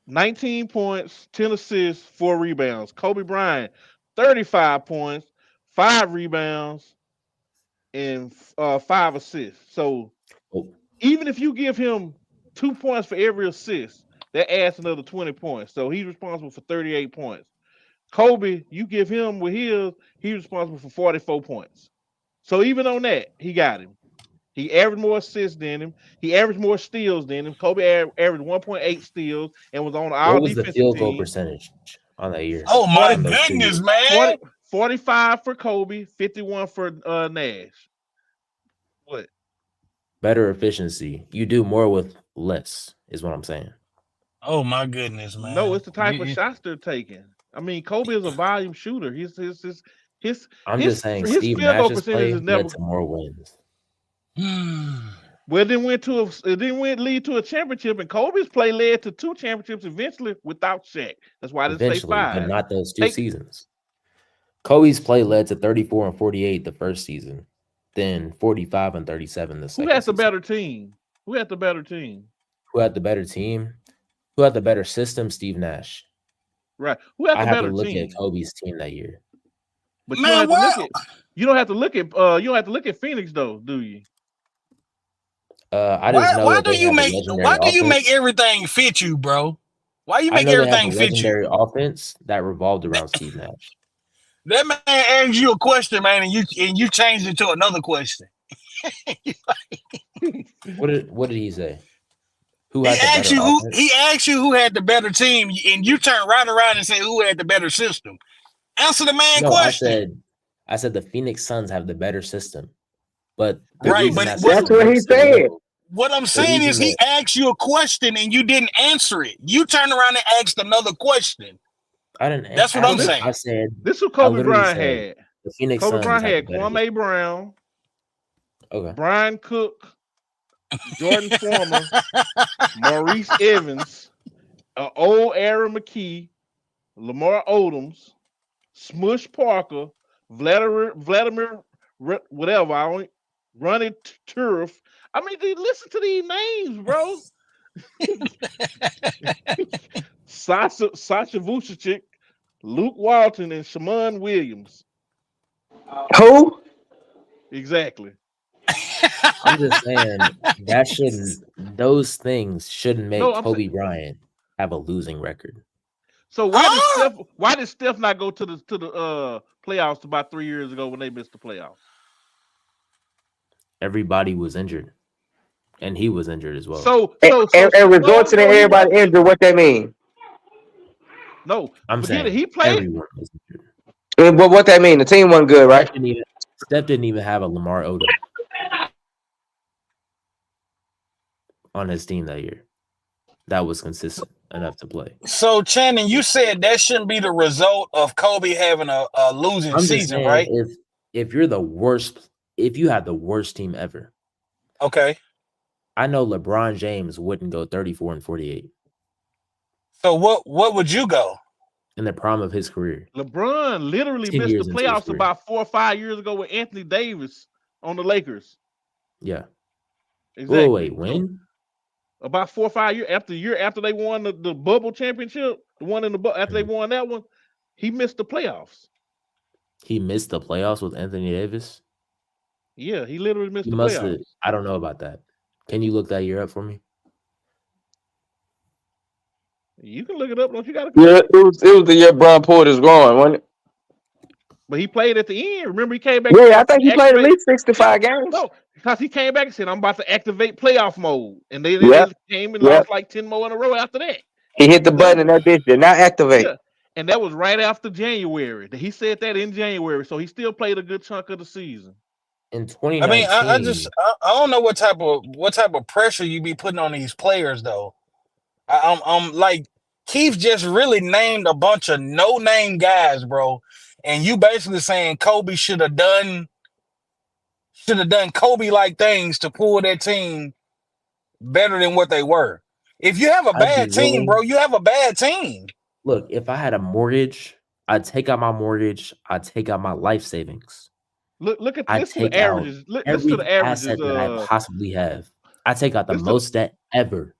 19 points, 10 assists, 4 rebounds. Kobe Bryant, 35 points, 5 rebounds, and 5 assists. So Oh, even if you give him 2 points for every assist, that adds another 20 points. So he's responsible for 38 points. Kobe, you give him with his, he's responsible for 44 points. So even on that, he got him. He averaged more assists than him. He averaged more steals than him. Kobe averaged 1.8 steals and was on all what was the defensive field goal team. percentage on that year? oh my 40, On those 2 goodness, years? man. 40, 45 for Kobe, 51 for Nash. What? Better efficiency. You do more with less, is what I'm saying. Oh my goodness, No, man. it's the type of shots they're taking. I mean, Kobe is a volume shooter. I'm just saying his Steve field goal Nash's percentage play is led never. to more wins. Well, it didn't lead to a championship, and Kobe's play led to 2 championships eventually without Shaq. That's why I didn't say Eventually, but 5. not those 2 seasons. Kobe's play led to 34 and 48 the first season, then 45 and 37 the second Who has the season. better team? Who had the better team? Who had the better team? Who had the better system? Steve Nash. Right. Who had I the have to better look team? at Kobe's team that year. But you Man, don't have to what? look at you don't have to look at you don't have to look at Phoenix though, do you? I just know Why that do they you have a make legendary offense. everything fit you, bro? Why you I make know they have a everything fit you? legendary offense that revolved around Steve Nash. That man asked you a question, man, and you changed it to another question. What did he say? Who He had the asked better you who offense? he asked you who had the better team, and you turn right around and say who had the better system. Answer the man No, question. I said the Phoenix Suns have the better system. But the Right, reason but that That's system what he works so said. well, what I'm the saying is reason he that asked you a question and you didn't answer it. You turned around and asked another question. I didn't That's what I'm ask it. saying. I said This is what I Kobe literally Bryant said had. the Phoenix Kobe Suns Bryant have the had better system. Kwame Brown, Okay. Brian Cook, Jordan Former, Maurice Evans, old Aaron McKee, Lamar Odoms, Smush Parker, Vladimir whatever, Ronnie Turf. I mean, dude, listen to these names, bro. Sasha Vucevic, Luke Walton, and Shaman Williams. Who? Exactly. I'm just saying those things shouldn't make No, I'm saying. Kobe Bryant have a losing record. So why did Steph not go to the playoffs about 3 years ago when they missed the playoffs? Everybody was injured. And he was injured as well. So And 6 resort months to the ago he everybody wasn't. injured. What that mean? No, I'm forget it. saying He played. everyone was injured. But what that mean? The team wasn't good, right? Steph didn't even have a Lamar Odom on his team that year. That was consistent enough to play. So, Channing, you said that shouldn't be the result of Kobe having a losing I'm just season, saying, right? if you're the worst, if you have the worst team ever, Okay. I know LeBron James wouldn't go 34 and 48 So what would you go? in the prime of his career. LeBron literally 10 missed the years into his playoffs career. about 4 or 5 years ago with Anthony Davis on the Lakers. Yeah. Exactly. Wait, when? About 4 or 5 years after they won the bubble championship, the one in the after they won that one, he missed the playoffs. He missed the playoffs with Anthony Davis? Yeah, he literally missed the playoffs. I don't know about that. Can you look that year up for me? You can look it up. Don't you got to? Yeah, it was the year Brian Porter's going, wasn't it? But he played at the end. Remember, he came back. Yeah, I think he played at least 65 games. No, because he came back and said, "I'm about to activate playoff mode," and they came and lost like 10 more in a row after that. He hit the button and that bitch did not activate. Yeah. And that was right after January. He said that in January, so he still played a good chunk of the season. In 2019, I mean, I don't know what type of pressure you be putting on these players though. I'm like Keith just really named a bunch of no-name guys, bro, and you basically saying Kobe should have done Kobe-like things to pull that team better than what they were. If you have a bad team, bro, you have a bad team. Look, if I had a mortgage, I'd take out my mortgage. I'd take out my life savings. Look at I'd take out averages. every asset that I possibly have. I take out the most debt ever.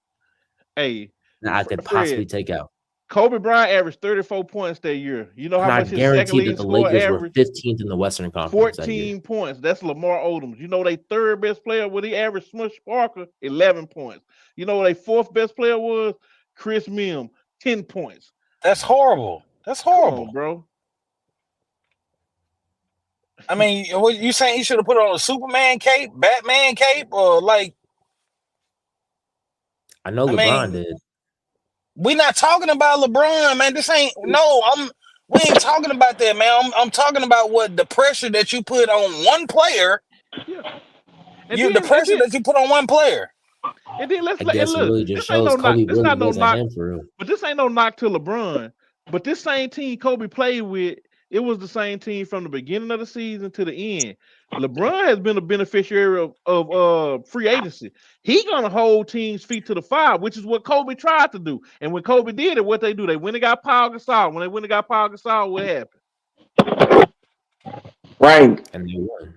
Hey, that I could possibly take out. Kobe Bryant averaged 34 points that year. You know how much his second leading scorer averaged? Were 15th in the Western Conference. 14 points. That's Lamar Odom. You know they third best player when he averaged Smush Parker 11 points. You know they fourth best player was Chris Mihm 10 points. That's horrible. That's horrible, bro. I mean, what you saying? He should have put on a Superman cape, Batman cape, or like? I know LeBron did. We not talking about LeBron, man. This ain't we ain't talking about that, man. I'm talking about what the pressure that you put on one player. Yeah. The pressure that you put on one player. And then I guess it really just shows Kobe really was a handful. But this ain't no knock to LeBron. But this same team Kobe played with, it was the same team from the beginning of the season to the end. LeBron has been a beneficiary of free agency. He gonna hold teams' feet to the fire, which is what Kobe tried to do. And when Kobe did it, what they do? They went and got Paul Gasol. When they went and got Paul Gasol, what happened? Right. And they won.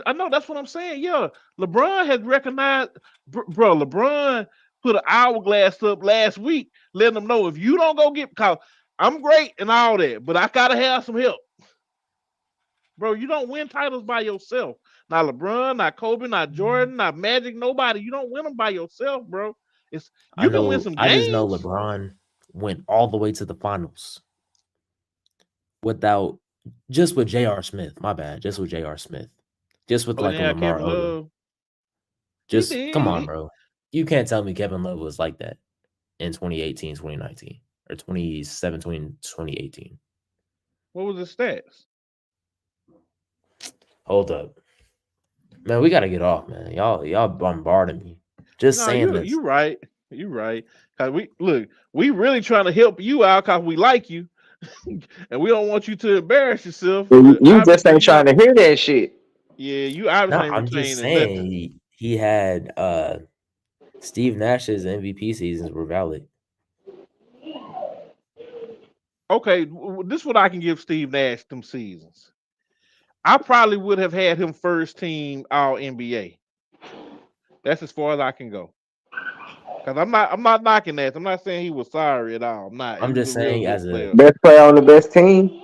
I know that's what I'm saying. Yeah, LeBron has recognized, bro. LeBron put an hourglass up last week, letting them know if you don't go get, cause I'm great and all that, but I gotta have some help, bro. You don't win titles by yourself. Not LeBron, not Kobe, not Jordan, not Magic. Nobody. You don't win them by yourself, bro. It's you can win some I just know games. LeBron went all the way to the finals without just with J.R. Smith. My bad, just with J.R. Smith, just with Oh, he like a didn't have Lamar Kevin Odom. Love. He Just come on, did. bro. You can't tell me Kevin Love was like that in 2018, 2019, or 2017, 2018. What was his stats? Hold up, man. We gotta get off, man. Y'all bombarding me. Just No, saying this. you right. You right. Cause we really trying to help you out because we like you, and we don't want you to embarrass yourself. But You just obviously, ain't you're not. trying to hear that shit. Yeah, you obviously No, ain't I'm just retaining nothing. saying he had Steve Nash's MVP seasons were valid. Okay, this is what I can give Steve Nash them seasons. I probably would have had him first team All NBA. That's as far as I can go. Cause I'm not knocking that. I'm not saying he was sorry at all. I'm not. He I'm was a just real saying good as a player. Best player on the best team.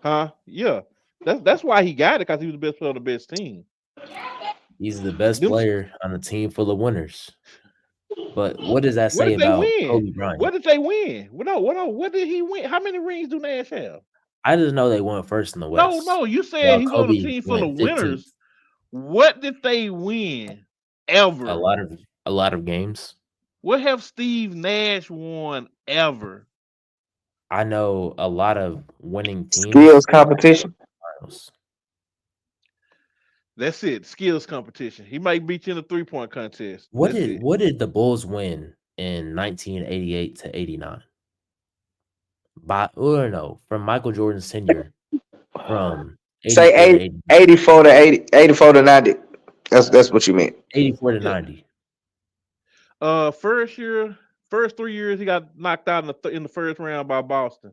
Huh? Yeah. That's why he got it, because he was the best player on the best team. he's the best Them, player on a team full of winners. But what does that what say did they about win? Kobe Bryant? What did they win? What did he win? How many rings do Nash have? I just know they went first in the West. No, you said While he's on a Kobe team full went of 15th. winners. What did they win A ever? lot of games. What have Steve Nash won ever? I know a lot of winning Skills teams that got to the competition. finals. That's it. Skills competition. He might beat you in a 3-point contest. What That's it. did the Bulls win in 1988 to 89? From Michael Jordan's tenure from Say 84 to 80, 84 to 80, 84 to 90. That's what you meant. 84 to Yeah. 90. First 3 years he got knocked out in the first round by Boston.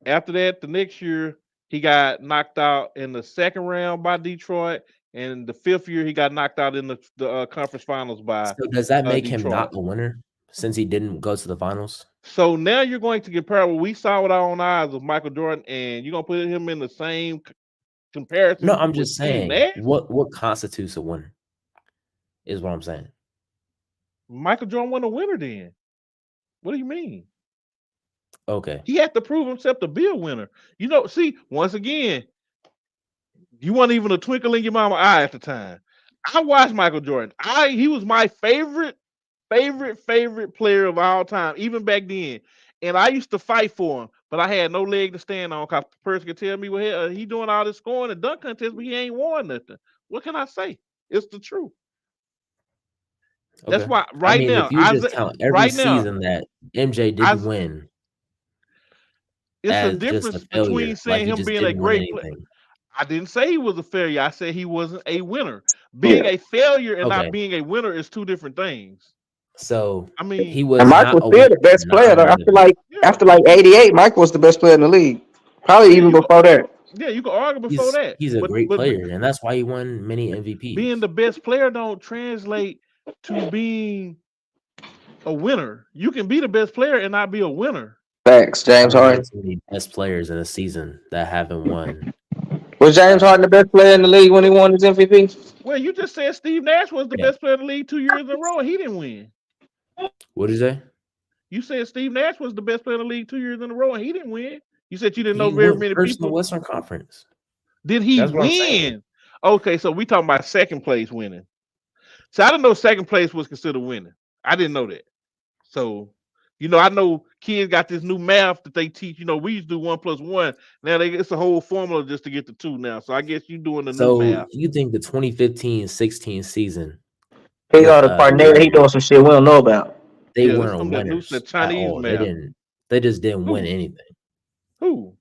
After that, the next year he got knocked out in the second round by Detroit, and the 5th year he got knocked out in the conference finals by So does that make him Detroit. not a winner since he didn't go to the finals? So now you're going to compare what we saw with our own eyes of Michael Jordan, and you're gonna put him in the same comparison No, I'm with just Steve saying Nash? what constitutes a winner is what I'm saying. Michael Jordan wasn't a winner then. What do you mean? Okay. He had to prove himself to be a winner. See, once again, you weren't even a twinkle in your mama eye at the time. I watched Michael Jordan. He was my favorite player of all time, even back then. And I used to fight for him, but I had no leg to stand on because the person could tell me, well, he doing all this scoring and dunk contest, but he ain't won nothing. What can I say? It's the truth. That's Okay. why I mean, if you just count every season that MJ didn't win it's a as just a difference between failure, like saying he him just being a didn't win great player. anything. I didn't say he was a failure. I said he wasn't a winner. Being Yeah. a failure and Okay. not being a winner is two different things. So I mean, he was And not Mike was a still winner, the best not player though. irrelevant. After like 88, Mike was the best player in the league. Probably Yeah, even before that. yeah, you can argue before that. He's a great But player, and that's why he won many MVPs. being the best player don't translate to being a winner. You can be the best player and not be a winner. Facts. James There are Harden. too many best players in a season that haven't won. Was James Harden the best player in the league when he won his MVP? Well, you just said Steve Nash was the Yeah. best player in the league 2 years in a row and he didn't win. What did you say? You said Steve Nash was the best player in the league 2 years in a row and he didn't win. You said you didn't He know very went many first in people. the Western Conference. Did he That's what I'm saying. win? Okay, so we talking about second place winning. So I didn't know second place was considered winning. I didn't know that. So, I know kids got this new math that they teach. We used to do 1 + 1. Now it's a whole formula just to get to 2 now. So I guess you doing the new math. You think the 2015-16 season He with got a partner. He Jordan, doing some shit we don't know about. They Yeah, that's weren't some that new winners at Chinese all. They math. didn't. They just didn't win Who? anything. Who?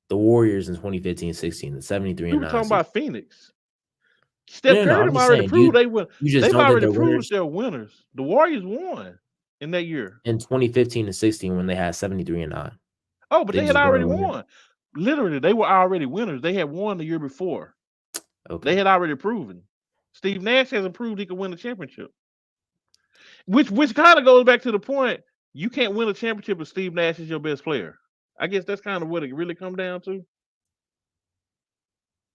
The Warriors in 2015-16, the 73 We and were 9 talking season. about Phoenix. Steph Steph Curry I'm them just already saying proved they win. you just They've don't think already they're proved winners they're winners. The Warriors won in that year. in 2015-16 when they had 73 and 9. Oh, but They they had just already weren't winning. won. Literally, they were already winners. They had won the year before. Okay. They had already proven. Steve Nash hasn't proved he could win a championship. Which kind of goes back to the point, you can't win a championship if Steve Nash is your best player. I guess that's kind of what it really comes down to.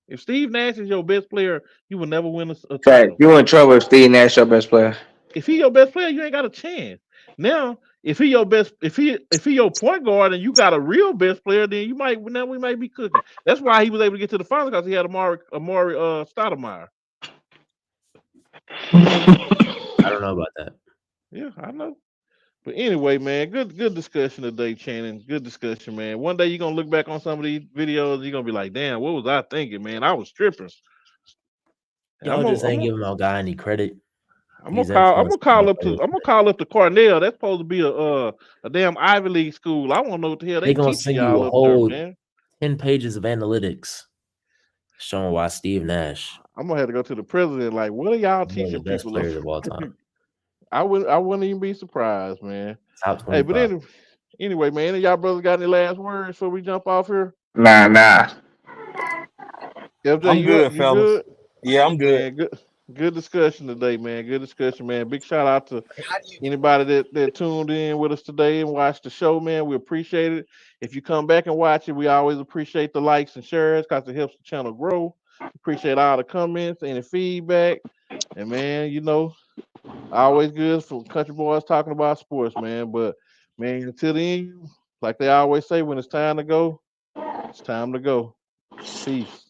If Steve Nash is your best player, you will never win a title. You in trouble if Steve Nash your best player. If he your best player, you ain't got a chance. Now, if he your best, if he your point guard and you got a real best player, then we might be cooking. That's why he was able to get to the finals, because he had Amari Stoudemire. I don't know about that. Yeah, I know. But anyway, man, good discussion today, Shannon. Good discussion, man. One day you're gonna look back on some of these videos, you're gonna be like, damn, what was I thinking, man? I was tripping. Y'all just ain't giving our guy any credit. I'm gonna call up to Cornell. That's supposed to be a damn Ivy League school. I want to know what the hell They they gonna teaching send you y'all a up there, whole man. 10 pages of analytics showing why Steve Nash. I'm gonna have to go to the president. Like, what are y'all one of the teaching best people? players of all time. I wouldn't even be surprised, man. Top 25. Hey, but anyway, man, any of y'all brothers got any last words before we jump off here? Nah. FJ, I'm you good, fellas. good? Yeah, I'm good. Man, good discussion today, man. Good discussion, man. Big shout out to anybody that tuned in with us today and watched the show, man. We appreciate it. If you come back and watch it, we always appreciate the likes and shares because it helps the channel grow. Appreciate all the comments and the feedback. And man, always good for country boys talking about sports, man. But man, until then, like they always say, when it's time to go, it's time to go. Peace.